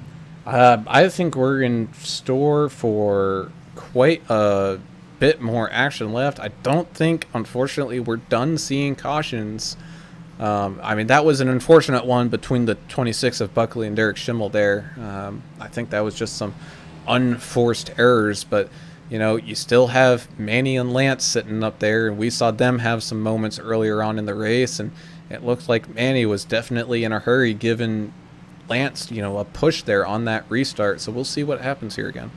[SPEAKER 2] I think we're in store for quite a bit more action left. I don't think, unfortunately, we're done seeing cautions. I mean, that was an unfortunate one between the 26 of Buckley and Derek Schimmel there. I think that was just some unforced errors, but you still have Manny and Lance sitting up there, and we saw them have some moments earlier on in the race, and it looked like Manny was definitely in a hurry, giving Lance, a push there on that restart. So we'll see what happens here again.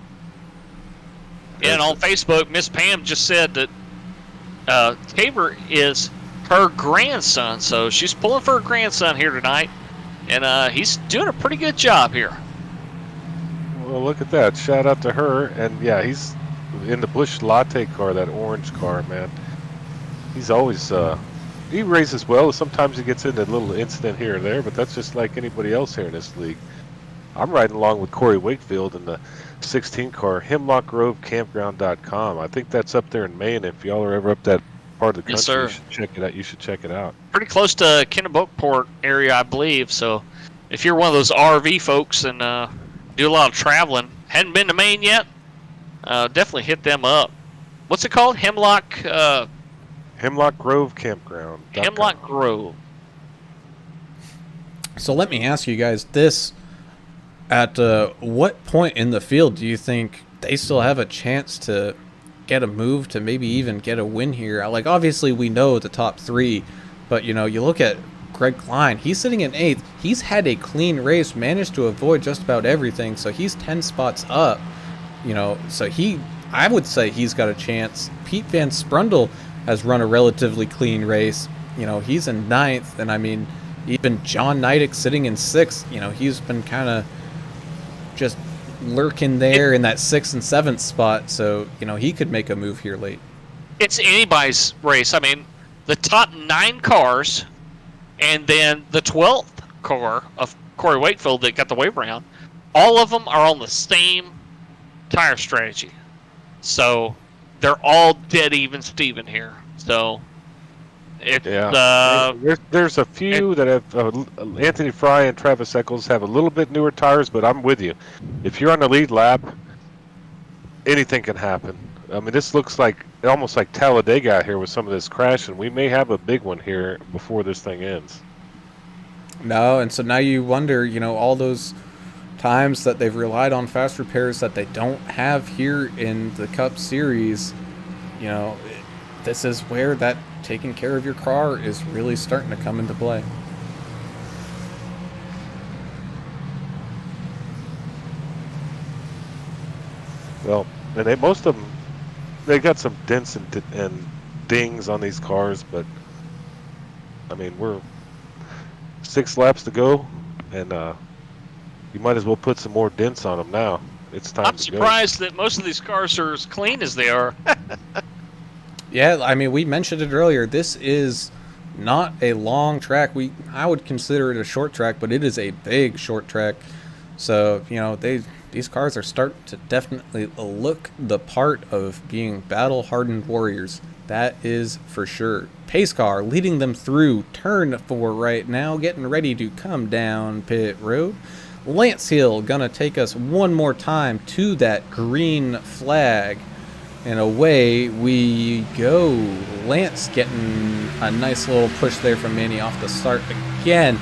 [SPEAKER 3] Yeah, and on Facebook, Miss Pam just said that Tabor is her grandson, so she's pulling for her grandson here tonight, and he's doing a pretty good job here.
[SPEAKER 5] Well, look at that. Shout out to her. And yeah, he's in the Busch Latte car, that orange car, man. He's always, he races well. Sometimes he gets into a little incident here or there, but that's just like anybody else here in this league. I'm riding along with Corey Wakefield in the 16 car, HemlockGroveCampground.com. I think that's up there in Maine. If y'all are ever up that part of the country,
[SPEAKER 3] Yes, sir.
[SPEAKER 5] you should check it out. You should check it out.
[SPEAKER 3] Pretty close to Kennebunkport area, I believe. So if you're one of those RV folks and do a lot of traveling, hadn't been to Maine yet, definitely hit them up. What's it called? Hemlock
[SPEAKER 5] Grove Campground.
[SPEAKER 3] Hemlock Grove.
[SPEAKER 2] So let me ask you guys this. At what point in the field do you think they still have a chance to get a move to maybe even get a win here? Like, obviously we know the top 3, but you look at Greg Klein, he's sitting in 8th. He's had a clean race, managed to avoid just about everything, so he's 10 spots up. So I would say he's got a chance. Pete Van Sprundle has run a relatively clean race. He's in 9th, and I mean, even John Neidick sitting in 6th, he's been kind of just lurking there in that 6th and 7th spot, so he could make a move here late.
[SPEAKER 3] It's anybody's race. I mean, the top 9 cars, and then the 12th car of Corey Wakefield that got the wave round, all of them are on the same tire strategy. So they're all dead even Steven here. So
[SPEAKER 5] there's a few that have Anthony Fry and Travis Eccles have a little bit newer tires, but I'm with you. If you're on the lead lap, anything can happen. I mean, this looks like almost like Talladega out here with some of this crashing. We may have a big one here before this thing ends.
[SPEAKER 2] No, and so now you wonder, all those times that they've relied on fast repairs that they don't have here in the Cup Series, this is where that taking care of your car is really starting to come into play.
[SPEAKER 5] Well, and most of them, they got some dents and dings on these cars, but I mean, we're 6 laps to go, and you might as well put some more dents on them now. It's time
[SPEAKER 3] I'm
[SPEAKER 5] to go.
[SPEAKER 3] surprised that most of these cars are as clean as they are.
[SPEAKER 2] Yeah, I mean, we mentioned it earlier. This is not a long track. I would consider it a short track, but it is a big short track. So, these cars are starting to definitely look the part of being battle-hardened warriors. That is for sure. Pace car leading them through turn 4 right now, getting ready to come down pit road. Lance Hill gonna take us one more time to that green flag. And away we go. Lance getting a nice little push there from Manny off the start again.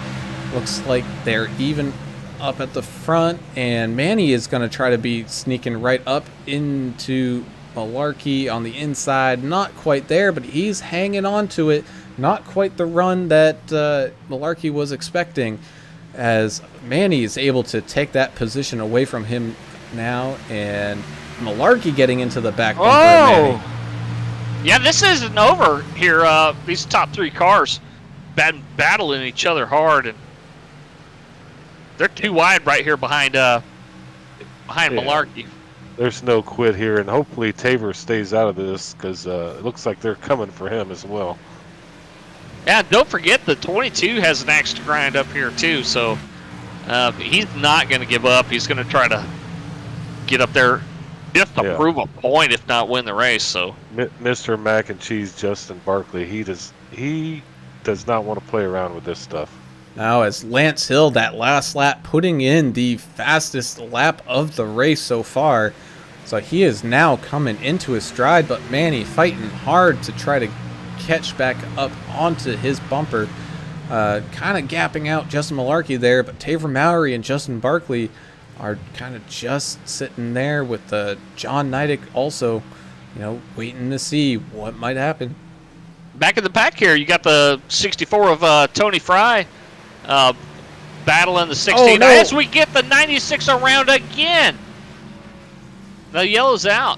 [SPEAKER 2] Looks like they're even up at the front, and Manny is going to try to be sneaking right up into Malarkey on the inside. Not quite there, but he's hanging on to it. not quite the run that Malarkey was expecting, as Manny is able to take that position away from him now, and Malarkey getting into the back bumper of Manny.
[SPEAKER 3] Yeah, this isn't over here. These top 3 cars been battling each other hard, and they're too wide right here behind Malarkey.
[SPEAKER 5] There's no quit here, and hopefully Taver stays out of this because it looks like they're coming for him as well.
[SPEAKER 3] Yeah, don't forget the 22 has an axe to grind up here too, so he's not going to give up. He's going to try to get up there just to prove a point, if not win the race. So
[SPEAKER 5] Mr. Mac and Cheese Justin Barkley, he does not want to play around with this stuff.
[SPEAKER 2] Now, as Lance Hill, that last lap, putting in the fastest lap of the race so far. So he is now coming into his stride, but Manny fighting hard to try to catch back up onto his bumper. Kind of gapping out Justin Malarkey there, but Taver Mowry and Justin Barkley are kind of just sitting there with John Neidick also, waiting to see what might happen.
[SPEAKER 3] Back in the pack here, you got the 64 of Tony Fry battling the 16.
[SPEAKER 2] Oh, no.
[SPEAKER 3] As we get the 96 around again. The yellow's out.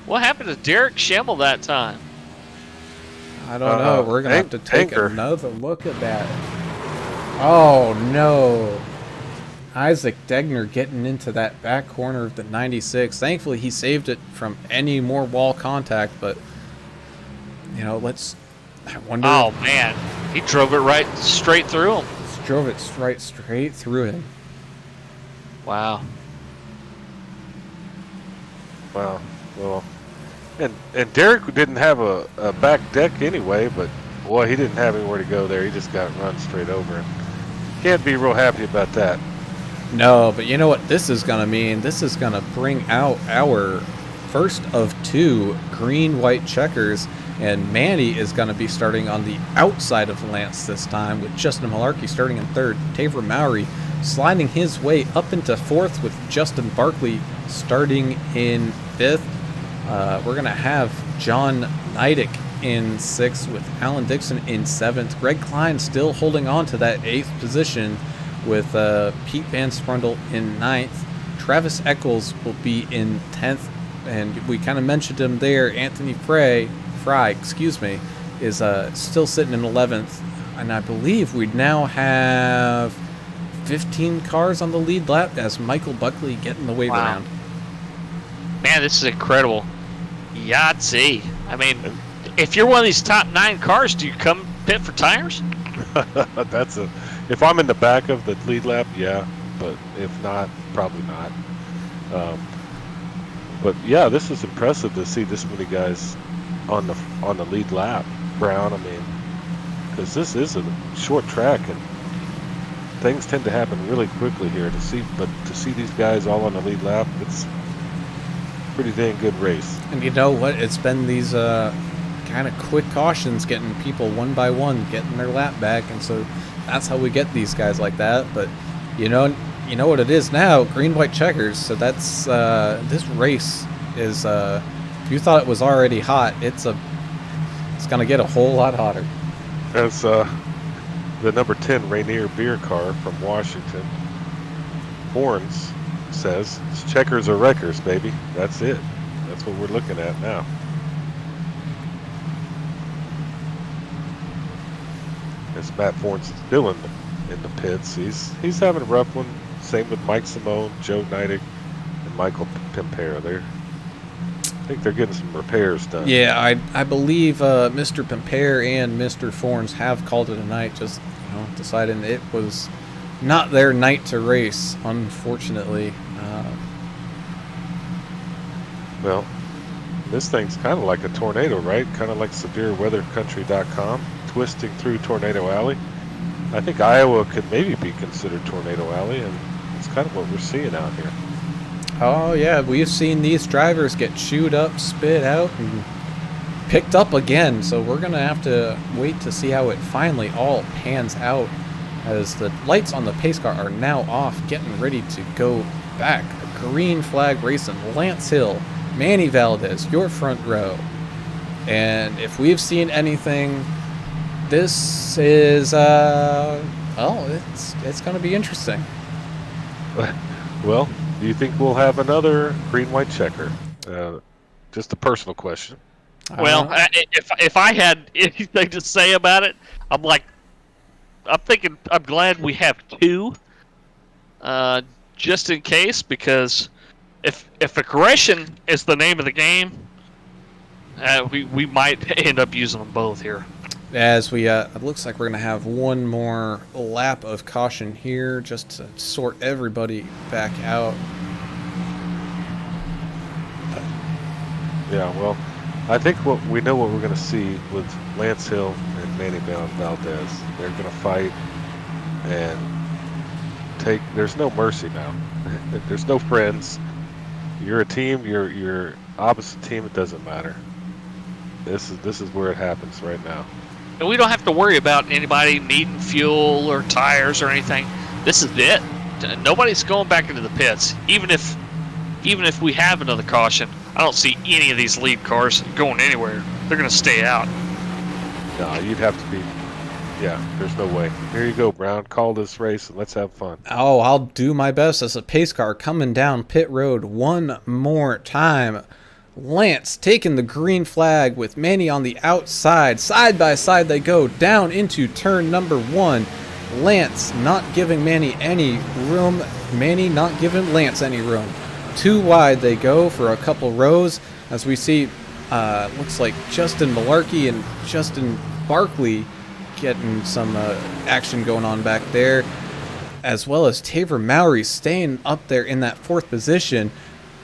[SPEAKER 3] What happened to Derek Schemmel that time?
[SPEAKER 2] I don't know. We're going to have to take
[SPEAKER 5] Anchor.
[SPEAKER 2] another look at that. Oh, no. Isaac Degner getting into that back corner of the 96. Thankfully, he saved it from any more wall contact, but, I wonder.
[SPEAKER 3] Oh, man. He drove it right straight through him.
[SPEAKER 2] Drove it straight through him.
[SPEAKER 3] Wow.
[SPEAKER 5] Wow. Well, and Derek didn't have a back deck anyway, but boy, he didn't have anywhere to go there. He just got run straight over. And can't be real happy about that.
[SPEAKER 2] No, but you know what this is going to mean? This is going to bring out our first of 2 green-white checkers, and Manny is going to be starting on the outside of Lance this time, with Justin Malarkey starting in 3rd. Taver Mowry sliding his way up into 4th, with Justin Barkley starting in 5th. We're going to have John Neidick in 6th, with Alan Dixon in 7th. Greg Klein still holding on to that 8th position, with Pete Van Sprundle in 9th. Travis Eccles will be in 10th, and we kind of mentioned him there. Anthony Fry, is still sitting in 11th, and I believe we now have 15 cars on the lead lap as Michael Buckley getting the wave around.
[SPEAKER 3] Man, this is incredible. Yahtzee. I mean, if you're one of these top 9 cars, do you come pit for tires?
[SPEAKER 5] If I'm in the back of the lead lap, yeah, but if not, probably not. But yeah, this is impressive to see this many guys on the lead lap. Brown, I mean, because this is a short track and things tend to happen really quickly here. To see these guys all on the lead lap, it's a pretty dang good race.
[SPEAKER 2] And you know what? It's been these kind of quick cautions getting people one by one getting their lap back, and so that's how we get these guys like that. But you know what it is now, green-white checkers. So that's this race is. If you thought it was already hot, it's gonna get a whole lot hotter.
[SPEAKER 5] As the number 10 Rainier beer car from Washington, Horns says, "Checkers or wreckers, baby." That's it. That's what we're looking at now. As Matt Forns is still in the pits, he's having a rough one. Same with Mike Simone, Joe Neidick, and Michael Pimpera. I think they're getting some repairs done.
[SPEAKER 2] Yeah, I believe Mr. Pimpere and Mr. Forns have called it a night, just deciding it was not their night to race, unfortunately.
[SPEAKER 5] Well, this thing's kind of like a tornado, right? Kind of like severeweathercountry.com, twisting through Tornado Alley. I think Iowa could maybe be considered Tornado Alley, and it's kind of what we're seeing out here.
[SPEAKER 2] Oh, yeah, we've seen these drivers get chewed up, spit out, and picked up again. So we're going to have to wait to see how it finally all pans out, as the lights on the pace car are now off, getting ready to go back. A green flag racing. Lance Hill, Manny Valdez, your front row. And if we've seen anything, this is it's going to be interesting.
[SPEAKER 5] Well, do you think we'll have another green-white checker? Just a personal question.
[SPEAKER 3] Well, if I had anything to say about it, I'm thinking I'm glad we have two, just in case, because if aggression is the name of the game, we might end up using them both here.
[SPEAKER 2] As we, it looks like we're going to have one more lap of caution here just to sort everybody back out.
[SPEAKER 5] Yeah, well, I think we know what we're going to see with Lance Hill and Manny Valdez. They're going to fight and there's no mercy now. There's no friends. You're a team, you're opposite team, it doesn't matter. This is where it happens right now.
[SPEAKER 3] And we don't have to worry about anybody needing fuel or tires or anything. This is it. Nobody's going back into the pits. Even if we have another caution, I don't see any of these lead cars going anywhere. They're going to stay out.
[SPEAKER 5] No, you'd have to be. Yeah, there's no way. Here you go, Brown. Call this race and let's have fun.
[SPEAKER 2] Oh, I'll do my best as a pace car coming down pit road one more time. Lance taking the green flag with Manny on the outside. Side by side they go down into turn number 1. Lance not giving Manny any room. Manny not giving Lance any room. Too wide they go for a couple rows. As we see, looks like Justin Malarkey and Justin Barkley getting some action going on back there. As well as Taver Mowry staying up there in that 4th position.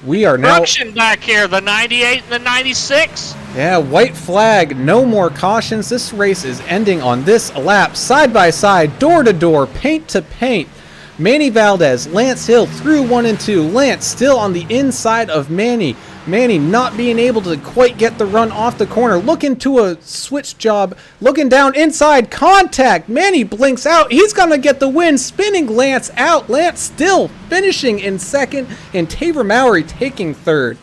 [SPEAKER 2] We are now
[SPEAKER 3] Production back here, the 98 and the 96.
[SPEAKER 2] Yeah, white flag, no more cautions. This race is ending on this lap, side by side, door to door, paint to paint. Manny Valdez, Lance Hill through 1 and 2. Lance still on the inside of Manny. Manny not being able to quite get the run off the corner. Looking to a switch job. Looking down inside. Contact. Manny blinks out. He's going to get the win. Spinning Lance out. Lance still finishing in 2nd. And Taver Mowry taking 3rd.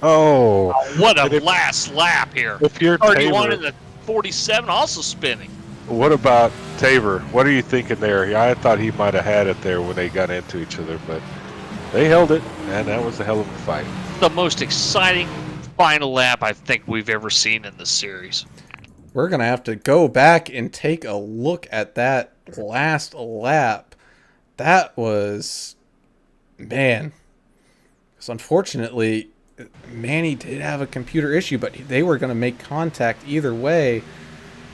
[SPEAKER 5] Oh.
[SPEAKER 3] What a last lap here.
[SPEAKER 5] If you're
[SPEAKER 3] 31
[SPEAKER 5] Taver,
[SPEAKER 3] and the 47 also spinning.
[SPEAKER 5] what about Taver? What are you thinking there? I thought he might have had it there when they got into each other, but they held it, and that was a hell of a fight.
[SPEAKER 3] The most exciting final lap I think we've ever seen in this series.
[SPEAKER 2] We're going to have to go back and take a look at that last lap. That was, man, because unfortunately, Manny did have a computer issue, but they were going to make contact either way.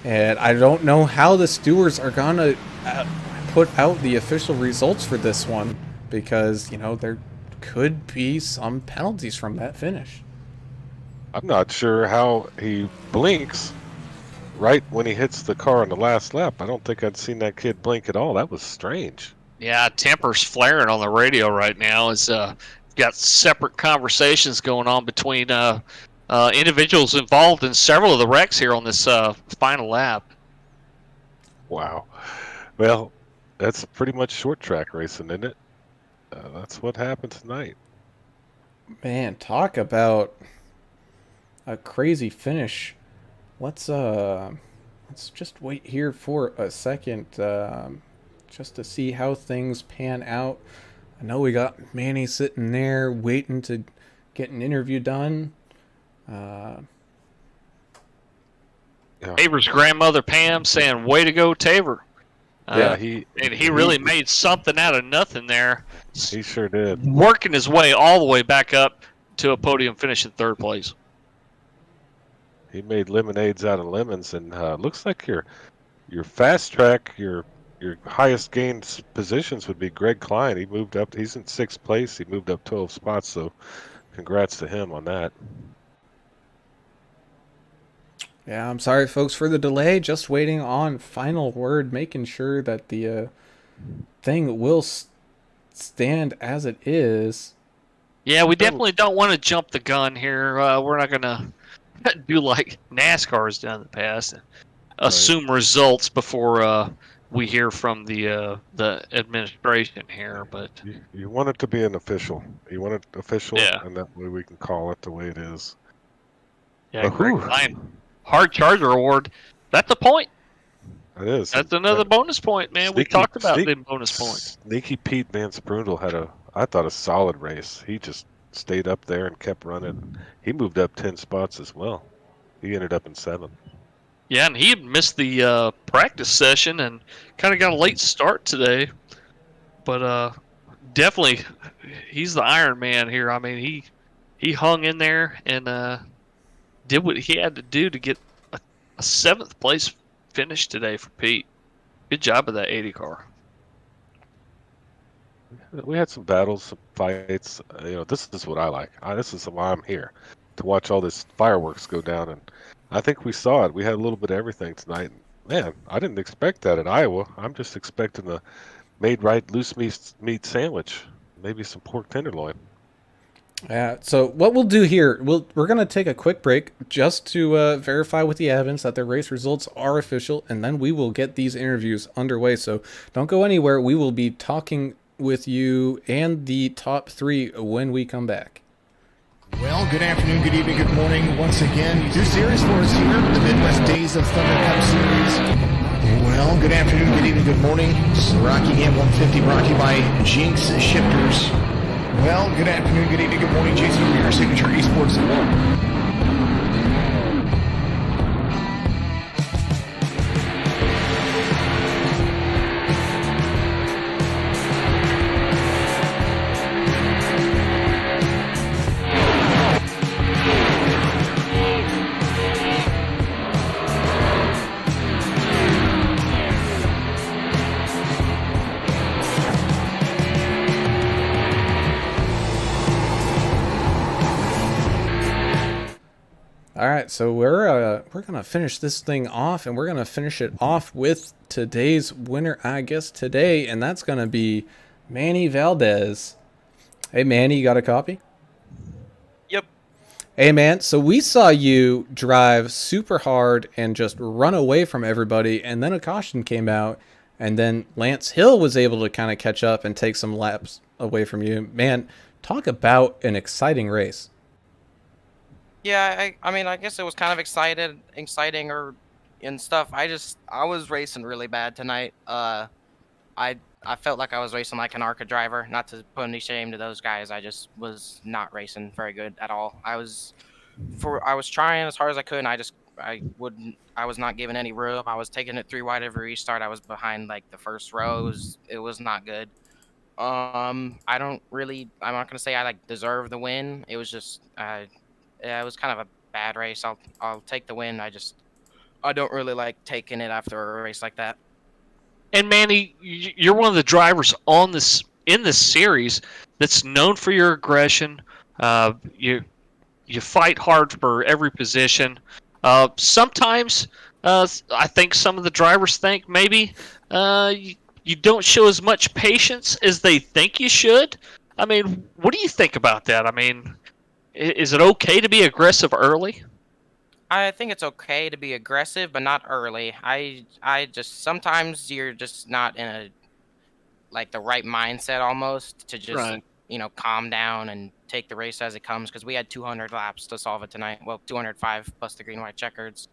[SPEAKER 2] And I don't know how the stewards are going to put out the official results for this one, because, you know, there could be some penalties from that finish.
[SPEAKER 5] I'm not sure how he blinks right when he hits the car on the last lap. I don't think I'd seen that kid blink at all. That was strange.
[SPEAKER 3] Yeah, temper's flaring on the radio right now. It's got separate conversations going on between individuals involved in several of the wrecks here on this final lap.
[SPEAKER 5] Wow. Well, that's pretty much short track racing, isn't it? That's what happened tonight.
[SPEAKER 2] Man, talk about a crazy finish. Let's just wait here for a second, just to see how things pan out. I know we got Manny sitting there waiting to get an interview done.
[SPEAKER 3] Taver's grandmother Pam saying, "Way to go, Taver."
[SPEAKER 5] Yeah,
[SPEAKER 3] he really made something out of nothing there.
[SPEAKER 5] He sure did.
[SPEAKER 3] Working his way all the way back up to a podium finish in 3rd place.
[SPEAKER 5] He made lemonades out of lemons, and looks like your fast track, your highest gained positions would be Greg Klein. He moved up. He's in 6th place. He moved up 12 spots. So, congrats to him on that.
[SPEAKER 2] Yeah, I'm sorry, folks, for the delay. Just waiting on final word, making sure that the thing will stand as it is.
[SPEAKER 3] Yeah, we definitely don't want to jump the gun here. We're not going to do like NASCAR has done in the past and assume results before we hear from the administration here. But
[SPEAKER 5] You want it to be an official. You want it official,
[SPEAKER 3] Yeah.
[SPEAKER 5] and that way we can call it the way it is.
[SPEAKER 3] yeah, Greg Klein, hard charger award. That's a point.
[SPEAKER 5] It is.
[SPEAKER 3] That's another bonus point, man. We talked about the bonus points.
[SPEAKER 5] Sneaky Pete Van Sprundle had I thought, a solid race. He just stayed up there and kept running. He moved up 10 spots as well. He ended up in 7th.
[SPEAKER 3] Yeah, and he had missed the practice session and kind of got a late start today. But definitely, he's the Iron Man here. I mean, he hung in there and did what he had to do to get a 7th place finish today for Pete. Good job of that 80 car.
[SPEAKER 5] We had some battles, some fights. This is what I like. This is why I'm here, to watch all this fireworks go down. And I think we saw it. We had a little bit of everything tonight. Man, I didn't expect that in Iowa. I'm just expecting the made right loose meat sandwich, maybe some pork tenderloin.
[SPEAKER 2] Yeah, so what we'll do here, we're going to take a quick break just to verify with the Evans that their race results are official, and then we will get these interviews underway. So don't go anywhere. We will be talking with you and the top 3 when we come back.
[SPEAKER 1] Well, good afternoon, good evening, good morning. Once again, new series for us here, the Midwest Days of Thunder Cup Series. Well, good afternoon, good evening, good morning. Rockingham 150 brought to you by Jinx Shifters. Well, good afternoon, good evening, good morning. Jason over here, Signature Esports.
[SPEAKER 2] All right, so we're gonna finish this thing off, and we're gonna finish it off with today's winner, I guess today, and that's gonna be Manny Valdez. Hey, Manny, you got a copy?
[SPEAKER 6] Yep.
[SPEAKER 2] Hey, man. So we saw you drive super hard and just run away from everybody, and then a caution came out, and then Lance Hill was able to kind of catch up and take some laps away from you. Man, talk about an exciting race.
[SPEAKER 6] Yeah, I mean, I guess it was kind of exciting and stuff. I was racing really bad tonight. I felt like I was racing like an ARCA driver. Not to put any shame to those guys. I just was not racing very good at all. I was trying as hard as I could, and I was not giving any room. I was taking it 3 wide every restart. I was behind like the first row. It was not good. I'm not gonna say I like deserve the win. It was just yeah, it was kind of a bad race. I'll take the win. I don't really like taking it after a race like that.
[SPEAKER 3] And Manny, you're one of the drivers in this series that's known for your aggression. You fight hard for every position. Sometimes I think some of the drivers think maybe you don't show as much patience as they think you should. I mean, what do you think about that? I mean, is it okay to be aggressive early?
[SPEAKER 6] I think it's okay to be aggressive, but not early. I just sometimes you're just not in the right mindset almost to just
[SPEAKER 3] Right.
[SPEAKER 6] calm down and take the race as it comes, because we had 200 laps to solve it tonight. Well, 205 plus the green white checkers,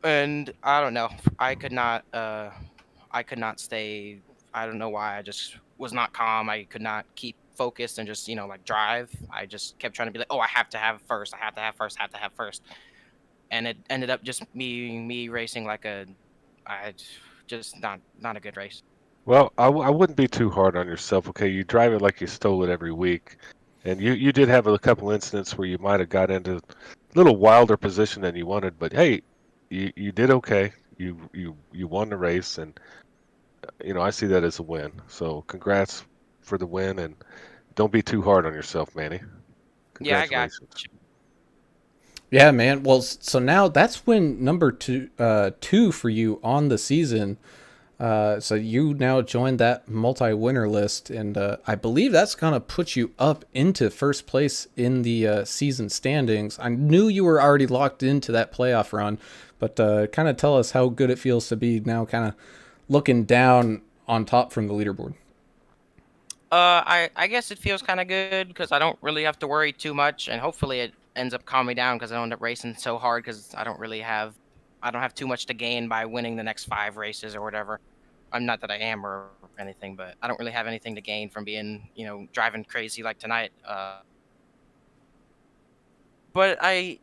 [SPEAKER 6] and I don't know. I could not stay. I don't know why. I just was not calm. I could not keep focused and just drive. I just kept trying to be like, oh, I have to have first. I have to have first. I have to have first. And it ended up just me racing like just not a good race.
[SPEAKER 5] Well, I wouldn't be too hard on yourself, okay? You drive it like you stole it every week. And you did have a couple incidents where you might have got into a little wilder position than you wanted, but hey, you did okay. You won the race, and I see that as a win. So congrats for the win, and don't be too hard on yourself, Manny.
[SPEAKER 6] Yeah, I got
[SPEAKER 5] Congratulations.
[SPEAKER 2] Yeah, man. Well, so now that's win number two for you on the season. So you now joined that multi-winner list, and I believe that's going to put you up into first place in the season standings. I knew you were already locked into that playoff run, but kind of tell us how good it feels to be now kind of looking down on top from the leaderboard.
[SPEAKER 6] I guess it feels kind of good because I don't really have to worry too much, and hopefully it ends up calming me down because I don't end up racing so hard because I don't really have I don't have too much to gain by winning the next 5 races or whatever. I'm not that I am or anything, but I don't really have anything to gain from being, driving crazy like tonight. But I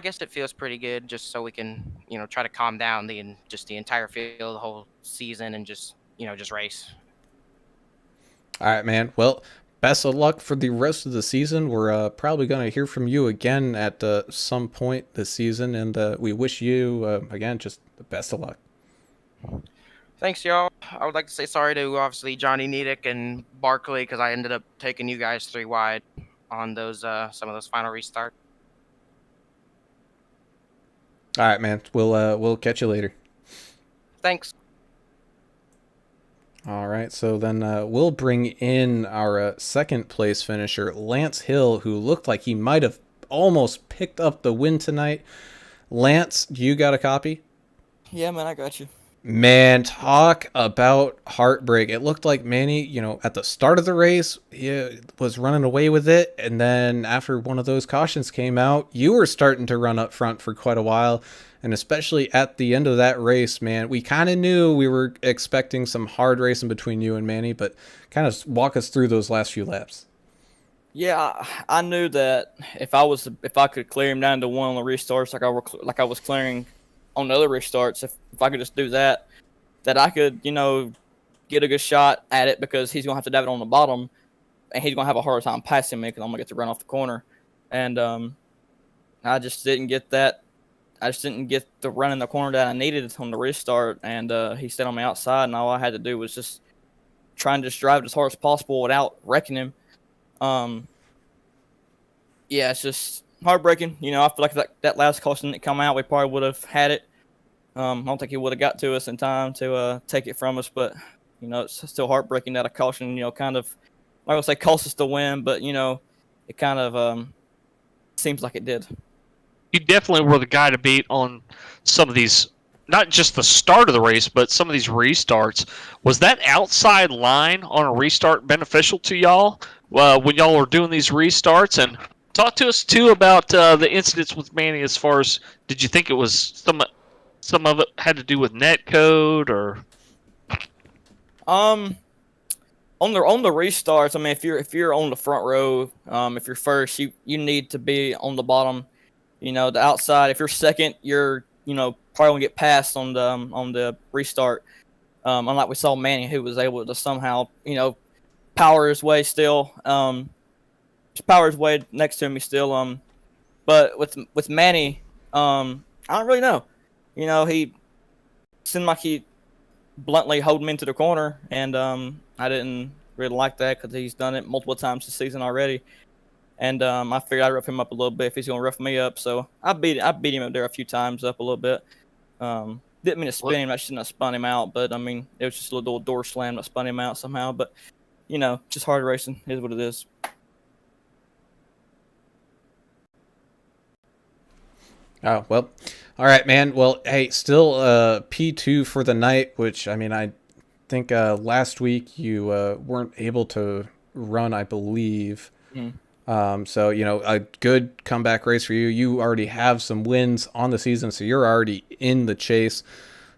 [SPEAKER 6] guess it feels pretty good just so we can, try to calm down the entire field, the whole season, and just race.
[SPEAKER 2] All right, man. Well, best of luck for the rest of the season. We're probably going to hear from you again at some point this season, and we wish you, again, just the best of luck.
[SPEAKER 6] Thanks, y'all. I would like to say sorry to obviously Johnny Nedick and Barkley because I ended up taking you guys 3 wide on those some of those final restarts.
[SPEAKER 2] All right, man. We'll catch you later.
[SPEAKER 6] Thanks.
[SPEAKER 2] All right, so then we'll bring in our second place finisher, Lance Hill, who looked like he might have almost picked up the win tonight. Lance, you got a copy?
[SPEAKER 7] Yeah, man, I got you.
[SPEAKER 2] Man, talk about heartbreak. It looked like Manny, at the start of the race, he was running away with it. And then after one of those cautions came out, you were starting to run up front for quite a while. And especially at the end of that race, man, we kind of knew we were expecting some hard racing between you and Manny, but kind of walk us through those last few laps.
[SPEAKER 7] Yeah, I knew that if I could clear him down to one on the restarts like I was clearing on the other restarts, if I could just do that I could, get a good shot at it because he's going to have to dive it on the bottom and he's going to have a hard time passing me because I'm going to get to run off the corner. And I just didn't get that. I just didn't get the run in the corner that I needed on the restart. And he stayed on the outside, and all I had to do was just try and just drive it as hard as possible without wrecking him. Yeah, it's just heartbreaking. I feel like that last caution didn't come out, we probably would have had it. I don't think he would have got to us in time to take it from us, but it's still heartbreaking that a caution, kind of, I'm not gonna say cost us the win, but it kind of seems like it did.
[SPEAKER 3] You definitely were the guy to beat on some of these, not just the start of the race, but some of these restarts. Was that outside line on a restart beneficial to y'all when y'all were doing these restarts? And talk to us too about the incidents with Manny. As far as, did you think it was some of it had to do with net code or?
[SPEAKER 7] On the restarts, I mean, if you're on the front row, if you're first, you need to be on the bottom. The outside. If you're second, you're probably gonna get passed on the restart. Unlike we saw Manny, who was able to somehow power his way still. Just power his way next to me still. But with Manny, I don't really know. He seemed like he bluntly hold me into the corner, and I didn't really like that because he's done it multiple times this season already. And I figured I'd rough him up a little bit if he's gonna rough me up. So I beat him up there a few times up a little bit. Didn't mean to spin him. I shouldn't have spun him out, but I mean it was just a little door slam that spun him out somehow. But just hard racing is what it is.
[SPEAKER 2] Oh, well. All right, man. Well, hey, still P2 for the night, which, I mean, I think last week you weren't able to run, I believe. So, a good comeback race for you. You already have some wins on the season, so you're already in the chase.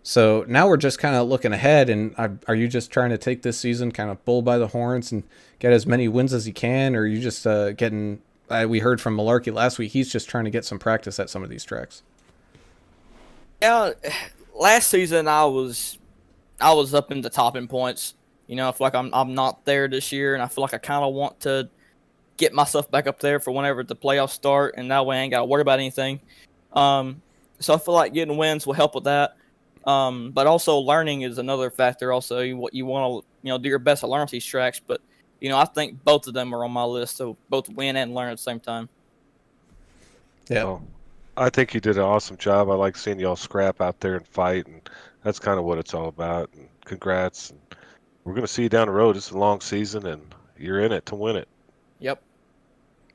[SPEAKER 2] So now we're just kind of looking ahead, and are you just trying to take this season kind of bull by the horns and get as many wins as you can, or are you just getting... we heard from Malarkey last week, he's just trying to get some practice at some of these tracks.
[SPEAKER 7] Yeah, last season I was up in the top in points. I feel like I'm not there this year, and I feel like I kind of want to get myself back up there for whenever the playoffs start, and that way I ain't got to worry about anything. So I feel like getting wins will help with that. But also learning is another factor. Also, you want to do your best to learn these tracks, but I think both of them are on my list, so both win and learn at the same time.
[SPEAKER 2] Yeah.
[SPEAKER 5] Well, I think you did an awesome job. I like seeing y'all scrap out there and fight, and that's kind of what it's all about. And congrats. And we're going to see you down the road. It's a long season, and you're in it to win it.
[SPEAKER 7] Yep.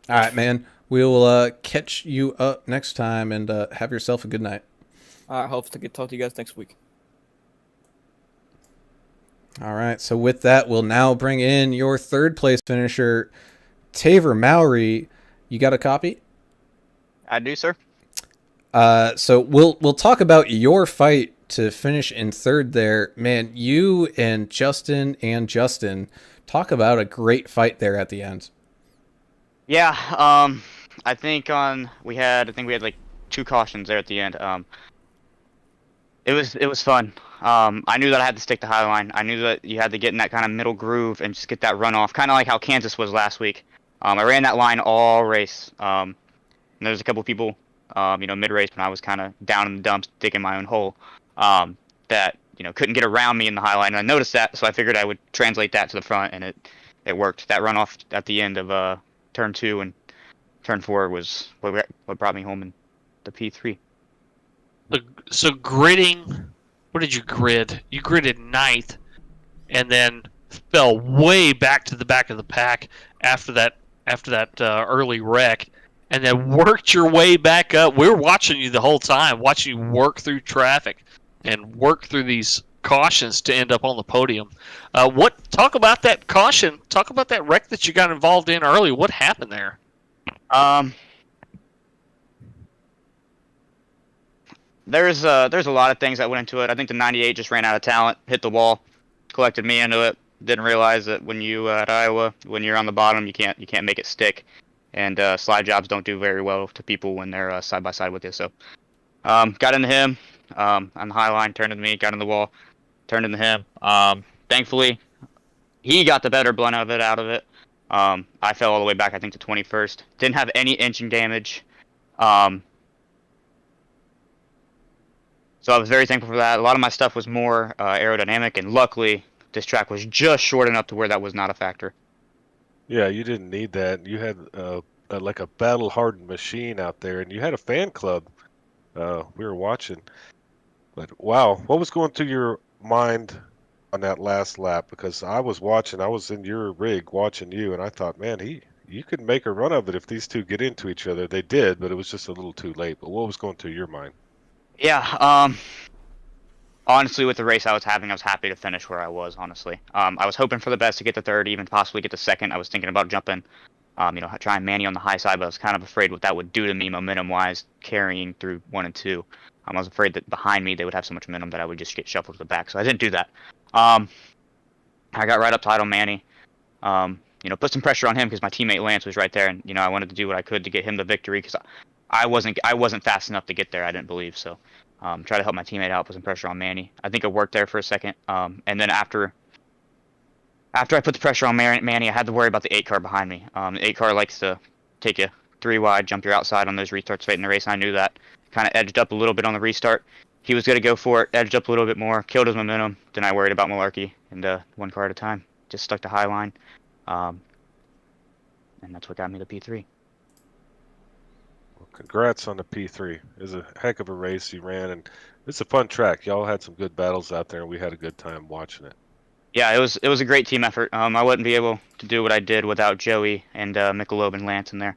[SPEAKER 2] All right, man. We'll catch you up next time, and have yourself a good night.
[SPEAKER 7] All right, hope to get talk to you guys next week.
[SPEAKER 2] All right, so with that, we'll now bring in your third place finisher, Taver Mowry. You got a copy?
[SPEAKER 8] I do, sir.
[SPEAKER 2] So we'll talk about your fight to finish in third there. Man, you and Justin talk about a great fight there at the end.
[SPEAKER 8] Yeah, I think we had like 2 cautions there at the end. It was fun. I knew that I had to stick to high line. I knew that you had to get in that kind of middle groove and just get that runoff, kind of like how Kansas was last week. I ran that line all race. And there was a couple people, mid race when I was kind of down in the dumps, digging my own hole, that couldn't get around me in the high line. And I noticed that, so I figured I would translate that to the front, and it worked. That runoff at the end of turn 2 and turn 4 was what brought me home in the P3.
[SPEAKER 3] So gridding, what did you grid? You gridded ninth, and then fell way back to the back of the pack after that early wreck, and then worked your way back up. We were watching you the whole time, watching you work through traffic and work through these cautions to end up on the podium. Talk about that caution. Talk about that wreck that you got involved in early. What happened there?
[SPEAKER 8] There's a lot of things that went into it. I think the 98 just ran out of talent, hit the wall, collected me into it. Didn't realize that when you at Iowa, when you're on the bottom, you can't make it stick, and slide jobs don't do very well to people when they're side by side with you. So, got into him on the high line, turned into me, got in the wall, turned into him. Thankfully, he got the better blunt of it out of it. I fell all the way back, I think, to 21st. Didn't have any inching damage. So I was very thankful for that. A lot of my stuff was more aerodynamic, and luckily this track was just short enough to where that was not a factor.
[SPEAKER 5] Yeah, you didn't need that. You had like a battle-hardened machine out there, and you had a fan club. We were watching. But wow, what was going through your mind on that last lap? Because I was watching, I was in your rig watching you, and I thought, man, you could make a run of it if these two get into each other. They did, but it was just a little too late. But what was going through your mind?
[SPEAKER 8] Yeah, honestly, with the race I was having, I was happy to finish where I was, honestly. I was hoping for the best to get to third, even possibly get to second. I was thinking about jumping, trying Manny on the high side, but I was kind of afraid what that would do to me momentum-wise, carrying through 1 and 2. I was afraid that behind me they would have so much momentum that I would just get shuffled to the back, so I didn't do that. I got right up tight on Manny, put some pressure on him because my teammate Lance was right there, and, I wanted to do what I could to get him the victory because I wasn't fast enough to get there, I didn't believe, so try to help my teammate out, put some pressure on Manny. I think it worked there for a second, and then after I put the pressure on Manny, I had to worry about the 8 car behind me. The 8 car likes to take you 3 wide, jump your outside on those restarts late in the race, and I knew that. Kind of edged up a little bit on the restart. He was going to go for it, edged up a little bit more, killed his momentum. Then I worried about malarkey, and 1 car at a time. Just stuck to high line, and that's what got me the P3.
[SPEAKER 5] Well, congrats on the P3. It was a heck of a race you ran, and it's a fun track. Y'all had some good battles out there, and we had a good time watching it.
[SPEAKER 8] Yeah, it was a great team effort. I wouldn't be able to do what I did without Joey and Michelob and Lance in there.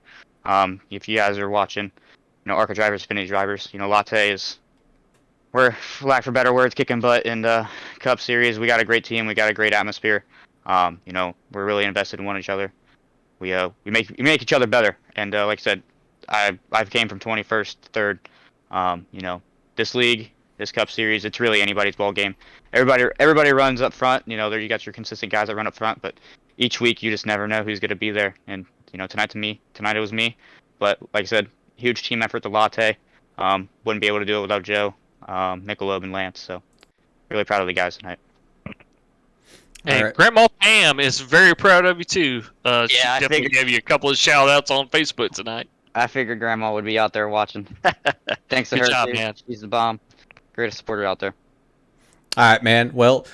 [SPEAKER 8] If you guys are watching, ARCA drivers, Xfinity drivers, Latte is, we're, for lack of better words, kicking butt in the Cup Series. We got a great team. We got a great atmosphere. We're really invested in one each other. We make each other better. And like I said, I've came from 21st to 3rd. This league, this Cup Series, it's really anybody's ball game. Everybody runs up front. There you got your consistent guys that run up front, but each week you just never know who's going to be there. And tonight it was me. But like I said, huge team effort to Latte. Wouldn't be able to do it without Joe, Michelob, and Lance. So really proud of the guys tonight.
[SPEAKER 3] And
[SPEAKER 2] right.
[SPEAKER 3] Grandma Pam is very proud of you too. She
[SPEAKER 8] I
[SPEAKER 3] definitely
[SPEAKER 8] figured-
[SPEAKER 3] gave you a couple of shout outs on Facebook tonight.
[SPEAKER 8] I figured Grandma would be out there watching. Thanks to
[SPEAKER 3] Good
[SPEAKER 8] her,
[SPEAKER 3] job,
[SPEAKER 8] too.
[SPEAKER 3] man.
[SPEAKER 8] She's the bomb. Greatest supporter out there.
[SPEAKER 2] All right, man. Well,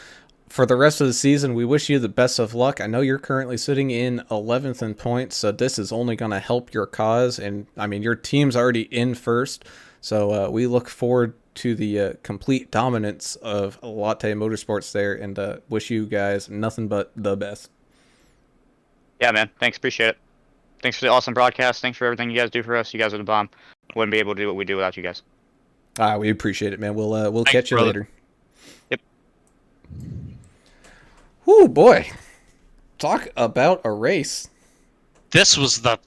[SPEAKER 2] for the rest of the season, we wish you the best of luck. I know you're currently sitting in 11th in points, so this is only going to help your cause. And, your team's already in first, so we look forward to the complete dominance of Latte Motorsports there, and wish you guys nothing but the best.
[SPEAKER 8] Yeah, man. Thanks. Appreciate it. Thanks for the awesome broadcast. Thanks for everything you guys do for us. You guys are the bomb. Wouldn't be able to do what we do without you guys.
[SPEAKER 2] We appreciate it, man. We'll
[SPEAKER 3] Thanks,
[SPEAKER 2] catch you
[SPEAKER 3] brother.
[SPEAKER 2] later.
[SPEAKER 8] Yep.
[SPEAKER 2] Whoo, boy. Talk about a race.
[SPEAKER 3] This was the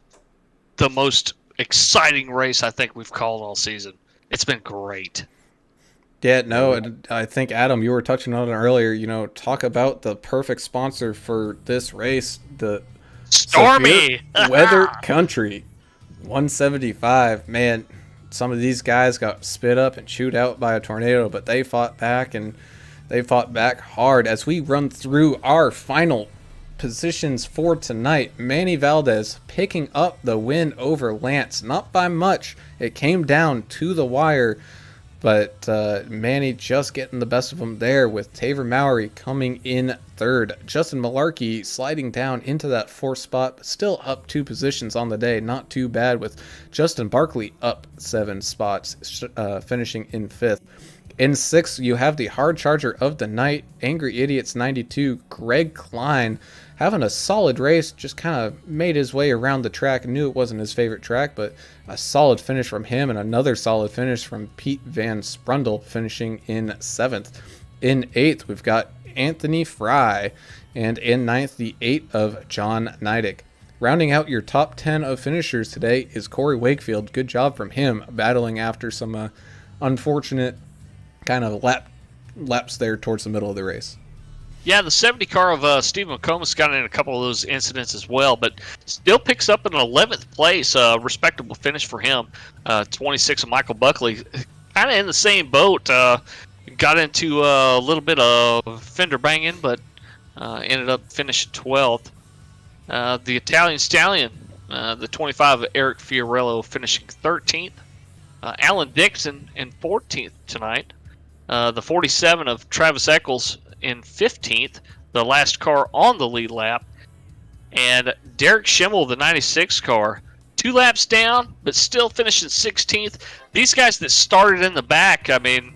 [SPEAKER 3] most exciting race I think we've called all season. It's been great.
[SPEAKER 2] Yeah, no, and I think Adam, you were touching on it earlier. Talk about the perfect sponsor for this race, the
[SPEAKER 3] Stormy
[SPEAKER 2] Severe Weather Country 175. Man, some of these guys got spit up and chewed out by a tornado, but they fought back, and they fought back hard. As we run through our final positions for tonight, Manny Valdez picking up the win over Lance, not by much. It came down to the wire, but Manny just getting the best of him there, with Taver Mowry coming in third. Justin Malarkey sliding down into that fourth spot, but still up 2 positions on the day. Not too bad, with Justin Barkley up 7 spots, finishing in 5th. In 6th, you have the hard charger of the night, Angry Idiots 92, Greg Klein, having a solid race, just kind of made his way around the track. Knew it wasn't his favorite track, but a solid finish from him, and another solid finish from Pete Van Sprundle, finishing in 7th. In 8th, we've got Anthony Fry, and in 9th, the 8 of John Neidick. Rounding out your top 10 of finishers today is Corey Wakefield. Good job from him, battling after some unfortunate kind of laps there towards the middle of the race.
[SPEAKER 3] Yeah, the 70 car of Steve McComas got in a couple of those incidents as well, but still picks up an 11th place, respectable finish for him. 26 of Michael Buckley, kind of in the same boat. Got into a little bit of fender banging, but ended up finishing 12th. The Italian Stallion, the 25 of Eric Fiorello, finishing 13th. Alan Dixon in 14th tonight. The 47 of Travis Eccles in 15th, the last car on the lead lap. And Derek Schimmel, the 96 car, 2 laps down, but still finishing 16th. These guys that started in the back, I mean,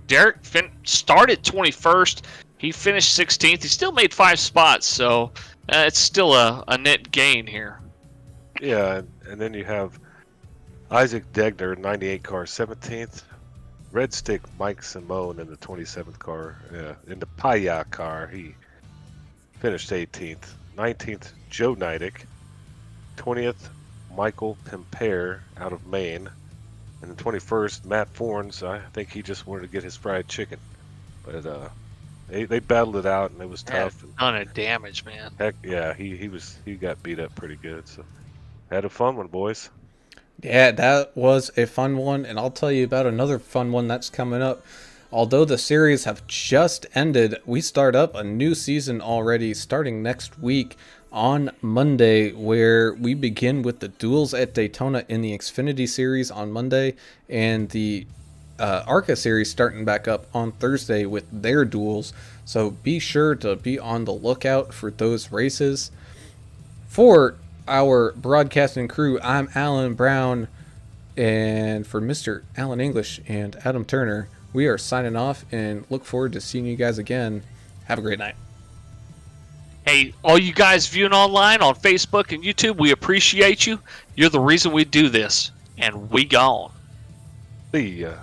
[SPEAKER 3] Derek started 21st. He finished 16th. He still made 5 spots, so it's still a net gain here.
[SPEAKER 5] Yeah, and then you have Isaac Degner, 98 car, 17th. Red Stick Mike Simone in the 27th car. In the Paya car, he finished 18th. 19th, Joe Neidick. 20th, Michael Pimpere out of Maine. And the 21st, Matt Forns. I think he just wanted to get his fried chicken. But they battled it out, and it was tough.
[SPEAKER 3] A ton of damage, man.
[SPEAKER 5] Heck, yeah, he got beat up pretty good. So had a fun one, boys.
[SPEAKER 2] Yeah, that was a fun one, and I'll tell you about another fun one that's coming up. Although the series have just ended, we start up a new season already starting next week on Monday, where we begin with the duels at Daytona in the Xfinity Series on Monday, and the ARCA Series starting back up on Thursday with their duels. So be sure to be on the lookout for those races. For our broadcasting crew, I'm Alan Brown, and for Mr. Alan English and Adam Turner, we are signing off and look forward to seeing you guys again. Have a great night.
[SPEAKER 3] Hey, all you guys viewing online on Facebook and YouTube, we appreciate you. You're the reason we do this, and we gone.
[SPEAKER 5] See ya.